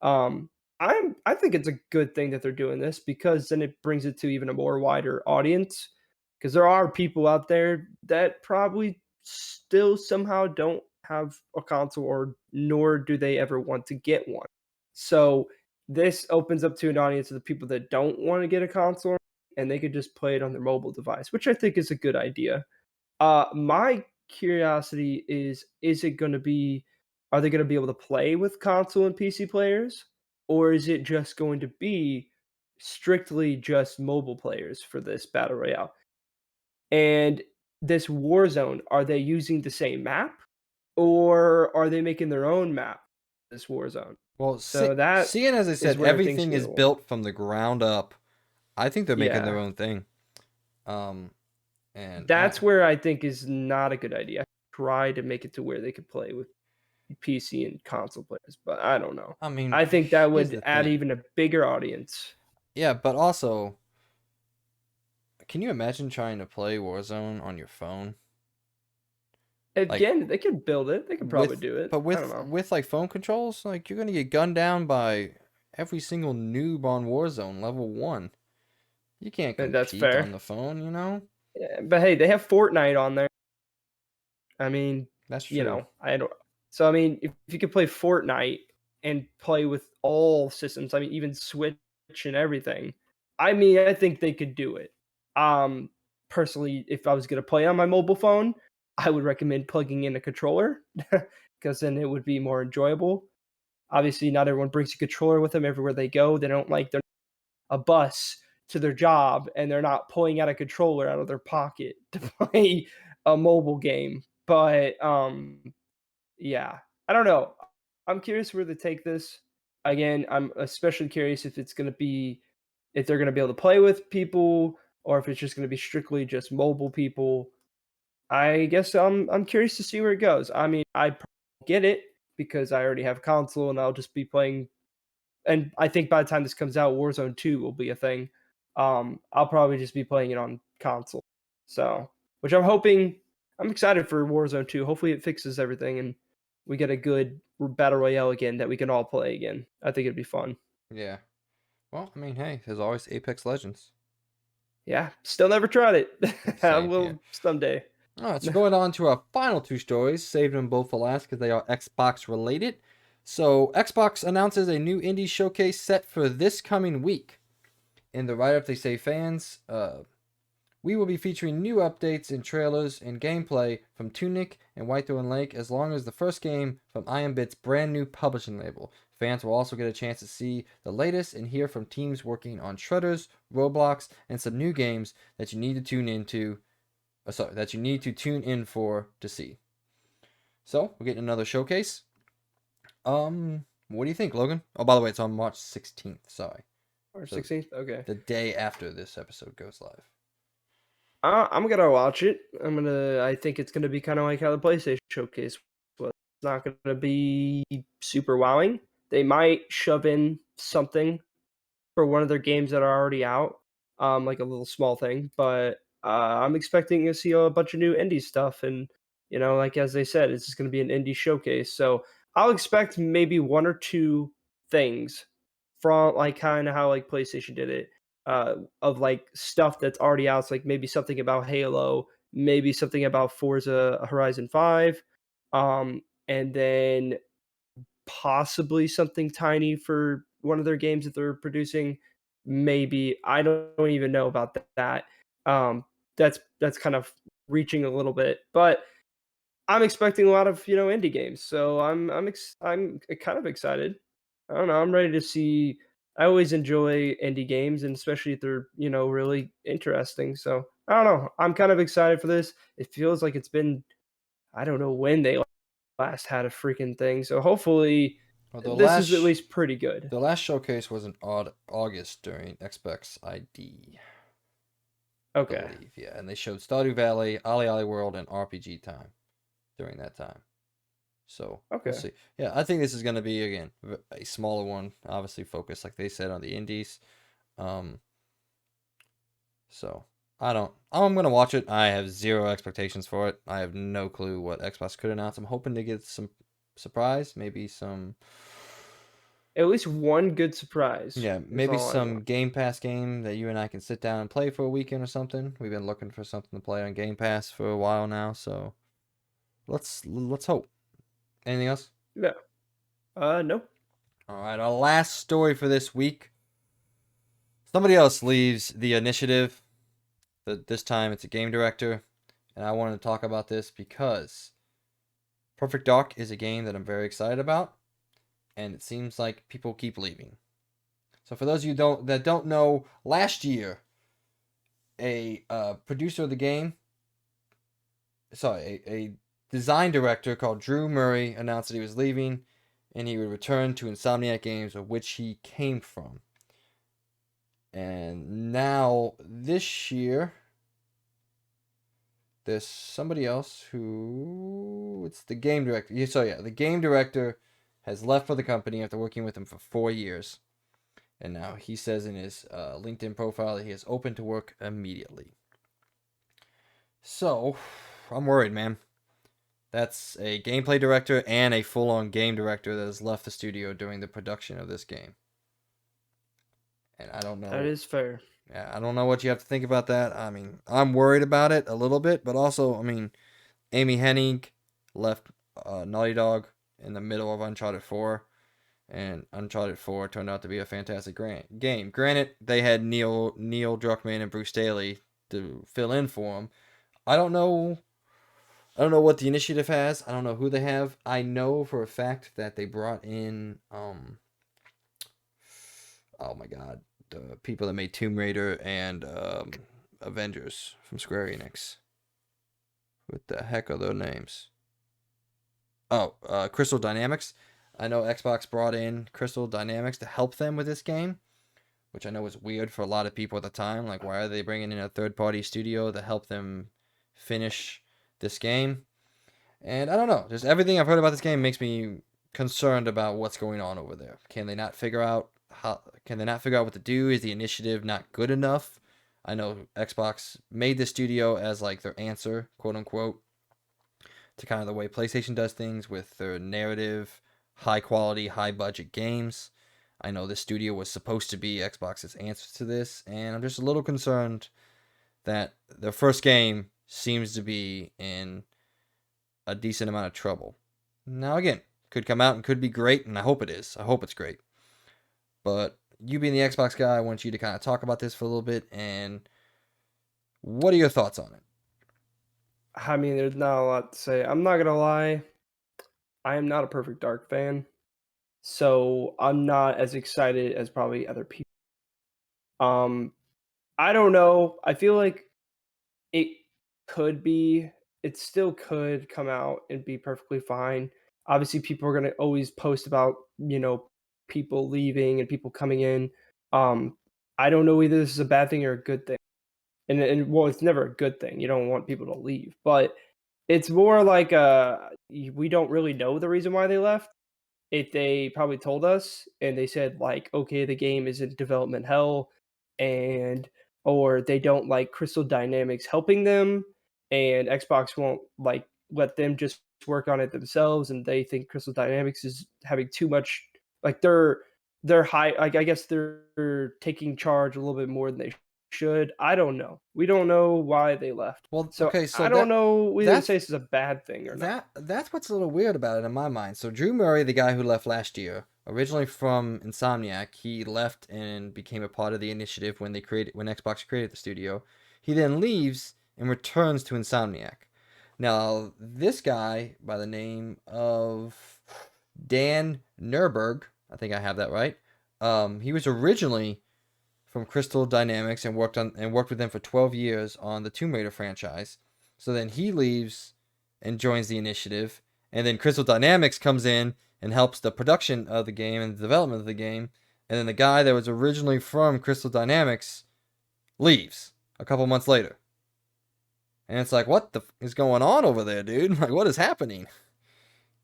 I think it's a good thing that they're doing this because then it brings it to even a more wider audience. Because there are people out there that probably still somehow don't have a console, or nor do they ever want to get one. So this opens up to an audience of the people that don't want to get a console, and they could just play it on their mobile device, which I think is a good idea. My curiosity is it going to be, are they going to be able to play with console and PC players, or is it just going to be strictly just mobile players for this battle royale? And this Warzone, are they using the same map, or are they making their own map? This Warzone. Well, So that seeing as I is said, where things everything get is a little, built from the ground up. I think they're making their yeah. own thing. Um, and That's where I think is not a good idea. Try to make it to where they could play with PC and console players, but I don't know. I mean, I think that here's would the add thing. even a bigger audience. Yeah, but also, can you imagine trying to play Warzone on your phone? Like Again, they could build it. They could probably with do it. but I don't with know. with like phone controls, like you're gonna get gunned down by every single noob on Warzone level 1. You can't And that's compete on fair. the phone, you know? Yeah, but hey, they have Fortnite on there. I mean, That's true. I don't. So I mean, if you could play Fortnite and play with all systems, I mean, even Switch and everything, I mean, I think they could do it. Um, Personally, if I was gonna play on my mobile phone, I would recommend plugging in a controller because then it would be more enjoyable. Obviously, not everyone brings a controller with them everywhere they go. They don't like a bus to their job, and they're not pulling out a controller out of their pocket to play a mobile game. But yeah, I don't know. I'm curious where they take this. Again, I'm especially curious if it's going to be, if they're going to be able to play with people, or if it's just going to be strictly just mobile people. I guess I'm curious to see where it goes. I mean, I probably get it because I already have a console and I'll just be playing, and I think by the time this comes out, Warzone 2 will be a thing. I'll probably just be playing it on console. So, which I'm hoping, I'm excited for Warzone 2. Hopefully it fixes everything and we get a good battle royale again that we can all play again. I think it'd be fun. Yeah. Well, I mean, hey, there's always Apex Legends. Yeah, still never tried it. I Same here. will someday. All right, so going on to our final two stories, saved them both for last because they are Xbox related. So, Xbox announces a new indie showcase set for this coming week. In the write up, they say fans, we will be featuring new updates and trailers and gameplay from Tunic and Whitethorn Lake, as long as the first game from Iambit's brand new publishing label. Fans will also get a chance to see the latest and hear from teams working on Shredders, Roblox, and some new games that you need to tune into. That you need to tune in for to see. So we're getting another showcase. What do you think, Logan? Oh, by the way, it's on March 16th. Sorry, March so 16th? Okay. the day after this episode goes live. I'm gonna watch it. I think it's gonna be kind of like how the PlayStation Showcase was. It's not gonna be super wowing. They might shove in something for one of their games that are already out, like a little small thing. But I'm expecting to see a bunch of new indie stuff, and like as they said, it's just going to be an indie showcase. So I'll expect maybe one or two things from like kind of how like PlayStation did it, of like stuff that's already out. So like maybe something about Halo, maybe something about Forza Horizon 5, and then possibly something tiny for one of their games that they're producing. Maybe I don't even know about that. Um, that's kind of reaching a little bit, but I'm expecting a lot of indie games, so I'm kind of excited. I don't know. I'm ready to see. I always enjoy indie games, and especially if they're really interesting. So I don't know. I'm kind of excited for this. It feels like it's been I don't know when they last had a freaking thing. So hopefully Well, this is at least pretty good. the last showcase was in August during Xbox ID, Okay. believe. Yeah, and they showed Stardew Valley, Ali Ali World, and RPG Time during that time. So we'll Okay. see. Yeah, I think this is going to be again a smaller one, obviously focused, like they said, on the indies. Um, so I don't. I'm gonna watch it. I have zero expectations for it. I have no clue what Xbox could announce. I'm hoping to get some surprise, maybe some. At least one good surprise Yeah, is maybe all I some want. Game Pass game that you and I can sit down and play for a weekend or something. We've been looking for something to play on Game Pass for a while now, so let's hope. Anything else? No. Nope. All right, our last story for this week. Somebody else leaves the initiative. This time it's a game director, and I wanted to talk about this because Perfect Dark is a game that I'm very excited about, and it seems like people keep leaving. So for those of you that don't know, last year a producer of the game, sorry, a design director called Drew Murray announced that he was leaving, and he would return to Insomniac Games, of which he came from. And now this year, there's somebody else who it's the game director. Yeah, so yeah, the game director has left for the company after working with him for 4 years, and now he says in his LinkedIn profile that he is open to work immediately. So I'm worried, man. That's a gameplay director and a full-on game director that has left the studio during the production of this game, and I don't That know. is fair. Yeah, I don't know what you have to think about that. I mean, I'm worried about it a little bit, but also, I mean, Amy Hennig left Naughty Dog in the middle of Uncharted 4, and Uncharted 4 turned out to be a fantastic game. Granted, they had Neil Druckmann and Bruce Staley to fill in for him. I don't know. I don't know what the initiative has. I don't know who they have. I know for a fact that they brought in oh my god, the people that made Tomb Raider and Avengers from Square Enix. What the heck are their names? Oh, Crystal Dynamics. I know Xbox brought in Crystal Dynamics to help them with this game, which I know was weird for a lot of people at the time. Like, why are they bringing in a third-party studio to help them finish this game? And I don't know. Just everything I've heard about this game makes me concerned about what's going on over there. Can they not figure out how? Can they not figure out what to do? Is the initiative not good enough? I know Xbox made the studio as like their answer, quote unquote, to kind of the way PlayStation does things with their narrative, high quality, high budget games. I know this studio was supposed to be Xbox's answer to this, and I'm just a little concerned that their first game seems to be in a decent amount of trouble. Now, again, could come out and could be great, and I hope it is. I hope it's great. But you being the Xbox guy, I want you to kind of talk about this for a little bit, and what are your thoughts on it? I mean, there's not a lot to say. I'm not gonna lie. I am not a Perfect Dark fan, so I'm not as excited as probably other people. Um, I don't know. I feel like it could be. It still could come out and be perfectly fine. Obviously, people are gonna always post about people leaving and people coming in. Um, I don't know whether this is a bad thing or a good thing. And well, it's never a good thing. You don't want people to leave, but it's more like we don't really know the reason why they left. If they probably told us and they said like, okay, the game is in development hell, and or they don't like Crystal Dynamics helping them, and Xbox won't like let them just work on it themselves, and they think Crystal Dynamics is having too much like they're high like I guess they're taking charge a little bit more than they should. I don't know. We don't know why they left. Well, So okay, I so don't know whether to that's say this is a bad thing or not. that's what's a little weird about it in my mind. So Drew Murray, the guy who left last year, originally from Insomniac, he left and became a part of the initiative when Xbox created the studio. He then leaves and returns to Insomniac. Now, this guy by the name of Dan Nerberg, I think I have that right. He was originally from Crystal Dynamics and worked with them for 12 years on the Tomb Raider franchise. So then he leaves and joins the initiative, and then Crystal Dynamics comes in and helps the production of the game and the development of the game. And then the guy that was originally from Crystal Dynamics leaves a couple months later. And it's like, what the is going on over there, dude? Like, what is happening?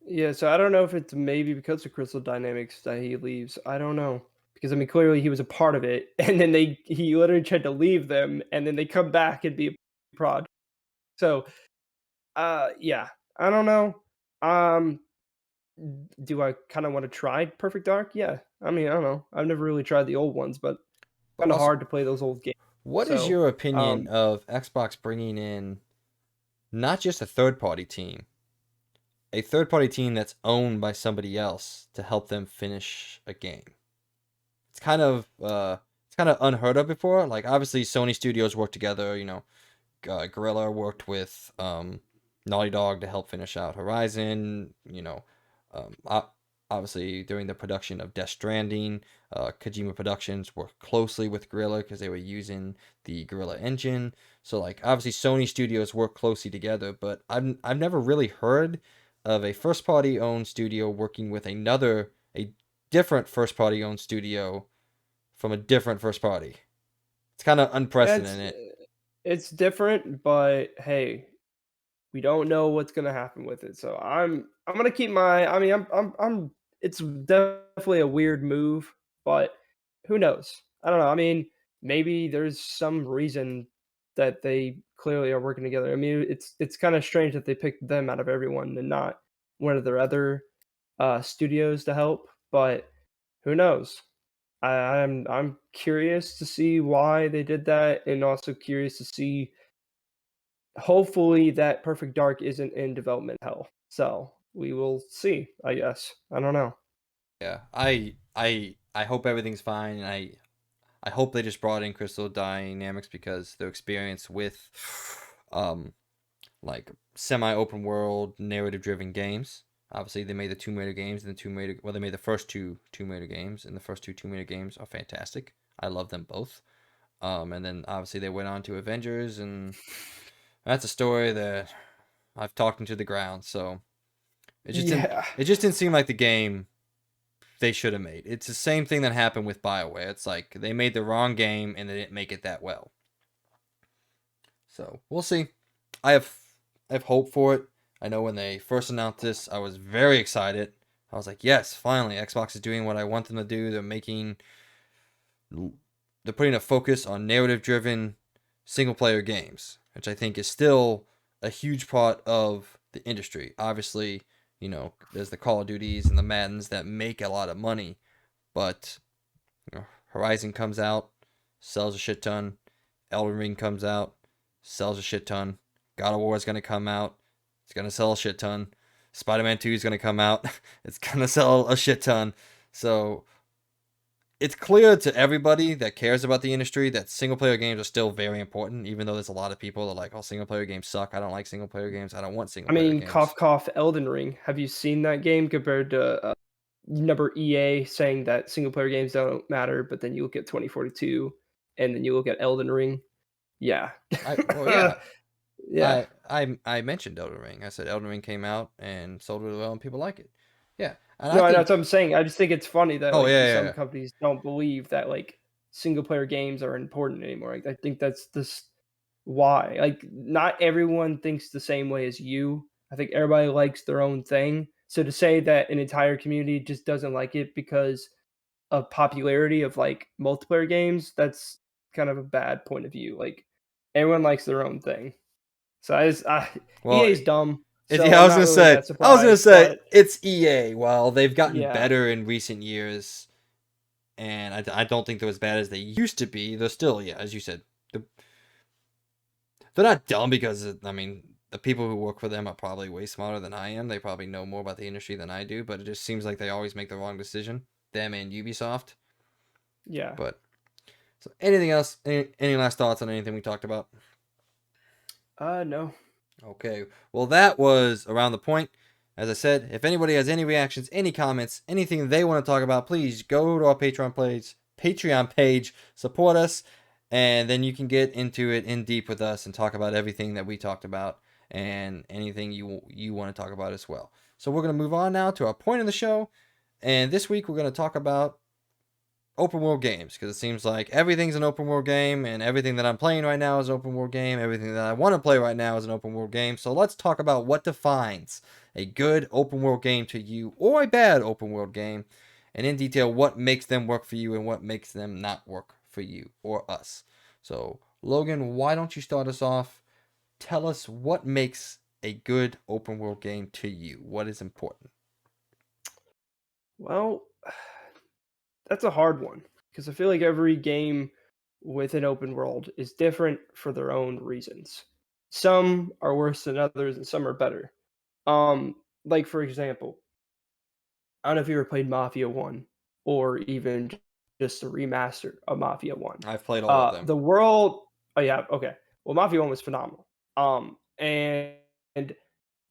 Yeah, so I don't know if it's maybe because of Crystal Dynamics that he leaves. I don't know. Because I mean clearly he was a part of it and then he literally tried to leave them and then they come back and be a prod. So yeah, I don't know. Um do I kind of want to try Perfect Dark? Yeah. I mean, I don't know. I've never really tried the old ones, but But kind of also, hard to play those old games. what is So, your opinion um of Xbox bringing in not just a third party team, a third party team that's owned by somebody else to help them finish a game? It's kind of unheard of before. Like obviously Sony Studios work together. Guerrilla worked with Naughty Dog to help finish out Horizon. Um, obviously during the production of Death Stranding, Kojima Productions worked closely with Guerrilla because they were using the Guerrilla engine. So like obviously Sony Studios work closely together, but I've never really heard of a first party owned studio working with a different first party owned studio from a different first party. It's kind of it's unprecedented. it's different, but hey, we don't know what's gonna happen with it. So I'm gonna keep my. I mean, I'm. It's definitely a weird move, but who knows? I don't know. I mean, maybe there's some reason that they clearly are working together. I mean, it's kind of strange that they picked them out of everyone and not one of their other studios to help. But who knows? I'm curious to see why they did that, and also curious to see hopefully that Perfect Dark isn't in development hell. So we will see, I guess. I don't know. Yeah, I hope everything's fine, and I hope they just brought in Crystal Dynamics because their experience with um like semi open world narrative driven games. Obviously, they made the Tomb Raider games and the Tomb Raider. Well, they made the first two Tomb Raider games, and the first two Tomb Raider games are fantastic. I love them both. And then obviously they went on to Avengers, and that's a story that I've talked into the ground. So Yeah. it just didn't seem like the game they should have made. It's the same thing that happened with BioWare. It's like they made the wrong game and they didn't make it that well. So we'll see. I have I have hope for it. I know when they first announced this, I was very excited. I was like, yes, finally, Xbox is doing what I want them to do. They're putting a focus on narrative driven single player games, which I think is still a huge part of the industry. Obviously, there's the Call of Duties and the Maddens that make a lot of money, but Horizon comes out, sells a shit ton. Elden Ring comes out, sells a shit ton. God of War is gonna come out, it's gonna sell a shit ton. Spider-Man 2 is gonna come out, it's gonna sell a shit ton. So it's clear to everybody that cares about the industry that single player games are still very important, even though there's a lot of people that are like, oh, single player games suck. I don't like single player games. I don't want single I player mean, games. cough cough Elden Ring. Have you seen that game compared to number EA saying that single player games don't matter, but then you look at 2042 and then you look at Elden Ring. Yeah. Well, yeah, Yeah. I mentioned Elden Ring. I said Elden Ring came out and sold really well, and people like it. Yeah, and I No, I know that's what think. I'm saying. I just think it's funny that Oh like yeah, yeah, some yeah. companies don't believe that like single player games are important anymore. Like, I think that's this why. Like not everyone thinks the same way as you. I think everybody likes their own thing. So to say that an entire community just doesn't like it because of popularity of like multiplayer games, that's kind of a bad point of view. Like everyone likes their own thing. So Well, EA's dumb. it's, So yeah, I'm not really that I was gonna surprised. say But it's EA. Well, they've gotten yeah, better in recent years, and I don't think they're as bad as they used to be. They're still, yeah, as you said, they're, they're not dumb because I mean the people who work for them are probably way smarter than I am. They probably know more about the industry than I do, but it just seems like they always make the wrong decision. Them and Ubisoft. yeah. But so anything else? Any last thoughts on anything we talked about? No. Okay. Well, that was around the point. As I said, if anybody has any reactions, any comments, anything they want to talk about, please go to our Patreon page, support us, and then you can get into it in deep with us and talk about everything that we talked about and anything you want to talk about as well. So we're going to move on now to our point of the show, and this week we're going to talk about open world games because it seems like everything's an open world game and everything that I'm playing right now is an open world game. Everything that I want to play right now is an open world game. So let's talk about what defines a good open world game to you or a bad open world game, and in detail what makes them work for you and what makes them not work for you or us. So, Logan, why don't you start us off? Tell us what makes a good open world game to you. What is important? Well, that's a hard one because I feel like every game with an open world is different for their own reasons. Some are worse than others, and some are better. Like for example, I don't know if you ever played Mafia 1 or even just a remaster of Mafia 1. I've played all of them. The world oh yeah, okay. Well, Mafia 1 was phenomenal. And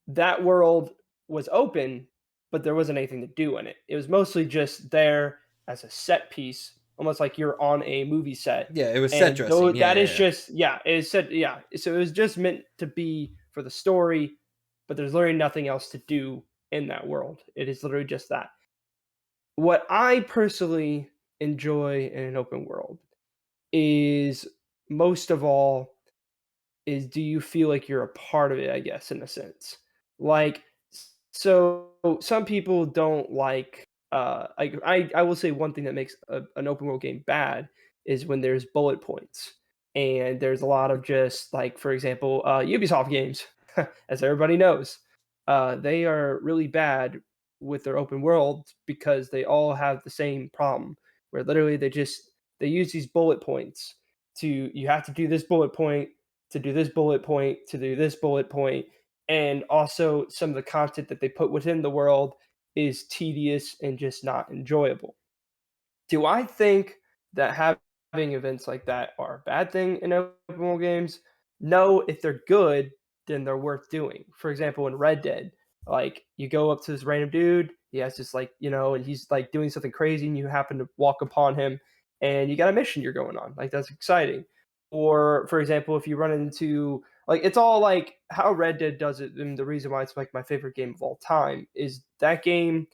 that world was open, but there wasn't anything to do in it. It was mostly just there as a set piece, almost like you're on a movie set. Yeah, it was set And though dressing. Yeah, that yeah, is yeah. just yeah, it is set yeah. So it was just meant to be for the story, but there's literally nothing else to do in that world. It is literally just that. What I personally enjoy in an open world is most of all is do you feel like you're a part of it, I guess, in a sense. Like so some people don't like I will say one thing that makes an open world game bad is when there's bullet points and there's a lot of just like for example Ubisoft games as everybody knows they are really bad with their open world because they all have the same problem where literally they use these bullet points to you have to do this bullet point to do this bullet point to do this bullet point, and also some of the content that they put within the world is tedious and just not enjoyable. Do I think that having events like that are a bad thing in open world games? No, if they're good, then they're worth doing. For example, in Red Dead, like you go up to this random dude, he has just like, and he's like doing something crazy and you happen to walk upon him and you got a mission you're going on. Like that's exciting. Or for example, if you run into like it's all like how Red Dead does it, and the reason why it's like my favorite game of all time is that game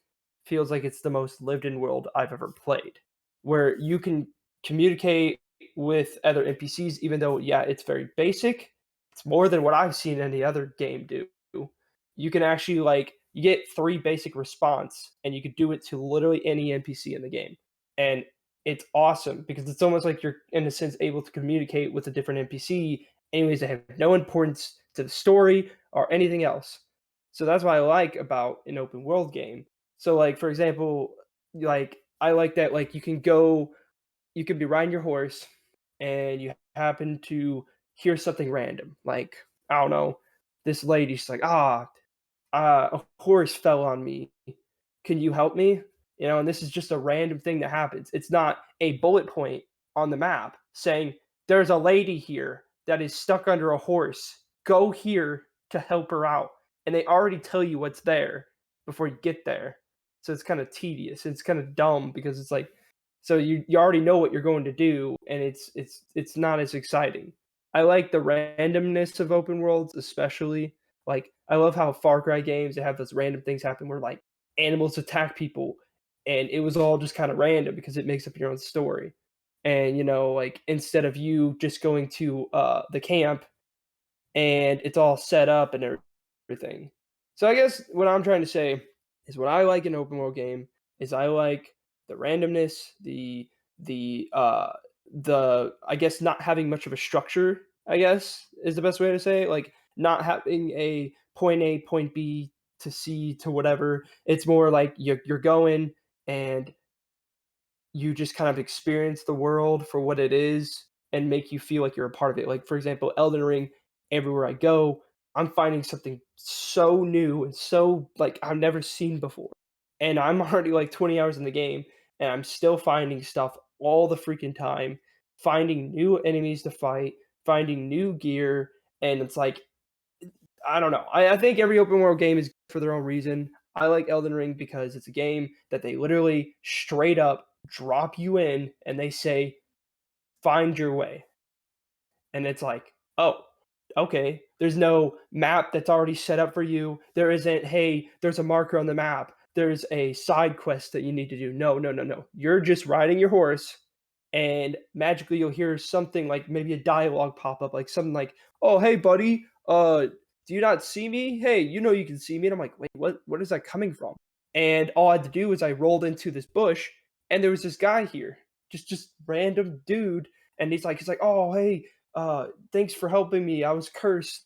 feels like it's the most lived in world I've ever played where you can communicate with other NPCs, even though, yeah, it's very basic. It's more than what I've seen any other game do. You can actually like you get three basic response, and you could do it to literally any NPC in the game, and it's awesome because it's almost like you're in a sense able to communicate with a different NPC, anyways that have no importance to the story or anything else. So that's what I like about an open world game. So like for example, like I like that like you could be riding your horse and you happen to hear something random. Like, I don't know, this lady's like, a horse fell on me. Can you help me? And this is just a random thing that happens. It's not a bullet point on the map saying there's a lady here that is stuck under a horse. Go here to help her out. And they already tell you what's there before you get there. So it's kind of tedious. It's kind of dumb because it's like so you already know what you're going to do and it's not as exciting. I like the randomness of open worlds especially like, I love how Far Cry games they have those random things happen where like animals attack people, and it was all just kind of random because it makes up your own story. And like instead of you just going to the camp and it's all set up and everything. So I guess what I'm trying to say is what I like in an open world game is I like the randomness, the I guess not having much of a structure, I guess is the best way to say it. Like not having a point A, point B to C to whatever. It's more like you're going and you just kind of experience the world for what it is and make you feel like you're a part of it. Like for example, Elden Ring, everywhere I go, I'm finding something so new and so like I've never seen before. And I'm already like 20 hours in the game and I'm still finding stuff all the freaking time, finding new enemies to fight, finding new gear, and it's like I don't know. I think every open world game is for their own reason. I like Elden Ring because it's a game that they literally straight up drop you in and they say, find your way. And it's like, oh, okay. There's no map that's already set up for you. There isn't, hey, there's a marker on the map. There's a side quest that you need to do. No, no, no, no. You're just riding your horse and magically you'll hear something like maybe a dialogue pop up, like something like, "Oh, hey, buddy, do you not see me? Hey, you know you can see me." And I'm like, "Wait, what? What is that coming from?" And all I had to do was I rolled into this bush, and there was this guy here, just random dude, and he's like, "Oh, hey, thanks for helping me. I was cursed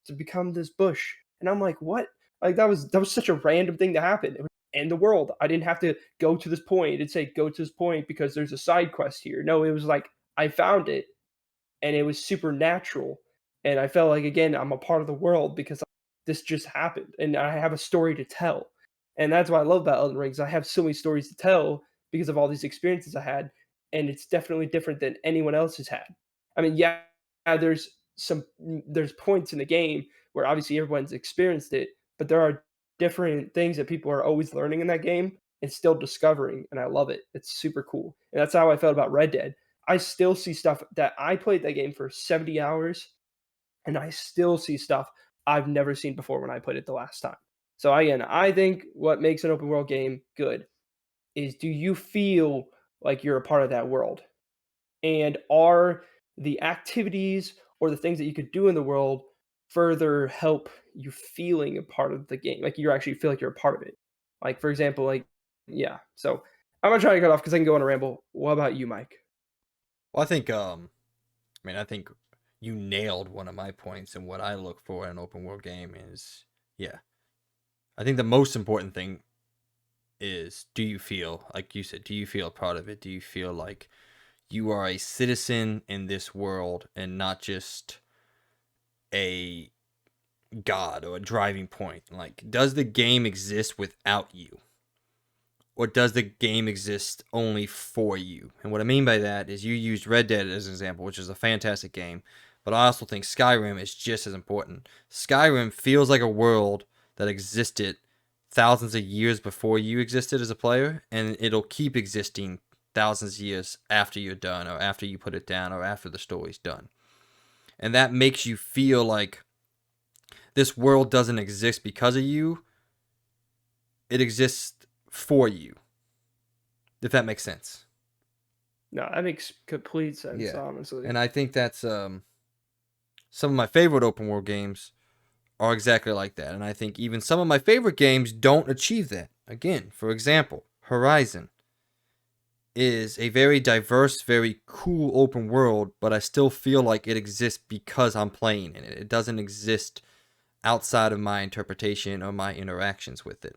to become this bush." And I'm like, "What?" Like that was such a random thing to happen. It would end the world. I didn't have to go to this point. It'd say go to this point because there's a side quest here. No, it was like I found it and it was supernatural. And I felt like again I'm a part of the world because this just happened and I have a story to tell. And that's what I love about Elden Rings. I have so many stories to tell because of all these experiences I had, and it's definitely different than anyone else has had. I mean, yeah, there's points in the game where obviously everyone's experienced it, but there are different things that people are always learning in that game and still discovering, and I love it. It's super cool. And that's how I felt about Red Dead. I still see stuff that I played that game for 70 hours and I still see stuff I've never seen before when I played it the last time. So again, I think what makes an open world game good is do you feel like you're a part of that world? And are the activities or the things that you could do in the world further help you feeling a part of the game? Like you actually feel like you're a part of it. Like for example, like yeah. So I'm gonna try to cut off because I can go on a ramble. What about you, Mike? Well, I think you nailed one of my points, and what I look for in an open world game is, yeah, I think the most important thing is, do you feel, like you said, do you feel proud of it? Do you feel like you are a citizen in this world and not just a god or a driving point? Like, does the game exist without you? Or does the game exist only for you? And what I mean by that is you used Red Dead as an example, which is a fantastic game, but I also think Skyrim is just as important. Skyrim feels like a world that existed thousands of years before you existed as a player, and it'll keep existing thousands of years after you're done, or after you put it down, or after the story's done. And that makes you feel like this world doesn't exist because of you, it exists for you, if that makes sense. No, that makes complete sense, Yeah. honestly. And I think that's some of my favorite open world games are exactly like that. And I think even some of my favorite games don't achieve that. Again, for example, Horizon is a very diverse, very cool open world, but I still feel like it exists because I'm playing in it. It doesn't exist outside of my interpretation or my interactions with it.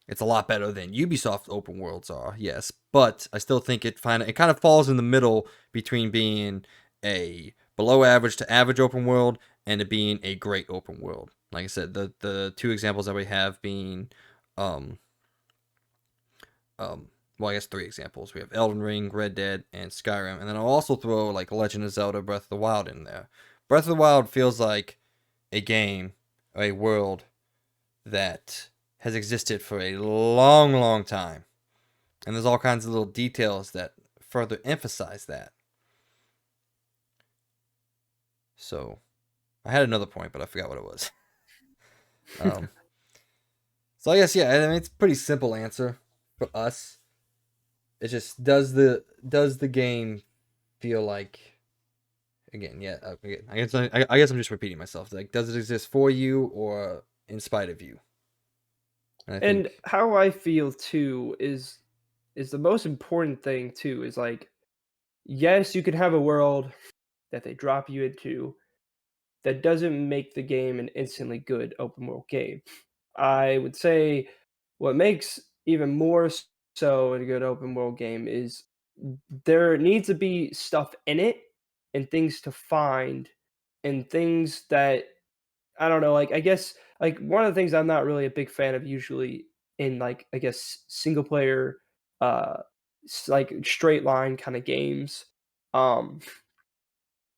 It's a lot better than Ubisoft open worlds are, yes, but I still think it kind of falls in the middle between being a below average to average open world and it being a great open world. Like I said, the two examples that we have being, um, well, I guess three examples. We have Elden Ring, Red Dead, and Skyrim, and then I'll also throw like Legend of Zelda: Breath of the Wild in there. Breath of the Wild feels like a game, a world that has existed for a long, long time. And there's all kinds of little details that further emphasize that. So I had another point, but I forgot what it was. Um, so I guess yeah, I mean it's a pretty simple answer for us. It just does the game feel like, again, yeah, again, I guess I'm just repeating myself. Like, does it exist for you or in spite of you? And I And think how I feel too is the most important thing too is like yes, you can have a world that they drop you into that doesn't make the game an instantly good open world game. I would say what makes even more so a good open world game is there needs to be stuff in it and things to find and things that I don't know, like I guess like one of the things I'm not really a big fan of usually in like I guess single player uh like straight line kind of games um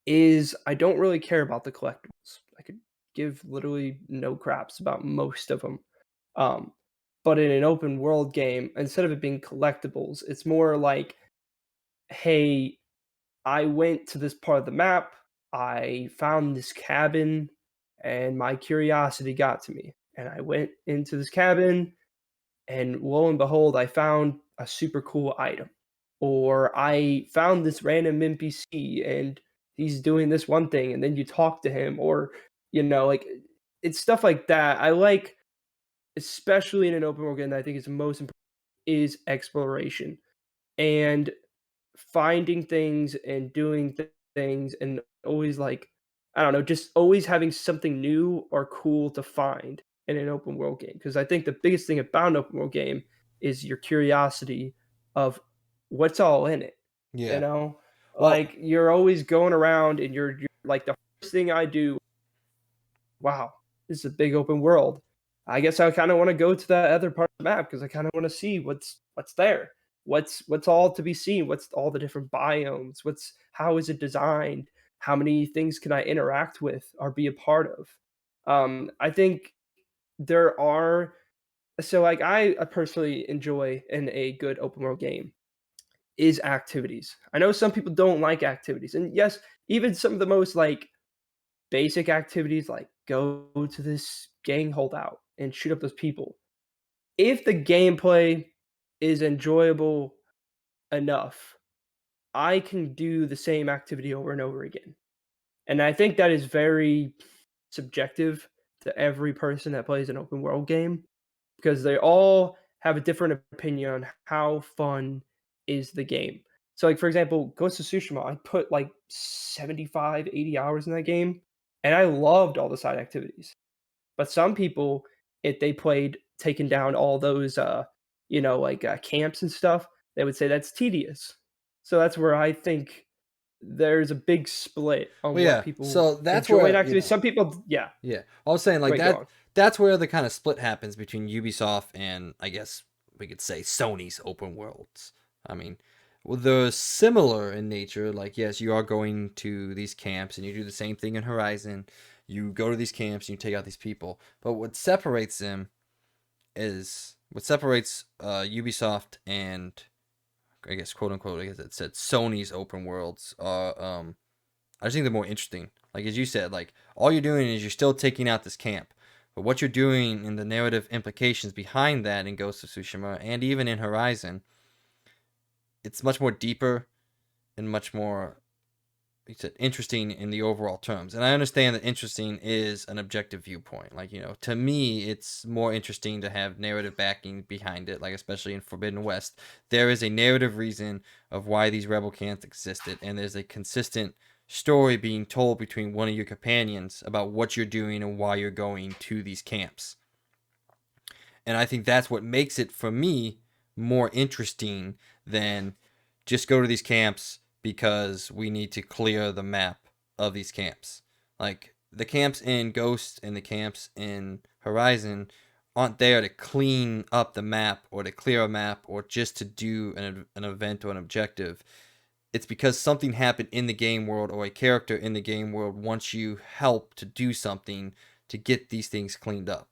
is I don't really care about the collectibles. I could give literally no craps about most of them. Um, but in an open world game, instead of it being collectibles, it's more like, hey, I went to this part of the map, I found this cabin, and my curiosity got to me. And I went into this cabin, and lo and behold, I found a super cool item. Or I found this random NPC and he's doing this one thing, and then you talk to him, or like it's stuff like that. I like, especially in an open world game, that I think is most important is exploration and finding things and doing things and always like I don't know, just always having something new or cool to find in an open world game. Because I think the biggest thing about an open world game is your curiosity of what's all in it. You Yeah. know, Well, like you're always going around and you're like the first thing I do. Wow, this is a big open world. I guess I kind of want to go to that other part of the map because I kind of want to see what's there. What's all to be seen? What's all the different biomes? What's how is it designed? How many things can I interact with or be a part of? I think there are so like I personally enjoy in a good open world game is activities. I know some people don't like activities, and yes, even some of the most like basic activities like go to this gang holdout and shoot up those people. If the gameplay is enjoyable enough, I can do the same activity over and over again. And I think that is very subjective to every person that plays an open world game because they all have a different opinion on how fun is the game. So like for example, Ghost of Tsushima, I put like 75, 80 hours in that game and I loved all the side activities. But some people, if they played taking down all those camps and stuff, they would say that's tedious. So that's where I think there's a big split on well, what yeah. people So that's enjoy in where activities. Some people, yeah. yeah. I was saying like Wait, go that. on. That's where the kind of split happens between Ubisoft and I guess we could say Sony's open worlds. I mean, well, they're similar in nature. Like yes, you are going to these camps and you do the same thing in Horizon. You go to these camps and you take out these people. But what separates them is what separates Ubisoft and I guess quote unquote I guess it said Sony's open worlds are I just think they're more interesting. Like as you said, like all you're doing is you're still taking out this camp. But what you're doing and the narrative implications behind that in Ghost of Tsushima and even in Horizon, it's much more deeper and much more interesting in the overall terms. And I understand that interesting is an objective viewpoint. Like, to me, it's more interesting to have narrative backing behind it, like especially in Forbidden West. There is a narrative reason of why these rebel camps existed, and there's a consistent story being told between one of your companions about what you're doing and why you're going to these camps. And I think that's what makes it for me more interesting than just go to these camps because we need to clear the map of these camps. Like the camps in Ghost and the camps in Horizon aren't there to clean up the map or to clear a map or just to do an event or an objective. It's because something happened in the game world or a character in the game world wants you help to do something to get these things cleaned up.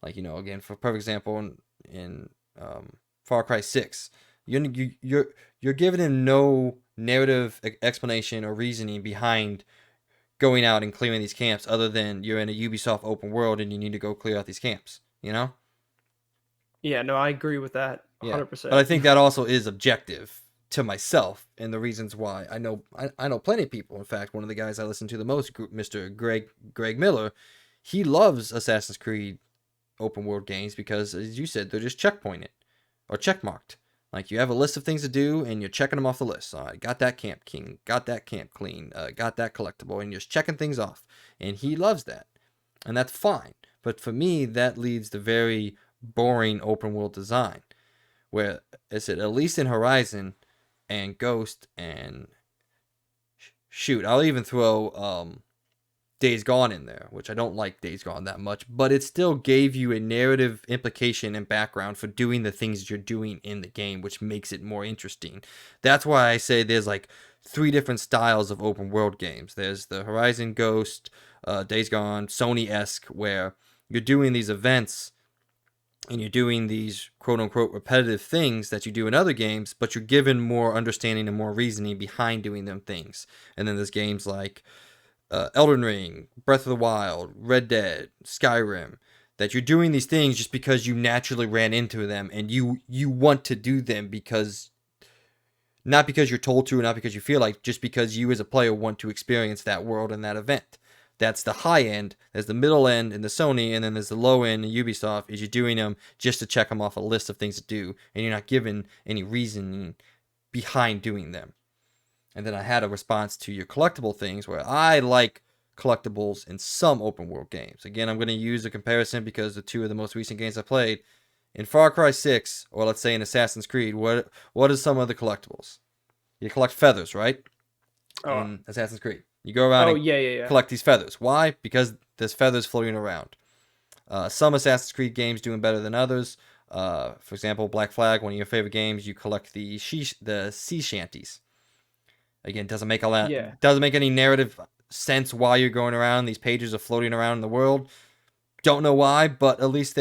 Like again, for perfect example, in Far Cry 6, you're giving him no narrative explanation or reasoning behind going out and clearing these camps, other than you're in a Ubisoft open world and you need to go clear out these camps. Yeah, no, I agree with that Yeah, but I 100%. think that also is objective to myself and the reasons why I know plenty of people. In fact, one of the guys I listen to the most, Mr. Greg Miller, he loves Assassin's Creed open world games because, as you said, they're just checkpointed or checkmarked. Like you have a list of things to do and you're checking them off the list. All right, got that camp king, got that camp clean, got that collectible, and you're just checking things off. And he loves that. And that's fine. But for me, that leads to very boring open world design. Where is it, at least in Horizon and Ghost and shoot, I'll even throw Days Gone in there, which I don't like Days Gone that much, but it still gave you a narrative implication and background for doing the things you're doing in the game, which makes it more interesting. That's why I say there's like 3 different styles of open world games. There's the Horizon, Ghost, Days Gone, Sony-esque, where you're doing these events and you're doing these quote unquote repetitive things that you do in other games, but you're given more understanding and more reasoning behind doing them things. And then there's games like Elden Ring, Breath of the Wild, Red Dead, Skyrim, that you're doing these things just because you naturally ran into them and you want to do them because not because you're told to, not because you feel like, just because you as a player want to experience that world and that event. That's the high end. There's the middle end in the Sony, and then there's the low end in Ubisoft. Is you're doing them just to check them off a list of things to do, and you're not given any reasoning behind doing them. And then I had a response to your collectible things where I like collectibles in some open world games. Again, I'm going to use a comparison because the 2 of the most recent games I played. In Far Cry 6, or let's say in Assassin's Creed, what are some of the collectibles? You collect feathers, right? Oh, In Assassin's Creed. You go around oh and yeah, yeah, yeah. collect these feathers. Why? Because there's feathers floating around. Some Assassin's Creed games doing better than others. For example, Black Flag, one of your favorite games, you collect the sea shanties. Again, Yeah. doesn't make any narrative sense why you're going around. These pages are floating around in the world. Don't know why, but at least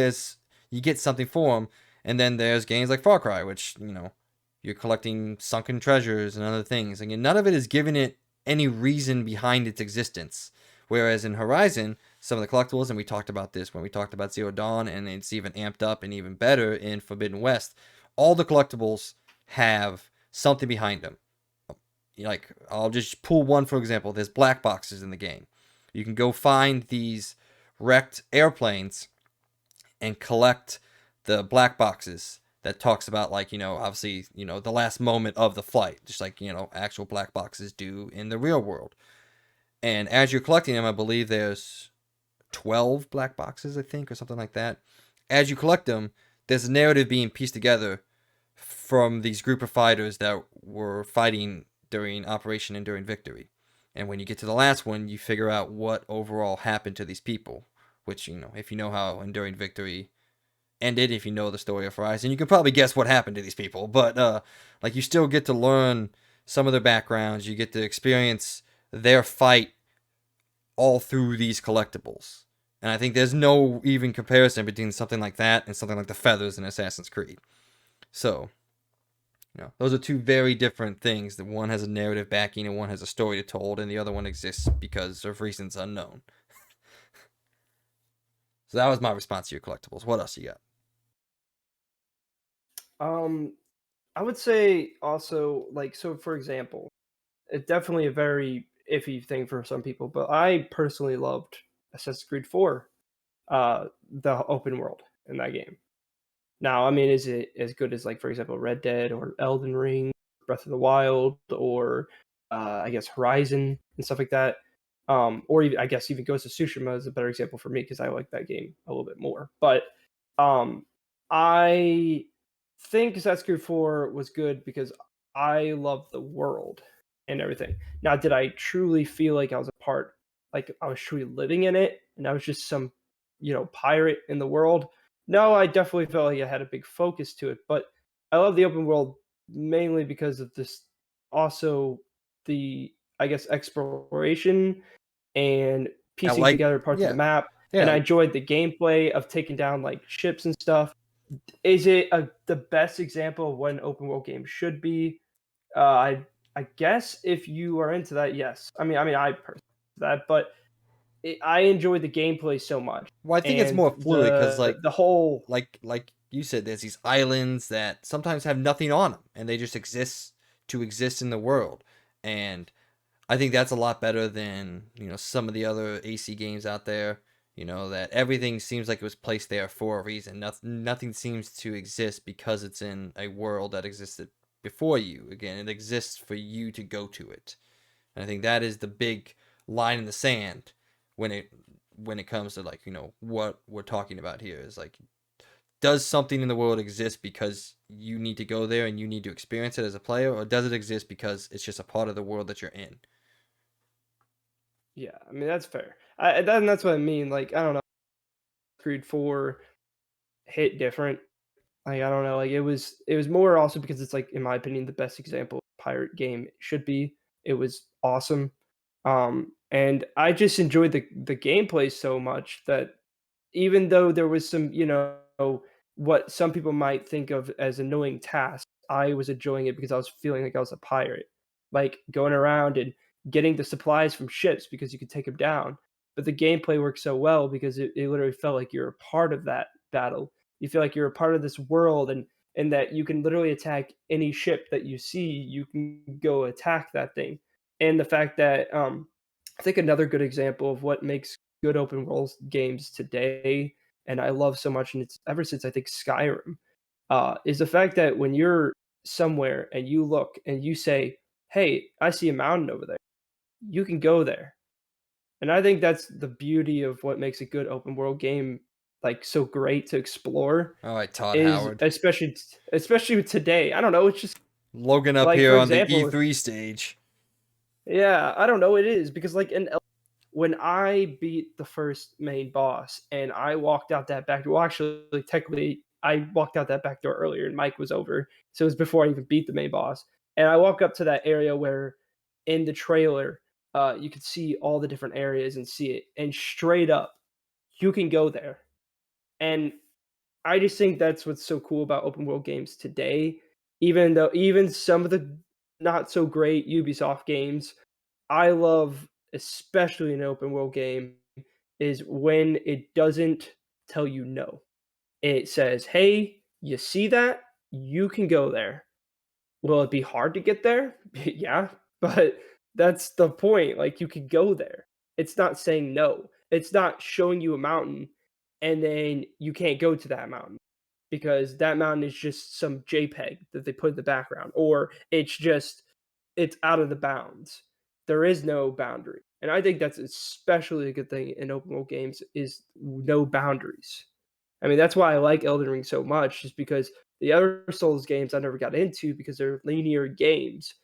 you get something for them. And then there's games like Far Cry, which you're collecting sunken treasures and other things. Again, none of it is giving it any reason behind its existence. Whereas in Horizon, some of the collectibles, and we talked about this when we talked about Zero Dawn, and it's even amped up and even better in Forbidden West, all the collectibles have something behind them. Like, I'll just pull one for example. There's black boxes in the game. You can go find these wrecked airplanes and collect the black boxes that talks about, like, obviously, the last moment of the flight, just like, actual black boxes do in the real world. And as you're collecting them, I believe there's 12 black boxes, I think, or something like that. As you collect them, there's a narrative being pieced together from these group of fighters that were fighting during Operation Enduring Victory. And when you get to the last one, you figure out what overall happened to these people, which, if you know how Enduring Victory ended, if you know the story of Horizon, you can probably guess what happened to these people. But, like, you still get to learn some of their backgrounds. You get to experience their fight all through these collectibles. And I think there's no even comparison between something like that and something like the feathers in Assassin's Creed. So, those are 2 very different things. That one has a narrative backing and one has a story to told, and the other one exists because of reasons unknown. So that was my response to your collectibles. What else you got? Um, I would say also, like, so for example, it's definitely a very iffy thing for some people, but I personally loved Assassin's Creed 4, the open world in that game. Now, I mean, is it as good as, like, for example, Red Dead or Elden Ring, Breath of the Wild, or I guess Horizon and stuff like that? Or even, I guess even Ghost of Tsushima is a better example for me because I like that game a little bit more. But um, I think Assassin's Creed 4 was good because I love the world and everything. Now, did I truly feel like I was a part, like I was truly living in it, and I was just some, pirate in the world? No, I definitely felt like I had a big focus to it, but I love the open world mainly because of this, also the, I guess, exploration and I piecing like, together parts of the yeah, map, and I yeah. enjoyed the gameplay of taking down, like, ships and stuff. Is it the best example of what an open world game should be? I guess if you are into that, yes. I personally that, but I enjoyed the gameplay so much, Well, I think it's and more fluid because, the whole. like you said, there's these islands that sometimes have nothing on them, and they just exist to exist in the world. And I think that's a lot better than some of the other AC games out there. That everything seems like it was placed there for a reason. Nothing seems to exist because it's in a world that existed before you. Again, it exists for you to go to it. And I think that is the big line in the sand when it comes to what we're talking about here is like, does something in the world exist because you need to go there and you need to experience it as a player, or does it exist because it's just a part of the world that you're in? Yeah, I mean that's fair. That's what I mean. Like I don't know, Creed 4 hit different. Like I don't know, like it was more also because it's like in my opinion the best example of pirate game should be. It was awesome. And I just enjoyed the gameplay so much that even though there was some, what some people might think of as annoying tasks, I was enjoying it because I was feeling like I was a pirate, like going around and getting the supplies from ships because you could take them down. But the gameplay worked so well because it literally felt like you're a part of that battle. You feel like you're a part of this world, and that you can literally attack any ship that you see. You can go attack that thing, and the fact that I think another good example of what makes good open world games today, and I love so much, and it's ever since I think Skyrim, is the fact that when you're somewhere and you look and you say, "Hey, I see a mountain over there," you can go there, and I think that's the beauty of what makes a good open world game like so great to explore. All right, Todd Is Howard. especially today. I don't know. It's just Logan up like here for on the example, E3 stage. yeah, I don't know. It is because like when I beat the first main boss and I walked out that back door, well, actually, technically, I walked out that back door earlier and Mike was over. So it was before I even beat the main boss. And I walk up to that area where in the trailer, you could see all the different areas and see it. And straight up, you can go there. And I just think that's what's so cool about open world games today. Even some of the not so great Ubisoft games, I love, especially in an open world game, is when it doesn't tell you no. It says, "Hey, you see that? You can go there." Will it be hard to get there? Yeah, but that's the point. Like you could go there. It's not saying no. It's not showing you a mountain and then you can't go to that mountain because that mountain is just some JPEG that they put in the background, or it's out of the bounds. There is no boundary. And I think that's especially a good thing in open world games is no boundaries. I mean, that's why I like Elden Ring so much, just because the other Souls games I never got into because they're linear games,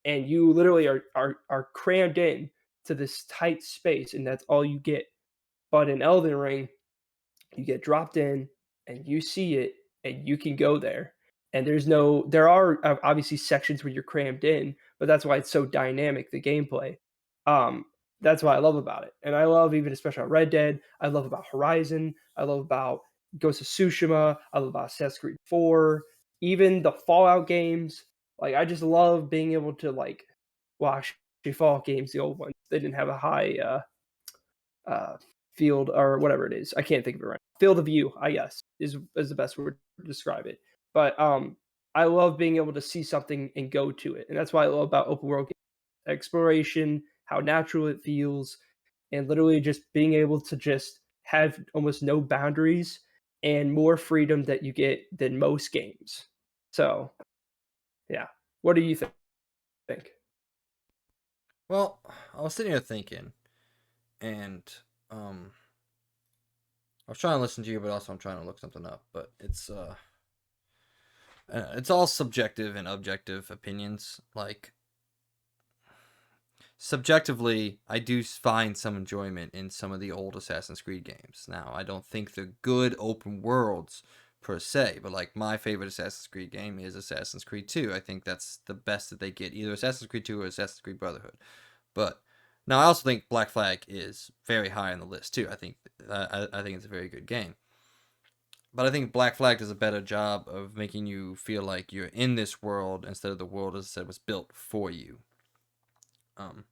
and you literally are crammed in to this tight space, and that's all you get. But in Elden Ring, you get dropped in and you see it and you can go there. And there are obviously sections where you're crammed in, but that's why it's so dynamic, the gameplay. Um, that's what I love about it. And I love even especially on Red Dead, I love about Horizon, I love about Ghost of Tsushima, I love about Assassin's Creed 4, even the Fallout games. Like I just love being able to well actually Fallout games, the old ones, they didn't have a high uh, field or whatever it is. I can't think of it right. Field of view, I guess, is the best word to describe it. But I love being able to see something and go to it, and that's what I love about open world games. Exploration, how natural it feels, and literally just being able to just have almost no boundaries and more freedom that you get than most games. So, yeah. What do you think? Well, I was sitting here thinking, and um, I was trying to listen to you, but also I'm trying to look something up. But it's all subjective and objective opinions. Like subjectively, I do find some enjoyment in some of the old Assassin's Creed games. Now, I don't think they're good open worlds per se, but like my favorite Assassin's Creed game is Assassin's Creed 2. I think that's the best that they get, either Assassin's Creed 2 or Assassin's Creed Brotherhood. But now I also think Black Flag is very high on the list too. I think it's a very good game. But I think Black Flag does a better job of making you feel like you're in this world instead of the world, as I said, was built for you. Um,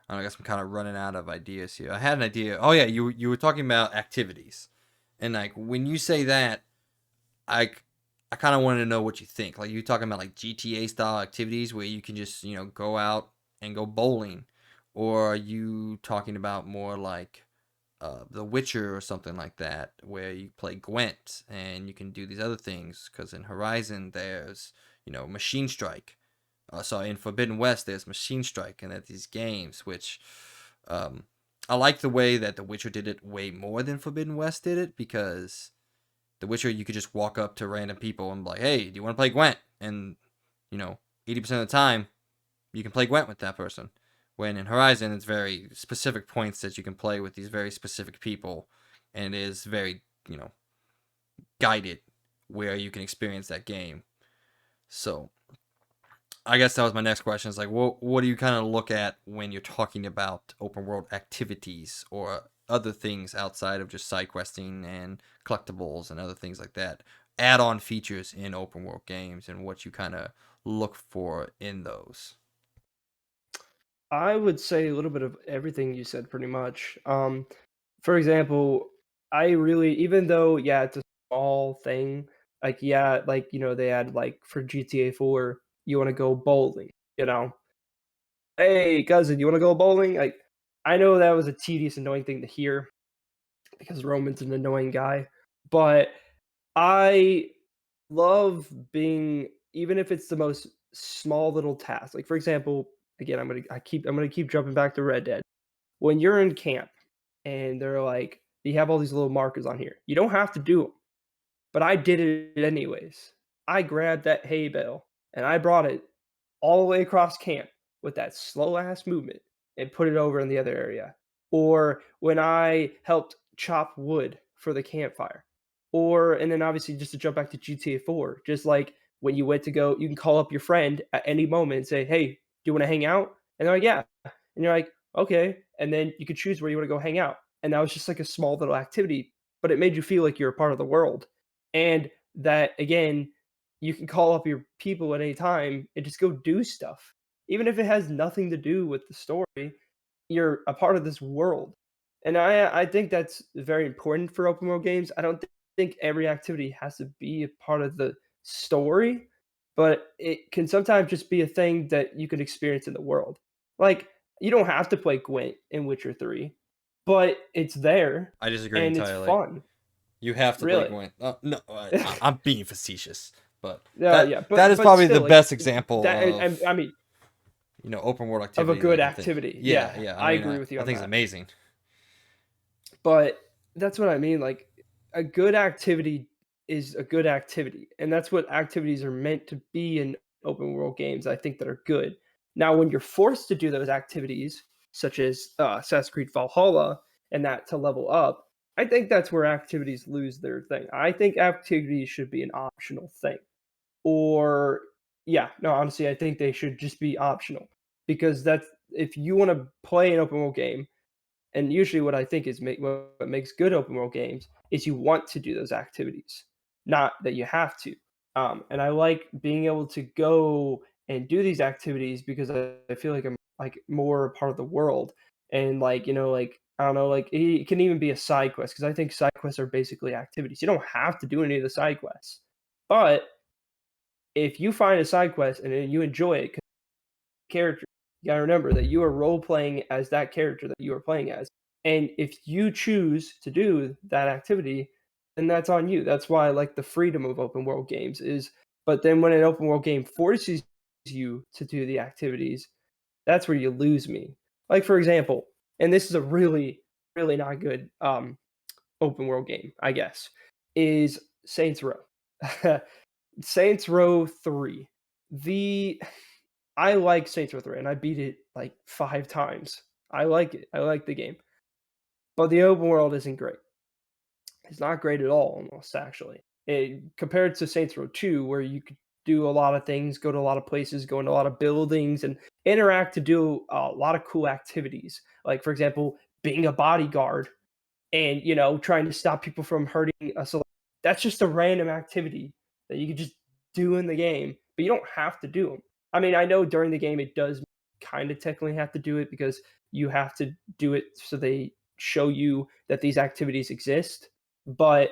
I guess I'm kind of running out of ideas here. I had an idea. Oh yeah, you were talking about activities, and like when you say that, I I kind of wanted to know what you think. Like you talking about like GTA style activities where you can just go out and go bowling, or are you talking about more like The Witcher or something like that, where you play Gwent and you can do these other things. Because in Horizon, there's Machine Strike. So in Forbidden West, there's Machine Strike, and there's these games which um, I like the way that The Witcher did it way more than Forbidden West did it, because The Witcher, you could just walk up to random people and be like, "Hey, do you want to play Gwent?" And 80% of the time, you can play Gwent with that person. When in Horizon, it's very specific points that you can play with these very specific people, and it is very guided where you can experience that game. So I guess that was my next question. Is like, what do you kind of look at when you're talking about open world activities or other things outside of just side questing and collectibles and other things like that? Add-on features in open world games, and what you kind of look for in those. I would say a little bit of everything you said, pretty much. For example, I really, even though, yeah, it's a small thing, like, yeah, like, they had, like, for GTA 4, you want to go bowling, you know? Hey, cousin, you want to go bowling? Like, I know that was a tedious, annoying thing to hear because Roman's an annoying guy, but I love being, even if it's the most small little task. Like, for example, again, I'm gonna keep jumping back to Red Dead. When you're in camp and they're like, you have all these little markers on here. You don't have to do them, but I did it anyways. I grabbed that hay bale and I brought it all the way across camp with that slow ass movement and put it over in the other area. Or when I helped chop wood for the campfire. Or, and then obviously just to jump back to GTA 4, just like when you went to go, you can call up your friend at any moment and say, "Hey, do you want to hang out?" And they're like, "Yeah." And you're like, "Okay." And then you could choose where you want to go hang out. And that was just like a small little activity, but it made you feel like you're a part of the world. And that, again, you can call up your people at any time and just go do stuff. Even if it has nothing to do with the story, you're a part of this world. And I think that's very important for open world games. I don't think every activity has to be a part of the story, but it can sometimes just be a thing that you can experience in the world. Like, you don't have to play Gwent in Witcher 3, but it's there I disagree and it's entirely. fun. You have to play Really. Gwent. No, I'm being facetious, but No, that yeah, that is but probably the still, like, best example that of I mean, open world of a activity that I good can think. activity. Yeah, Yeah, yeah. I I mean, agree I, with you I on think it's that. amazing. But that's what I mean, like, a good activity is a good activity, and that's what activities are meant to be in open world games, I think, that are good. Now, when you're forced to do those activities, such as, Assassin's Creed Valhalla, and that to level up, I think that's where activities lose their thing. I think activities should be an optional thing. Or, yeah, no, honestly, I think they should just be optional, because that's, if you wanna play an open world game, and usually what I think is what makes good open world games is you want to do those activities, not that you have to. And I like being able to go and do these activities because I feel like I'm like more a part of the world. And like, like, I don't know, like it can even be a side quest because I think side quests are basically activities. You don't have to do any of the side quests. But if you find a side quest and then you enjoy it, character. You gotta remember that you are role playing as that character that you are playing as. And if you choose to do that activity, then that's on you. That's why I like the freedom of open world games is, but then when an open world game forces you to do the activities, that's where you lose me. Like, for example, and this is a really, really not good open world game, I guess, is Saints Row. Saints Row 3. The I like Saints Row 3, and I beat it like 5 times. I like it. I like the game. But the open world isn't great. It's not great at all, almost, actually. Compared to Saints Row 2, where you could do a lot of things, go to a lot of places, go into a lot of buildings, and interact to do a lot of cool activities. Like, for example, being a bodyguard and, trying to stop people from hurting us. That's just a random activity that you could just do in the game, but you don't have to do them. I mean, I know during the game it does kind of technically have to do it because you have to do it so they show you that these activities exist. But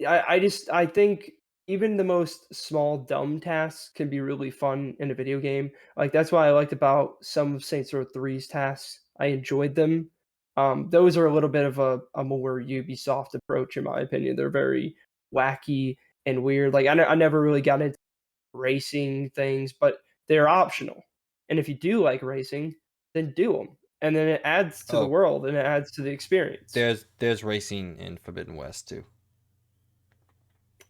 I think even the most small dumb tasks can be really fun in a video game. Like, that's why I liked about some of Saints Row 3's tasks. I enjoyed them Those are a little bit of a more Ubisoft approach, in my opinion. They're very wacky and weird. Like I never really got into racing things, but they're optional. And if you do like racing, then do them. And then it adds to the Oh, world and it adds to the experience. there's racing in Forbidden West too.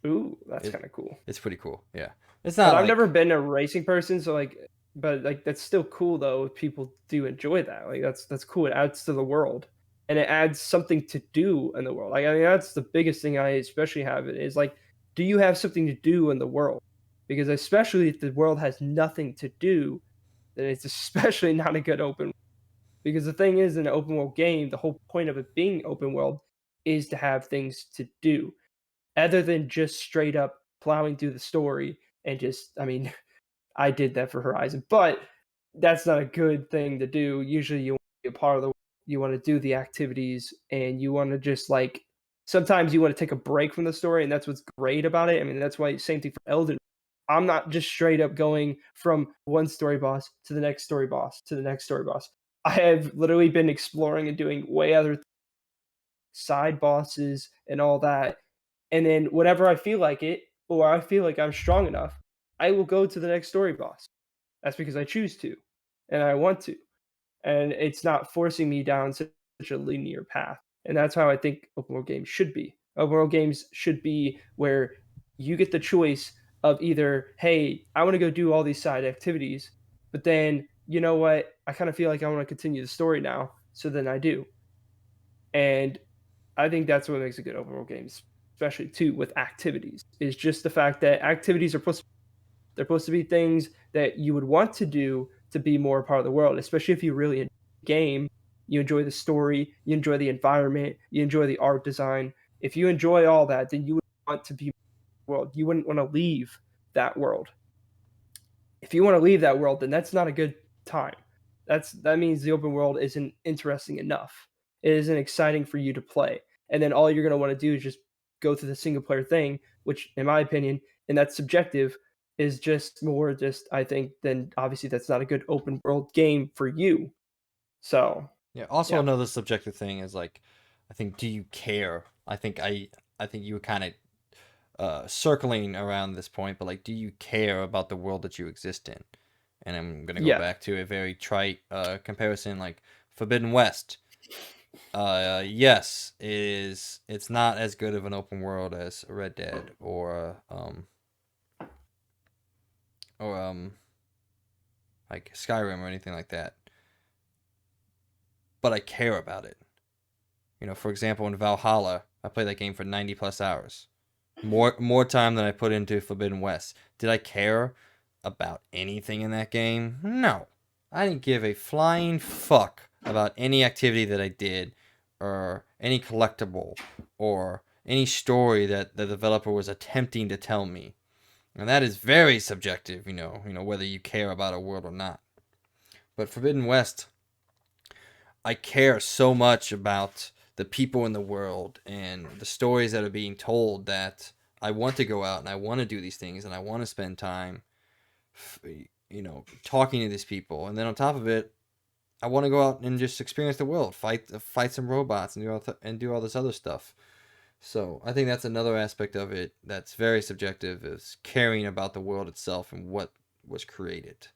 Ooh, that's It kind of cool. it's pretty cool. Yeah, it's But not I've never like been a racing person, so like, but like that's still cool though. If people do enjoy that, like that's cool. It adds to the world, and it adds something to do in the world. Like I mean, that's the biggest thing I especially have is like, do you have something to do in the world? Because especially if the world has nothing to do, then it's especially not a good open. Because the thing is, in an open world game, the whole point of it being open world is to have things to do, other than just straight up plowing through the story and just, I mean, I did that for Horizon, but that's not a good thing to do. Usually, you want to be a part of the, you want to do the activities, and you want to just like sometimes you want to take a break from the story, and that's what's great about it. I mean, that's why same thing for Elden. I'm not just straight up going from one story boss to the next story boss to the next story boss. I have literally been exploring and doing way other side bosses and all that. And then whenever I feel like it, or I feel like I'm strong enough, I will go to the next story boss. That's because I choose to and I want to. And it's not forcing me down such a linear path. And that's how I think open world games should be. Open world games should be where you get the choice of either, hey, I want to go do all these side activities, but then you know what? I kind of feel like I want to continue the story now. So then I do. And I think that's what makes a good open world game, especially too with activities, is just the fact that activities are supposed to be things that you would want to do to be more a part of the world, especially if you really enjoy the game, you enjoy the story, you enjoy the environment, you enjoy the art design. If you enjoy all that, then you would want to be in the world. You wouldn't want to leave that world. If you want to leave that world, then that's not a good time. That means the open world isn't interesting enough. It isn't exciting for you to play. And then all you're going to want to do is just go through the single player thing, which in my opinion, and that's subjective, is just more just I think then obviously that's not a good open world game for you. So, yeah. Also, yeah. another subjective thing is like, I think, do you care? I think you were kind of circling around this point, but like, do you care about the world that you exist in? And I'm gonna go Yeah. back to a very trite comparison, like Forbidden West. Yes, it's not as good of an open world as Red Dead or like Skyrim or anything like that. But I care about it. You know, for example, in Valhalla, I played that game for 90 plus hours. More time than I put into Forbidden West. Did I care about anything in that game? No. I didn't give a flying fuck about any activity that I did or any collectible or any story that the developer was attempting to tell me. And that is very subjective, whether you care about a world or not. But Forbidden West, I care so much about the people in the world and the stories that are being told that I want to go out and I want to do these things and I want to spend time, talking to these people. And then on top of it, I want to go out and just experience the world, fight some robots, and do all this other stuff. So I think that's another aspect of it that's very subjective, is caring about the world itself and what was created.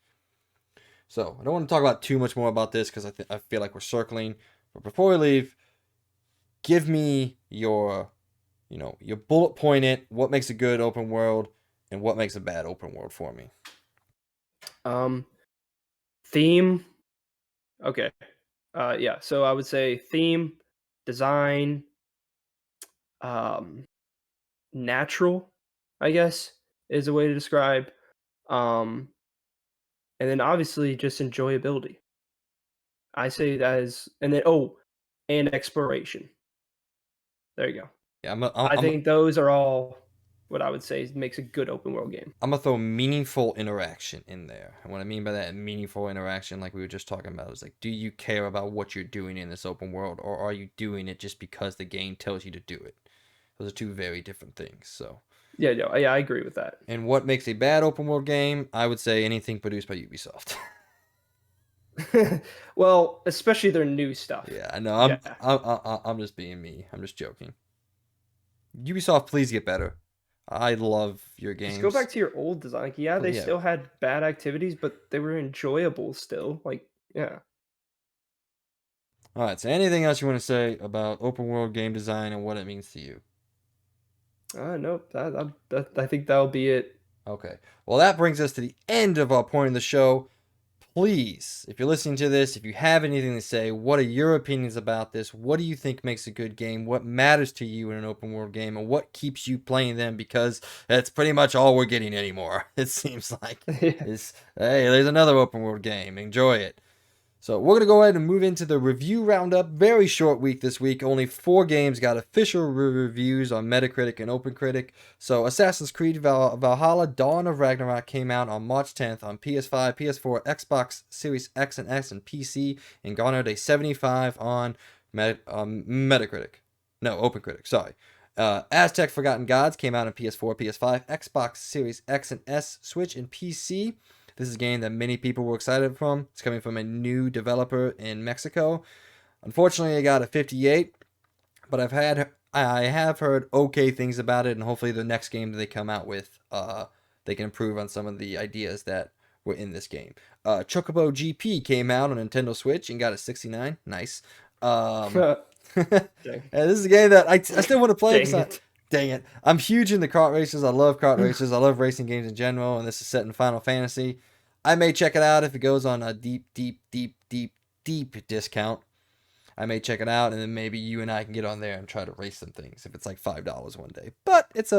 So I don't want to talk about too much more about this because I feel like we're circling. But before we leave, give me your bullet point it. What makes a good open world and what makes a bad open world for me. Um theme. Okay. Yeah, so I would say theme, design, um natural, I guess, is a way to describe. Um, and then obviously just enjoyability. I say that is, and then and exploration. There you go. Yeah, I think those are all what I would say makes a good open world game. I'm gonna throw meaningful interaction in there. And what I mean by that meaningful interaction, like we were just talking about, is like, do you care about what you're doing in this open world, or are you doing it just because the game tells you to do it? Those are two very different things. So, Yeah, no, yeah, I agree with that. and what makes a bad open world game? I would say anything produced by Ubisoft. Well, especially their new stuff. Yeah, I know. Yeah. I'm just being me. I'm just joking. Ubisoft, please get better. I love your Just go back games. to your old design. Like, yeah, they Yeah. still had bad activities, but they were enjoyable still. Like, yeah. All right. So, anything else you want to say about open world game design and what it means to you? Nope. I think that'll be it. Okay. Well, that brings us to the end of our point of the show. Please, if you're listening to this, if you have anything to say, what are your opinions about this? What do you think makes a good game? What matters to you in an open world game? And what keeps you playing them? Because that's pretty much all we're getting anymore. It seems like Yeah. is hey, there's another open world game. Enjoy it. So we're gonna go ahead and move into the review roundup. Very short week this week. Only 4 games got official reviews on Metacritic and OpenCritic. So Assassin's Creed Valhalla: Dawn of Ragnarok came out on March 10th on PS5, PS4, Xbox Series X and S, and PC, and garnered a 75 on Metacritic. No, OpenCritic. Sorry. Aztec: Forgotten Gods came out on PS4, PS5, Xbox Series X and S, Switch, and PC. This is a game that many people were excited from. It's coming from a new developer in Mexico. Unfortunately, I got a 58, but I have heard okay things about it, and hopefully the next game that they come out with, they can improve on some of the ideas that were in this game. Chocobo GP came out on Nintendo Switch and got a 69. Nice. Um, and Dang. this is a game that I still want to play Dang because it. dang it, I'm huge into kart races. I love kart races. I love racing games in general, and this is set in Final Fantasy. I may check it out if it goes on a deep discount. I may check it out, and then maybe you and I can get on there and try to race some things if it's like $5 one day. But Yeah. it's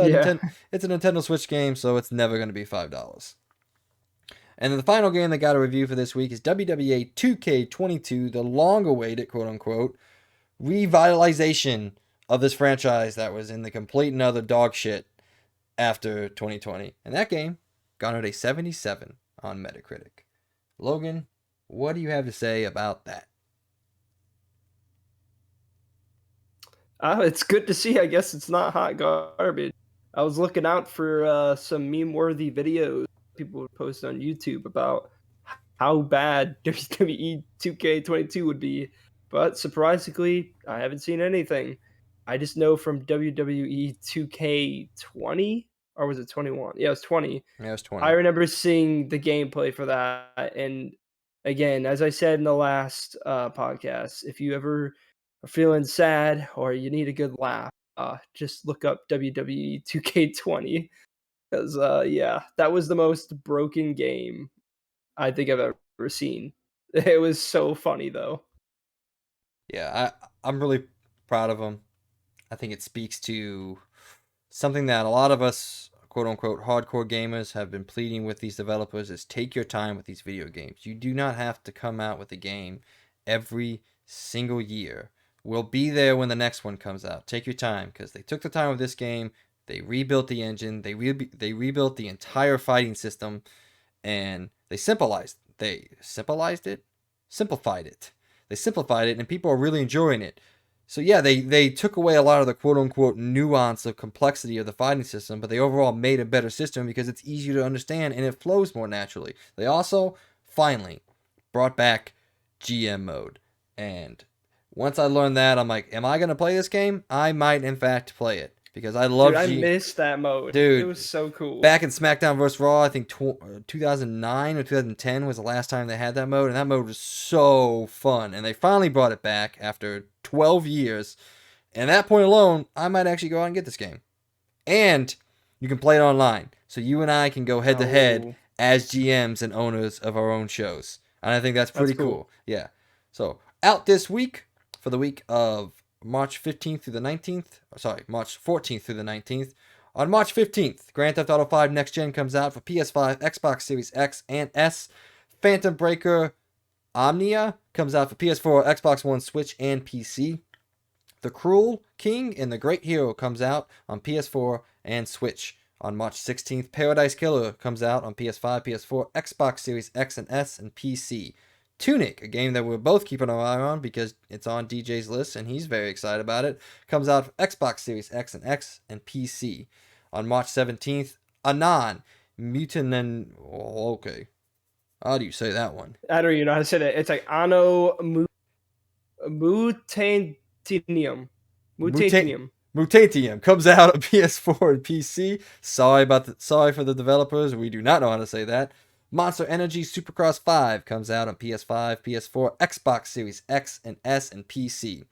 a Nintendo Switch game, so it's never going to be $5. And then the final game that got a review for this week is WWE 2K22, the long-awaited quote unquote revitalization of this franchise that was in the complete and utter dog shit after 2020. And that game garnered a 77 on Metacritic. Logan, what do you have to say about that? It's good to see. I guess it's not hot garbage. I was looking out for some meme-worthy videos people would post on YouTube about how bad WWE 2K22 would be, but surprisingly, I haven't seen anything. I just know from WWE 2K20, or was it 21? Yeah, it was 20. Yeah, it was I 20. remember seeing the gameplay for that, and again, as I said in the last podcast, if you ever are feeling sad or you need a good laugh, just look up WWE 2K20 because yeah, that was the most broken game I think I've ever seen. It was so funny though. Yeah, I'm really proud of them. I think it speaks to something that a lot of us quote unquote hardcore gamers have been pleading with these developers is take your time with these video games. You do not have to come out with a game every single year. We'll be there when the next one comes out. Take your time because they took the time with this game. They rebuilt the engine. They rebuilt the entire fighting system, and simplified it. They simplified it, and people are really enjoying it. So yeah, they took away a lot of the quote unquote nuance of complexity of the fighting system, but they overall made a better system because it's easier to understand and it flows more naturally. They also finally brought back GM mode. And once I learned that, I'm like, am I gonna play this game? I might in fact play it. Because I Dude, love I G missed that mode. It was dude, so cool. back in SmackDown vs. Raw, I think 2009 or 2010 was the last time they had that mode, and that mode was so fun. And they finally brought it back after 12 years. And at that point alone, I might actually go out and get this game. And you can play it online. So you and I can go head to head Oh, as GMs and owners of our own shows. And I think that's that's pretty cool. cool. Yeah. So out this week for the week of March 15th through the 19th. Sorry, March 14th through the 19th. On March 15th, Grand Theft Auto 5 Next Gen comes out for PS5, Xbox Series X and S. Phantom Breaker Omnia comes out for PS4, Xbox One, Switch, and PC. The Cruel King and the Great Hero comes out on PS4 and Switch. On March 16th, Paradise Killer comes out on PS5, PS4, Xbox Series X and S, and PC. Tunic, a game that we're both keeping our eye on because it's on DJ's list and he's very excited about it, comes out for Xbox Series X and PC. On March 17th, Anon, Mutant and... Oh, okay. How do you say that one? I don't even know how to say that. It's like Mutantinium. Mutate Mutantinium. Mutatium comes out on PS4 and PC. Sorry for the developers. We do not know how to say that. Monster Energy Supercross 5 comes out on PS5, PS4, Xbox Series X and S, and PC.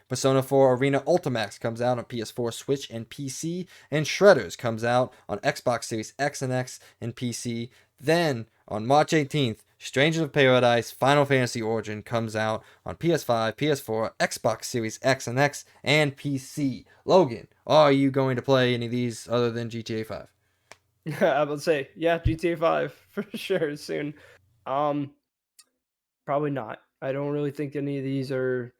Persona 4 Arena Ultimax comes out on PS4, Switch, and PC, and Shredders comes out on Xbox Series X and X and PC. Then, on March 18th, Strangers of Paradise Final Fantasy Origin comes out on PS5, PS4, Xbox Series X and X, and PC. Logan, are you going to play any of these other than GTA 5? I would say, yeah, GTA 5 for sure soon. Um, Probably not. I don't really think any of these are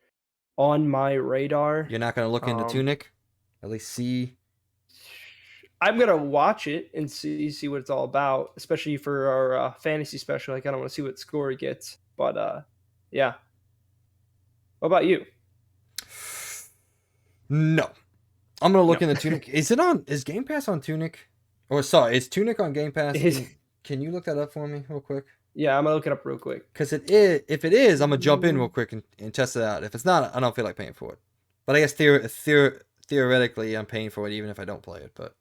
on my radar. You're not going to look into Um, Tunic? At least see? I'm gonna watch it and see what it's all about, especially for our fantasy special. Like, I don't want to see what score it gets, but yeah. What about you? No. I'm going to No. look into Tunic. Is Game Pass on Tunic? Or sorry, is Tunic on Game Pass? Can you look that up for me real quick? Yeah, I'm gonna look it up real quick. Because if it is, I'm gonna jump in real quick and test it out. If it's not, I don't feel like paying for it. But I guess theoretically, I'm paying for it even if I don't play it. But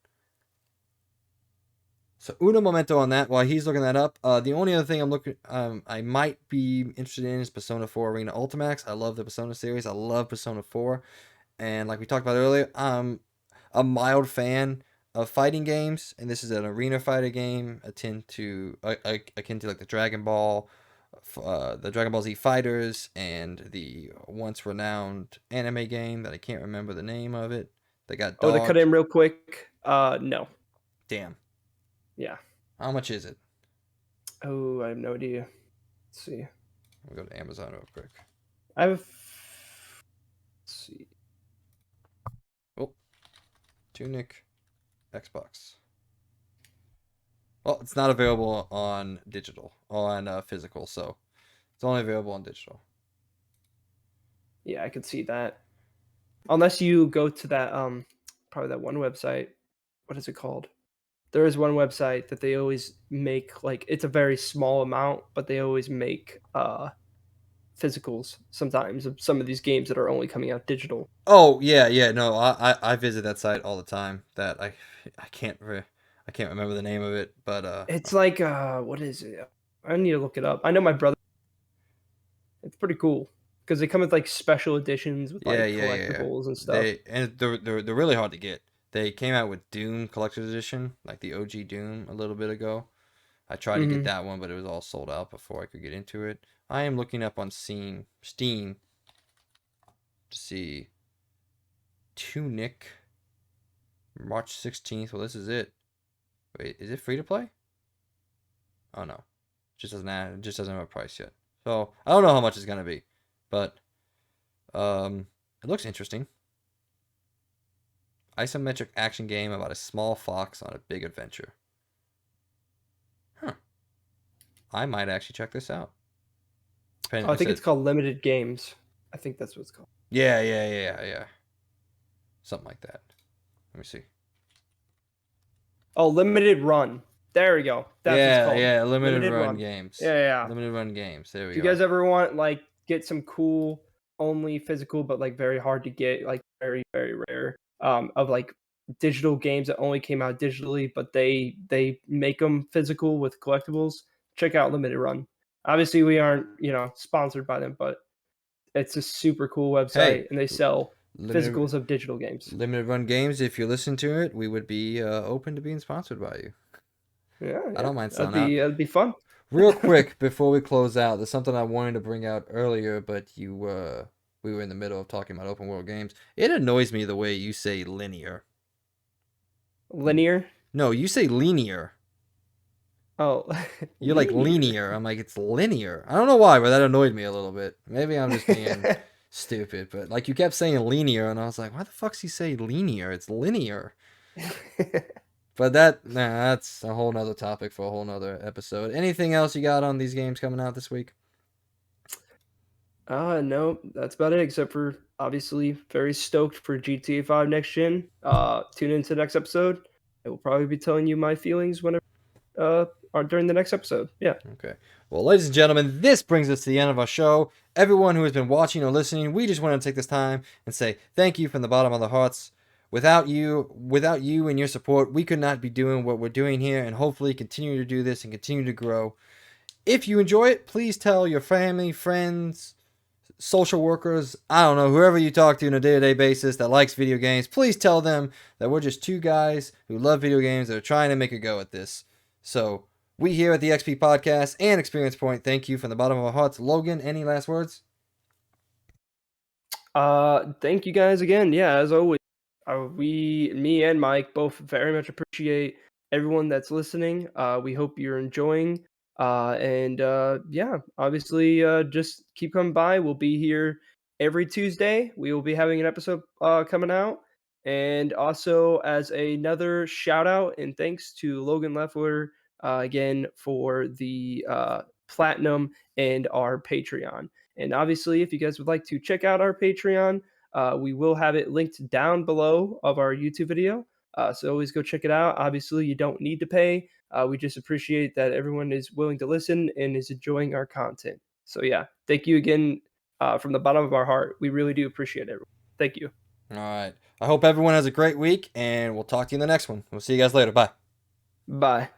so uno momento on that. While he's looking that up, the only other thing I might be interested in is Persona 4 Arena Ultimax. I love the Persona series. I love Persona 4, and like we talked about earlier, I'm a mild fan of fighting games, and this is an arena fighter game akin to like the Dragon Ball Z Fighters, and the once renowned anime game that I can't remember the name of it. That got Oh, to cut dogged. in real quick. No. Damn. Yeah. How much is it? Oh, I have no idea. Let's see. I'll go to Amazon real quick. I have. Let's see. Oh, Tunic, Xbox. Well, it's not available on physical, so it's only available on digital. Yeah, I could see that. Unless you go to that probably that one website. What is it called? There is one website that they always make, like, it's a very small amount, but they always make physicals sometimes of some of these games that are only coming out digital. Oh yeah. No, I visit that site all the time. I can't remember the name of it, but It's like what is it? I need to look it up. I know my brother. It's pretty cool because they come with like special editions with like yeah. collectibles and stuff. They're really hard to get. They came out with Doom Collector's Edition, like the OG Doom, a little bit ago. I tried to get Hmm. that one, but it was all sold out before I could get into it. I am looking up on Steam to see Tunic March 16th. Well, this is it. Wait, is it free to play? Oh no, it just doesn't have a price yet. So I don't know how much it's gonna be, but it looks interesting. Isometric action game about a small fox on a big adventure. Huh. I might actually check this out. Oh, I think it's called Limited Games. I think that's what it's called. Yeah. Something like that. Let me see. Oh, Limited Run. There we go. That's what it's called. Yeah. Limited Limited run Run. games. Yeah. Limited run games. There we If you go. guys ever want like get some cool only physical but like very hard to get, like very rare of like digital games that only came out digitally but they make them physical with collectibles, check out Limited Run. Obviously we aren't, sponsored by them, but it's a super cool Hey, website and they sell limited physicals of digital games. limited run games. If you listen to it, we would be open to being sponsored by you. I Yeah, don't mind that'd selling out. be fun. Real quick before we close out, there's something I wanted to bring out earlier, but we were in the middle of talking about open world games. It annoys me the way you say linear. Linear. No, you say linear. Oh. You're like Linear. linear. I'm like, it's linear. I don't know why, but that annoyed me a little bit. Maybe I'm just being stupid, but like you kept saying linear, and I was like, why the fuck's he say linear? It's linear. But that's a whole nother topic for a whole nother episode. Anything else you got on these games coming out this week? No, that's about it. Except for obviously very stoked for GTA 5 next gen. Tune into the next episode. I will probably be telling you my feelings whenever. during the next episode. Yeah. Okay. Well, ladies and gentlemen, this brings us to the end of our show. Everyone who has been watching or listening, we just want to take this time and say thank you from the bottom of the hearts. Without you and your support, we could not be doing what we're doing here and hopefully continue to do this and continue to grow. If you enjoy it, please tell your family, friends, social workers, I don't know, whoever you talk to on a day-to-day basis that likes video games, please tell them that we're just two guys who love video games that are trying to make a go at this. So, we here at the XP Podcast and Experience Point, thank you from the bottom of our hearts. Logan, any last words? Thank you guys again. Yeah, as always, me and Mike both very much appreciate everyone that's listening. We hope you're enjoying. And yeah, obviously, just keep coming by. We'll be here every Tuesday. We will be having an episode coming out. And also, as another shout out and thanks to Logan Leffler again for the platinum and our Patreon. And obviously, if you guys would like to check out our Patreon, we will have it linked down below of our YouTube video. So always go check it out. Obviously, you don't need to pay. We just appreciate that everyone is willing to listen and is enjoying our content. So yeah, thank you again from the bottom of our heart. We really do appreciate it. Thank you. All right. I hope everyone has a great week, and we'll talk to you in the next one. We'll see you guys later. Bye. Bye.